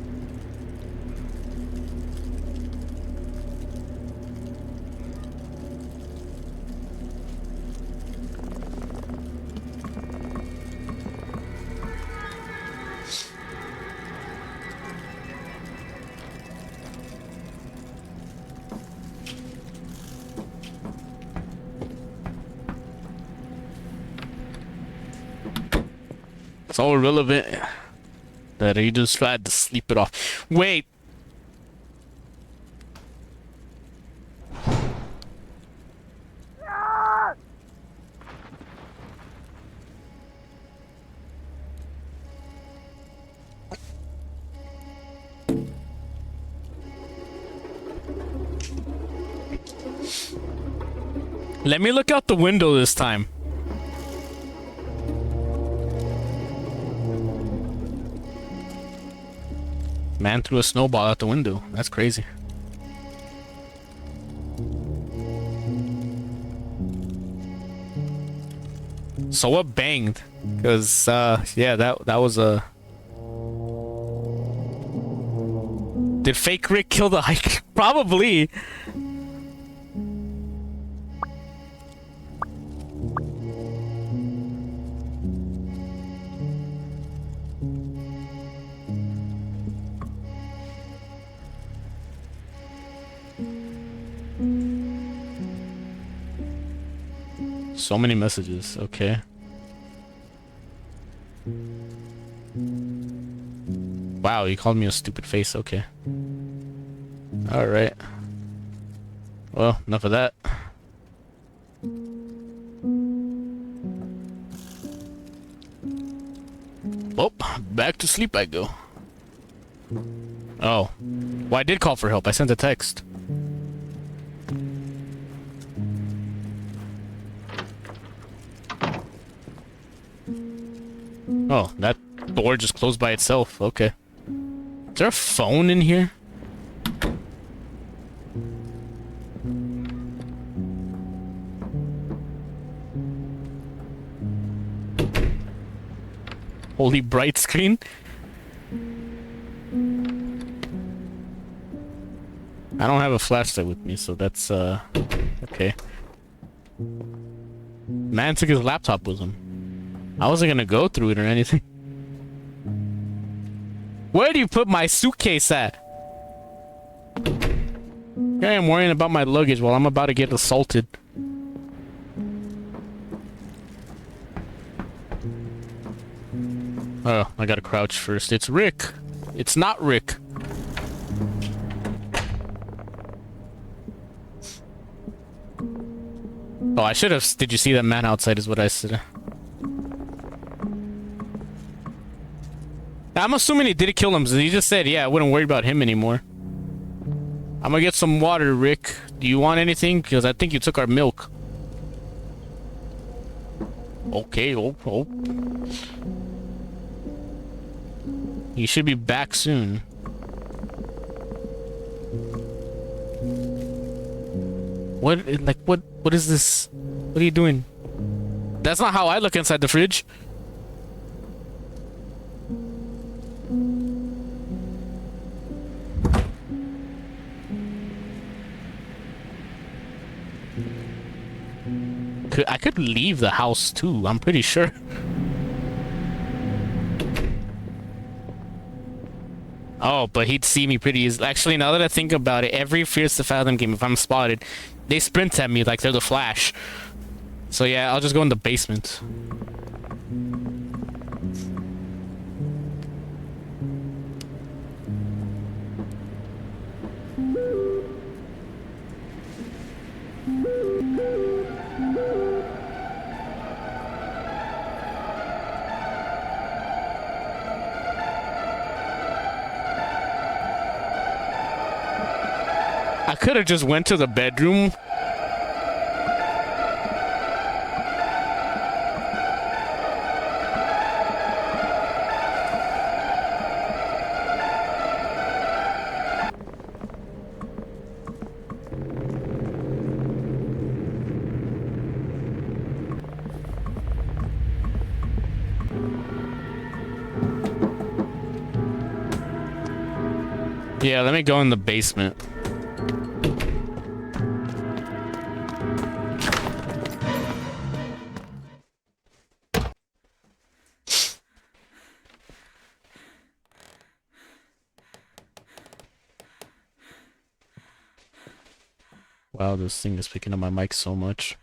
S1: It's all irrelevant that he just tried to sleep it off. Wait. Let me look out the window this time. Man threw a snowball out the window. That's crazy. So what banged? Cause yeah, that was a. Did fake Rick kill the hike? Probably. So many messages, okay. Wow, you called me a stupid face, okay. Alright. Well, enough of that. Well, back to sleep I go. Oh. Well, I did call for help. I sent a text. Oh, that door just closed by itself. Okay. Is there a phone in here? Holy bright screen. I don't have a flashlight with me, so that's okay. Man took his laptop with him. I wasn't gonna go through it or anything. Where do you put my suitcase at? Here I am worrying about my luggage while I'm about to get assaulted. Oh, I gotta crouch first. It's Rick. It's not Rick. Oh, I should have. Did you see that man outside? Is what I said. I'm assuming he did kill him. So he just said, yeah, I wouldn't worry about him anymore. I'm gonna get some water, Rick. Do you want anything? Because I think you took our milk. Okay, oh. You should be back soon. What is this? What are you doing? That's not how I look inside the fridge. I could leave the house too, I'm pretty sure. Oh, but he'd see me pretty easily. Actually, now that I think about it, every Fears to Fathom game, if I'm spotted, they sprint at me like they're the Flash. So yeah, I'll just go in the basement. I could have just went to the bedroom. Yeah, let me go in the basement. Wow, this thing is picking up my mic so much.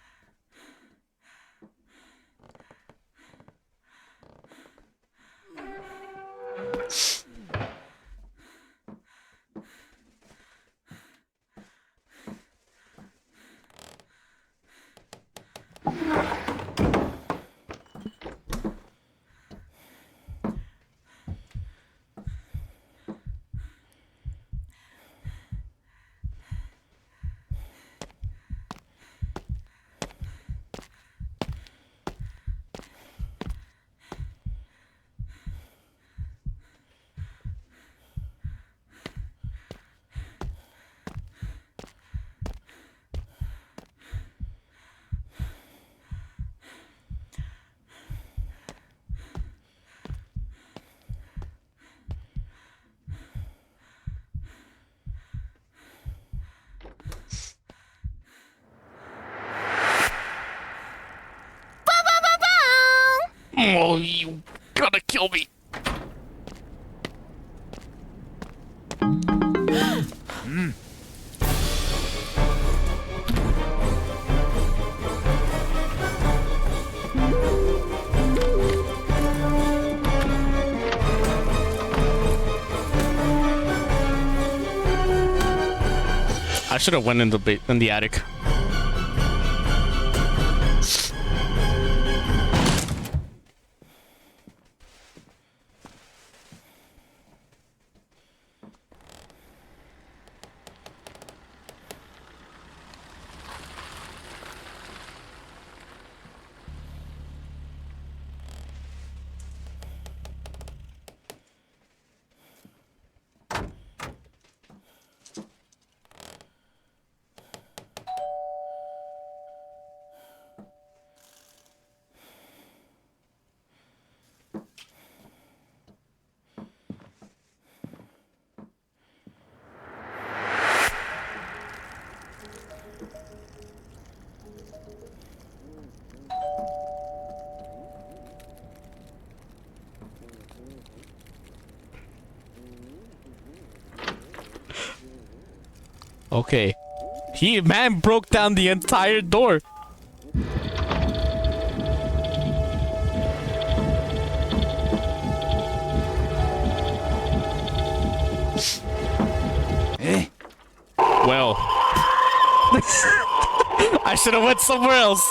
S1: Oh, you gotta kill me. I should have went in the attic. Okay. Man broke down the entire door. Well, I should have went somewhere else.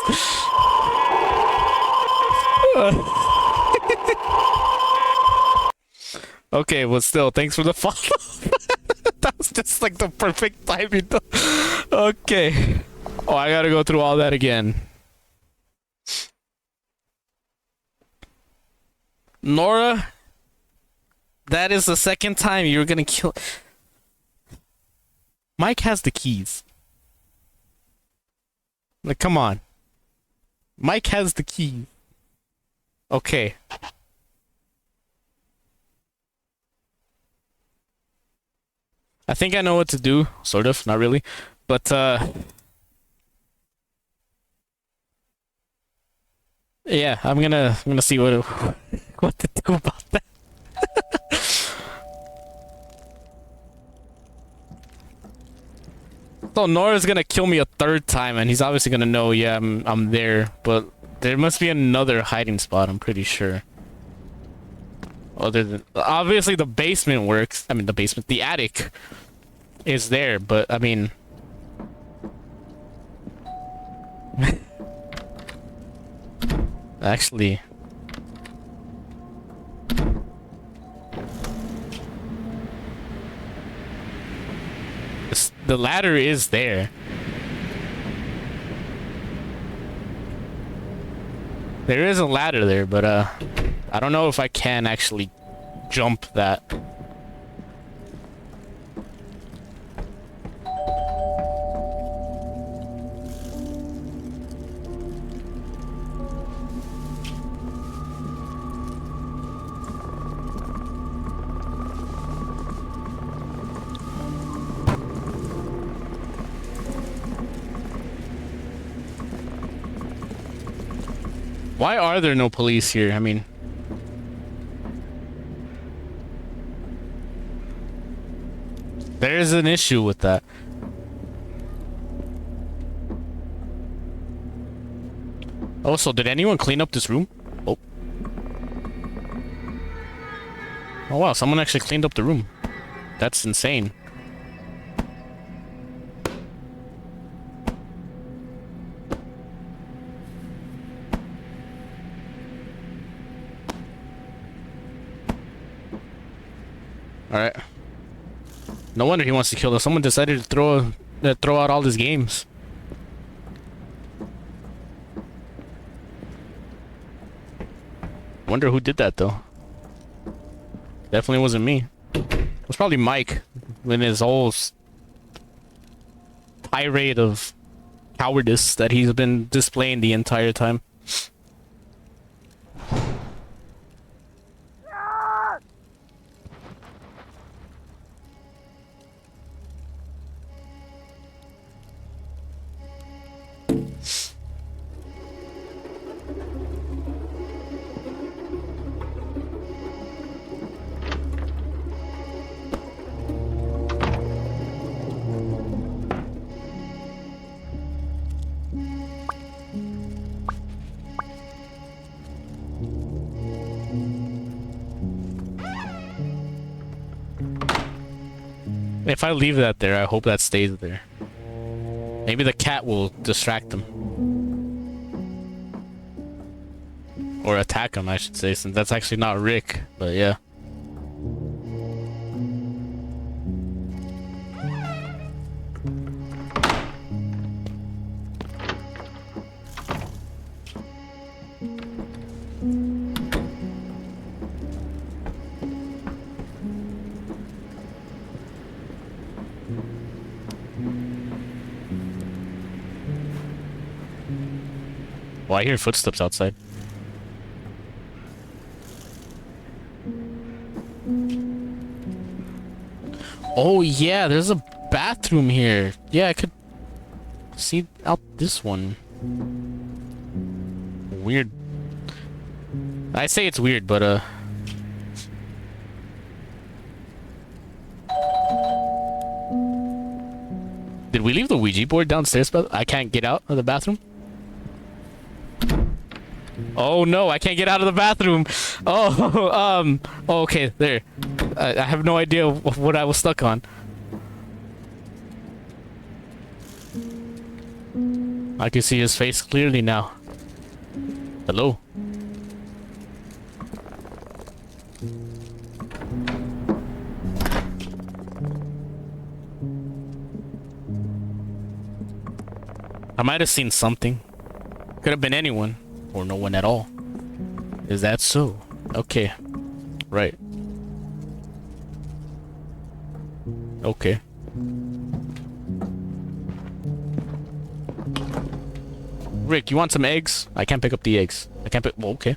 S1: Okay, well, still, thanks for the follow. That was just like the perfect timing. Okay. Oh, I gotta go through all that again. Nora, that is the second time you're gonna kill. Mike has the keys. Like, come on. Mike has the keys. Okay. I think I know what to do, sort of, not really. But yeah, I'm gonna see what to do about that. So Nora's gonna kill me a third time, and he's obviously gonna know, yeah, I'm there. But there must be another hiding spot, I'm pretty sure. Other than obviously the basement works. I mean, the attic is there, but I mean, actually, the ladder is there. There is a ladder there, but I don't know if I can actually jump that. Why are there no police here? I mean, there is an issue with that. Also, did anyone clean up this room? Oh. Oh wow, someone actually cleaned up the room. That's insane. Alright. No wonder he wants to kill us. Someone decided to throw out all his games. Wonder who did that though. Definitely wasn't me. It was probably Mike with his whole tirade of cowardice that he's been displaying the entire time. If I leave that there, I hope that stays there. Maybe the cat will distract him. Or attack him, I should say, since that's actually not Rick, but yeah. Well, I hear footsteps outside. Oh yeah, there's a bathroom here. Yeah, I could see out this one. Weird. I say it's weird, but we leave the Ouija board downstairs, but I can't get out of the bathroom? Oh no, I can't get out of the bathroom. Oh, okay, there. I have no idea what I was stuck on. I can see his face clearly now. Hello. I might have seen something. Could have been anyone. Or no one at all. Is that so? Okay. Right. Okay. Rick, you want some eggs? I can't pick up the eggs. I can't pick... Well, okay.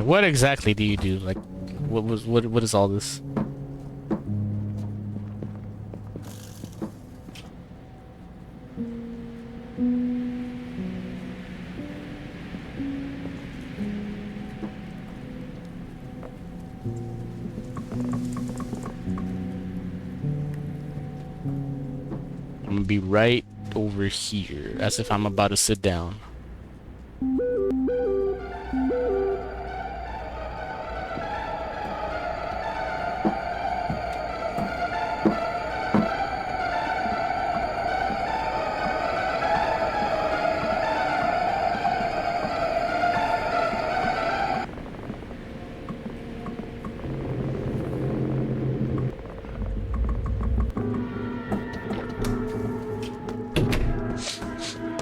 S1: What exactly do you do? Like, what is all this? I'm gonna be right over here, as if I'm about to sit down.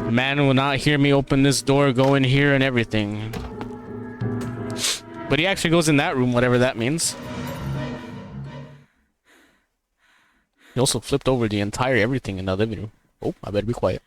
S1: Man will not hear me open this door, go in here and everything. But he actually goes in that room, whatever that means. He also flipped over the entire everything in the living room. Oh, I better be quiet.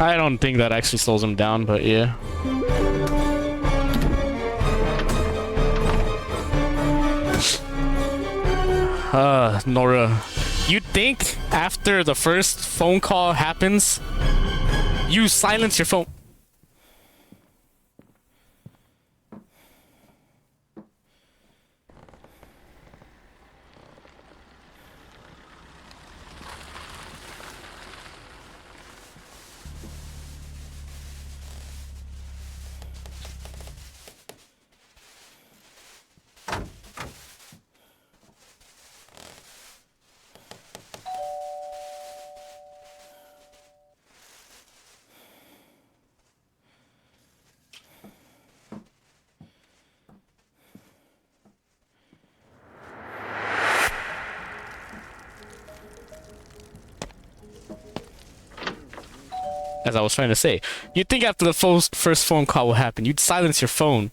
S1: I don't think that actually slows him down, but yeah. Nora, you'd think after the first phone call happens, you silence your phone. As I was trying to say, you'd think after the first phone call will happen, you'd silence your phone.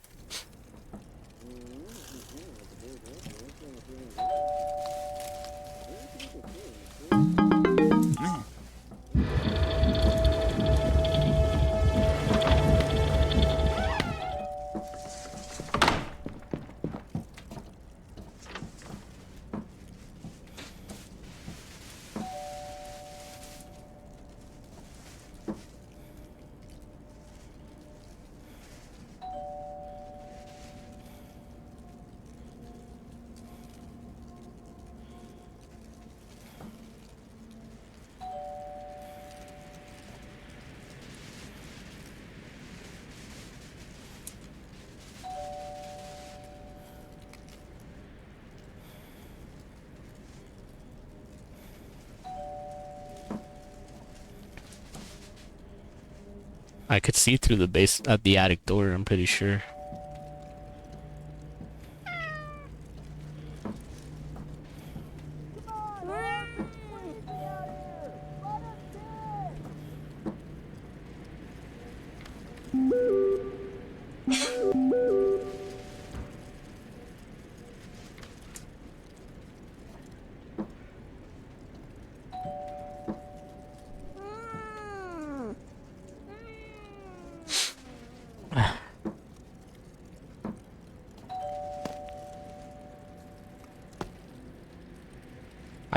S1: I could see through the base at the attic door, I'm pretty sure.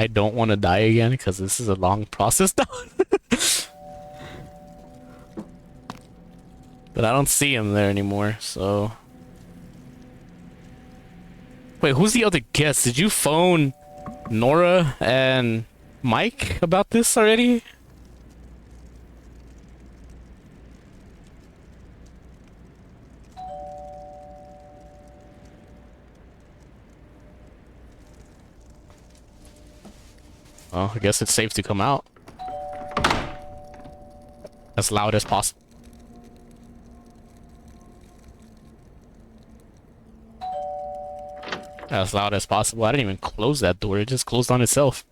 S1: I don't want to die again because this is a long process now. But I don't see him there anymore, so... Wait, who's the other guest? Did you phone Nora and Mike about this already? Well, I guess it's safe to come out. As loud as possible. As loud as possible. I didn't even close that door. It just closed on itself.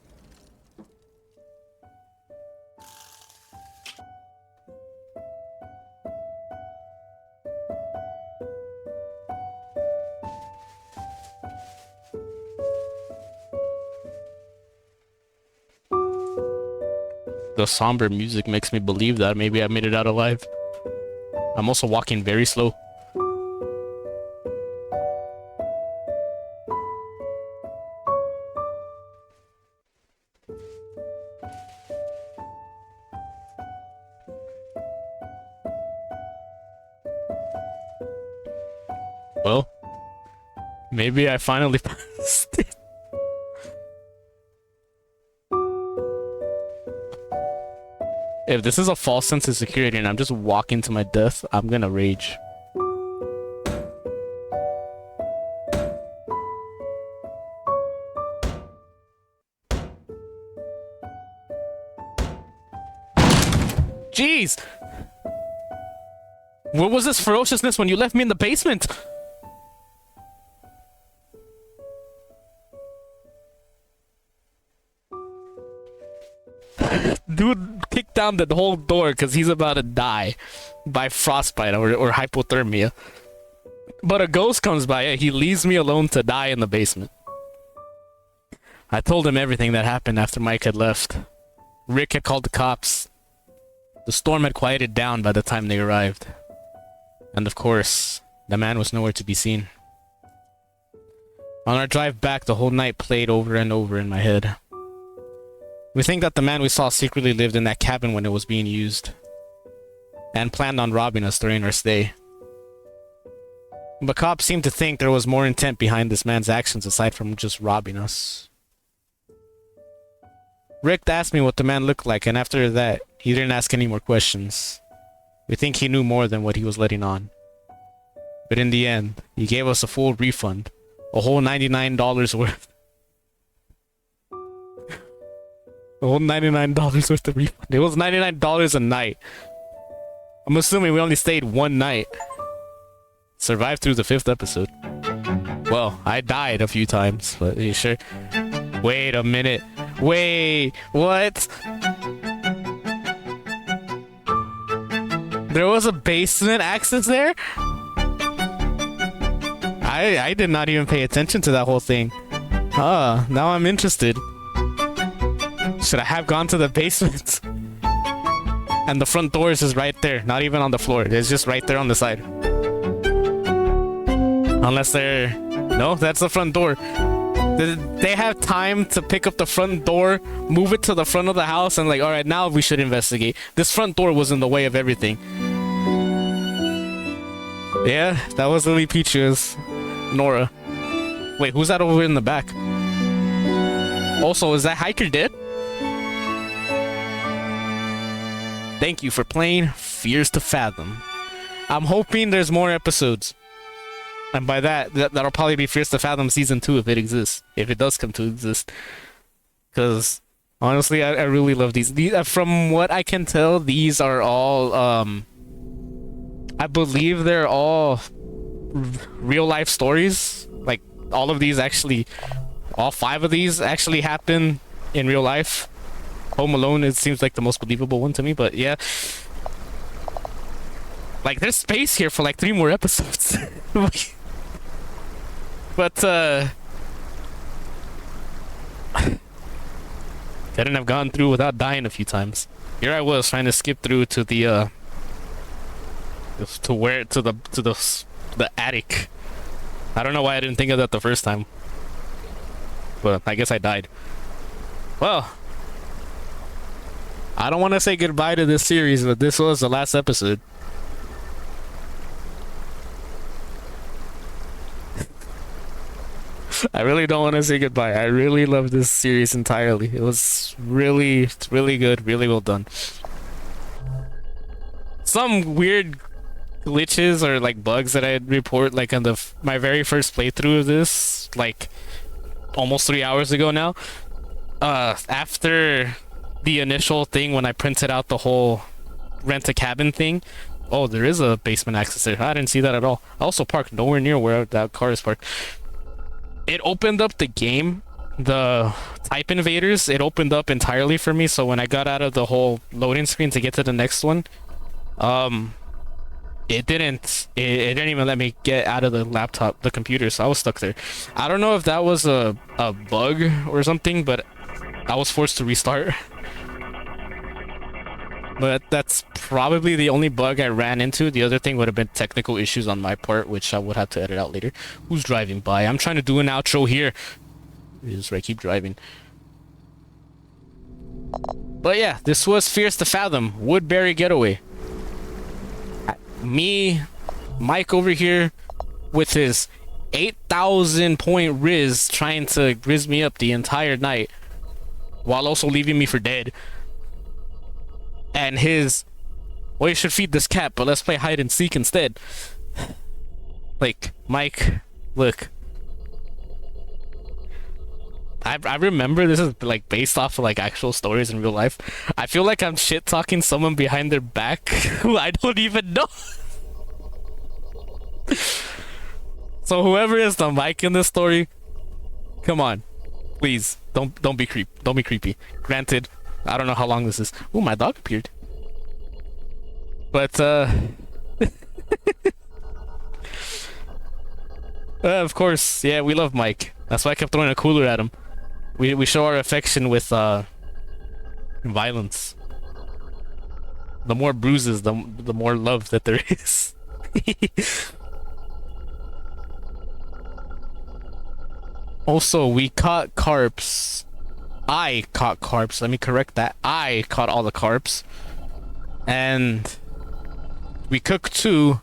S1: The somber music makes me believe that maybe I made it out alive. I'm also walking very slow. Well, maybe I finally passed it. If this is a false sense of security and I'm just walking to my death, I'm gonna rage. Jeez! What was this ferociousness when you left me in the basement? Dude kicked down the whole door because he's about to die by frostbite or hypothermia. But a ghost comes by and he leaves me alone to die in the basement. I told him everything that happened after Mike had left. Rick had called the cops. The storm had quieted down by the time they arrived. And of course, the man was nowhere to be seen. On our drive back, the whole night played over and over in my head. We think that the man we saw secretly lived in that cabin when it was being used, and planned on robbing us during our stay. But cops seemed to think there was more intent behind this man's actions aside from just robbing us. Rick asked me what the man looked like, and after that, he didn't ask any more questions. We think he knew more than what he was letting on. But in the end, he gave us a full refund, a whole $99 worth. A whole $99 worth of refund. It was $99 a night. I'm assuming we only stayed one night. Survived through the 5th episode. Well, I died a few times, but you sure? Wait a minute. Wait, what? There was a basement access there? I did not even pay attention to that whole thing. Now I'm interested. Should I have gone to the basement? And the front door is just right there, not even on the floor. It's just right there on the side. Unless they're... No, that's the front door. Did they have time to pick up the front door, move it to the front of the house, and like, alright, now we should investigate. This front door was in the way of everything. Yeah, that was Lily Peaches. Nora. Wait, who's that over in the back? Also, is that hiker dead? Thank you for playing Fears to Fathom. I'm hoping there's more episodes. And by that'll probably be Fears to Fathom Season 2 if it exists. If it does come to exist. Because, honestly, I really love these. From what I can tell, these are all, I believe they're all real life stories. Like all of these actually, all 5 of these actually happen in real life. Home Alone, it seems like the most believable one to me, but yeah. Like there's space here for like 3 more episodes. But couldn't have gone through without dying a few times. Here I was trying to skip through to the the attic. I don't know why I didn't think of that the first time, but I guess I died. Well, I don't want to say goodbye to this series, but this was the last episode. I really don't want to say goodbye. I really love this series entirely. It was really good, really well done. Some weird glitches or like bugs that I'd report like on my very first playthrough of this, like almost 3 hours ago now. After the initial thing when I printed out the whole rent a cabin thing. Oh, there is a basement access there. I didn't see that at all. I also parked nowhere near where that car is parked. It opened up the game, the type invaders, it opened up entirely for me, so when I got out of the whole loading screen to get to the next one, it didn't even let me get out of the computer, so I was stuck there. I don't know if that was a bug or something, but I was forced to restart. But that's probably the only bug I ran into. The other thing would have been technical issues on my part, which I would have to edit out later. Who's driving by? I'm trying to do an outro here. Just right, keep driving. But yeah, this was Fierce to Fathom, Woodbury Getaway. Me, Mike over here, with his 8,000 point Riz trying to Riz me up the entire night, while also leaving me for dead. And his, well, you should feed this cat, but let's play hide and seek instead. Like, Mike, look. I remember this is like based off of like actual stories in real life. I feel like I'm shit talking someone behind their back who I don't even know. So whoever is the Mike in this story, come on, please don't be creepy. Granted, I don't know how long this is. Oh, my dog appeared. But of course, yeah, we love Mike. That's why I kept throwing a cooler at him. We show our affection with violence. The more bruises, the more love that there is. Also, we caught carps. I caught carps. Let me correct that. I caught all the carps. And we cooked 2.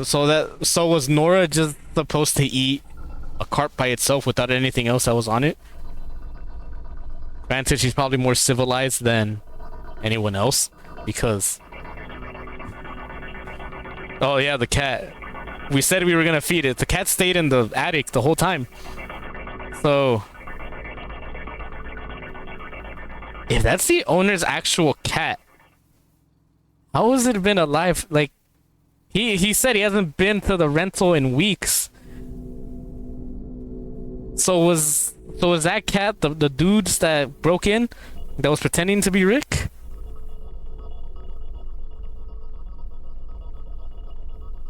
S1: So was Nora just supposed to eat a carp by itself without anything else that was on it? Granted, she's probably more civilized than anyone else, because... Oh yeah, the cat. We said we were gonna feed it. The cat stayed in the attic the whole time. So... if that's the owner's actual cat, how has it been alive? Like, he said he hasn't been to the rental in weeks. So was that cat the dudes that broke in, that was pretending to be Rick?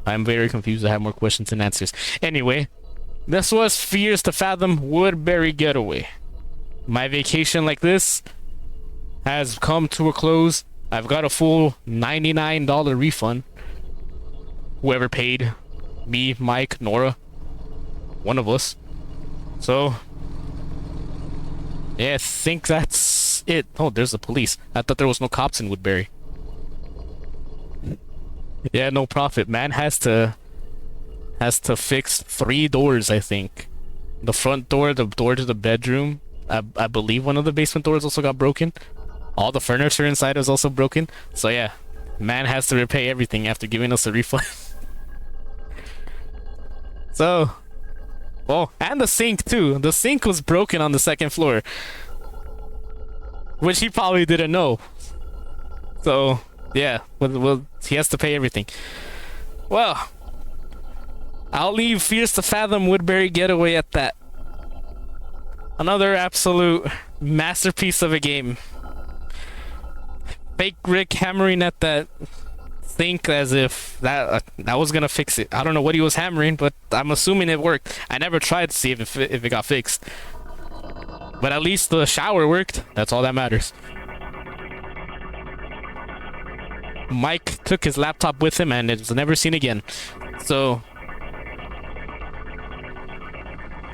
S1: I'm very confused. I have more questions than answers. Anyway, this was Fierce to Fathom, Woodbury Getaway. My vacation like this has come to a close. I've got a full $99 refund. Whoever paid, me, Mike, Nora, one of us. So, yeah, I think that's it. Oh, there's the police. I thought there was no cops in Woodbury. Yeah, no profit. Man has to fix 3 doors, I think. The front door, the door to the bedroom. I believe one of the basement doors also got broken. All the furniture inside is also broken. So yeah, man has to repay everything after giving us a refund. So, oh, and the sink too. The sink was broken on the 2nd floor, which he probably didn't know. So, Yeah, well, he has to pay everything. Well, I'll leave Fears to Fathom Woodbury Getaway at that. Another absolute masterpiece of a game. Fake Rick hammering at that sink as if that was gonna fix it. I don't know what he was hammering, but I'm assuming it worked. I never tried to see if it got fixed. But at least the shower worked. That's all that matters. Mike took his laptop with him and it was never seen again. So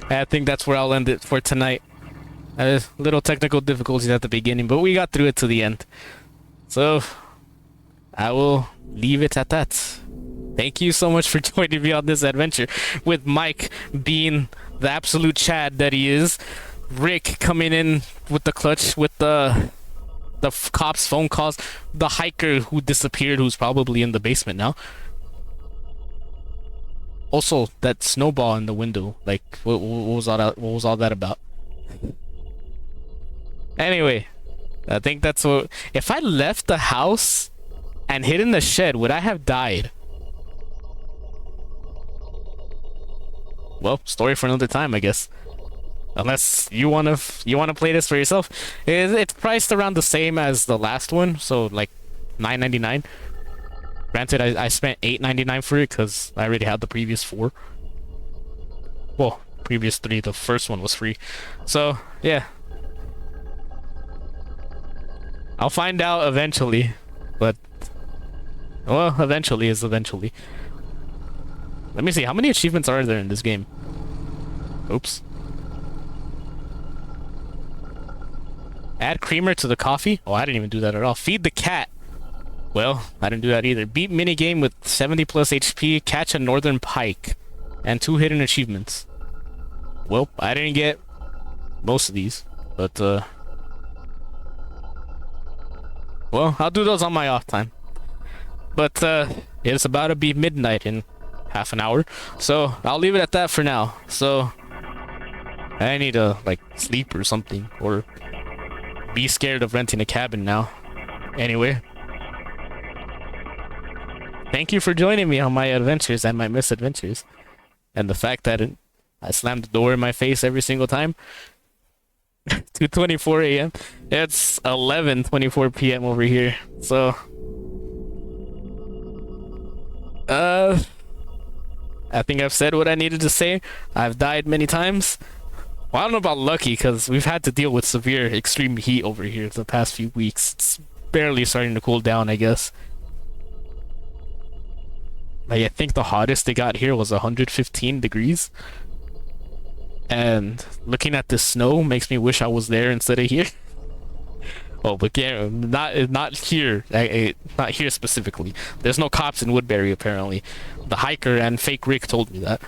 S1: I think that's where I'll end it for tonight. Little technical difficulties at the beginning, but we got through it to the end. So I will leave it at that. Thank you so much for joining me on this adventure with Mike being the absolute Chad that he is. Rick coming in with the clutch with the cops' phone calls, the hiker who disappeared, who's probably in the basement now. Also, that snowball in the window, like what was all that about? Anyway, I think that's what. If I left the house and hid in the shed, would I have died? Well, story for another time, I guess. Unless you wanna play this for yourself. It's priced around the same as the last one, so like $9.99. Granted, I spent $8.99 for it because I already had the previous 4. Well, previous 3. The first one was free. So yeah, I'll find out eventually, but well, eventually is eventually. Let me see, how many achievements are there in this game? Oops. Add creamer to the coffee? Oh, I didn't even do that at all. Feed the cat. Well, I didn't do that either. Beat minigame with 70 plus HP. Catch a northern pike. And 2 hidden achievements. Well, I didn't get most of these. But, well, I'll do those on my off time. But, it's about to be midnight in half an hour. So, I'll leave it at that for now. So, I need to, like, sleep or something. Or be scared of renting a cabin now. Anyway, thank you for joining me on my adventures and my misadventures. And the fact that I slammed the door in my face every single time. 2:24 a.m. It's 11:24 p.m. over here. So, I think I've said what I needed to say. I've died many times. Well, I don't know about lucky, because we've had to deal with severe extreme heat over here the past few weeks. It's barely starting to cool down, I guess. Like, I think the hottest they got here was 115 degrees. And looking at the snow makes me wish I was there instead of here. Oh, but yeah, not here. Not here specifically. There's no cops in Woodbury, apparently. The hiker and fake Rick told me that.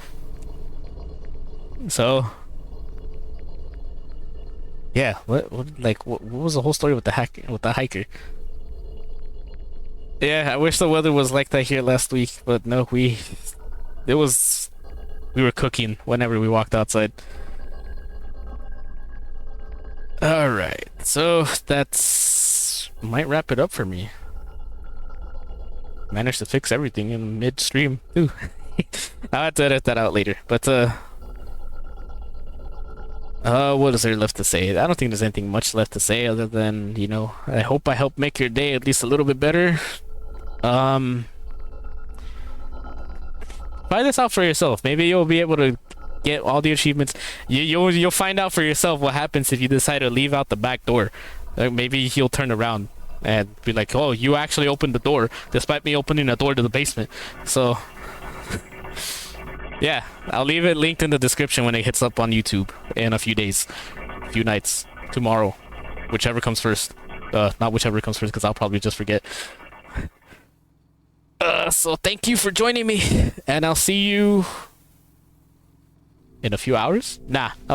S1: So yeah, what was the whole story with the hiker? Yeah, I wish the weather was like that here last week, but no, we were cooking whenever we walked outside. All right, so that's might wrap it up for me. Managed to fix everything in midstream. Ooh. I'll have to edit that out later, but what is there left to say? I don't think there's anything much left to say other than, you know, I hope I helped make your day at least a little bit better. Try this out for yourself. Maybe you'll be able to get all the achievements. You'll find out for yourself what happens if you decide to leave out the back door. Maybe he'll turn around and be like, oh, you actually opened the door despite me opening a door to the basement. So yeah, I'll leave it linked in the description when it hits up on YouTube in a few days, a few nights, tomorrow, whichever comes first. Not whichever comes first, because I'll probably just forget. So thank you for joining me, and I'll see you in a few hours. Nah, I'll see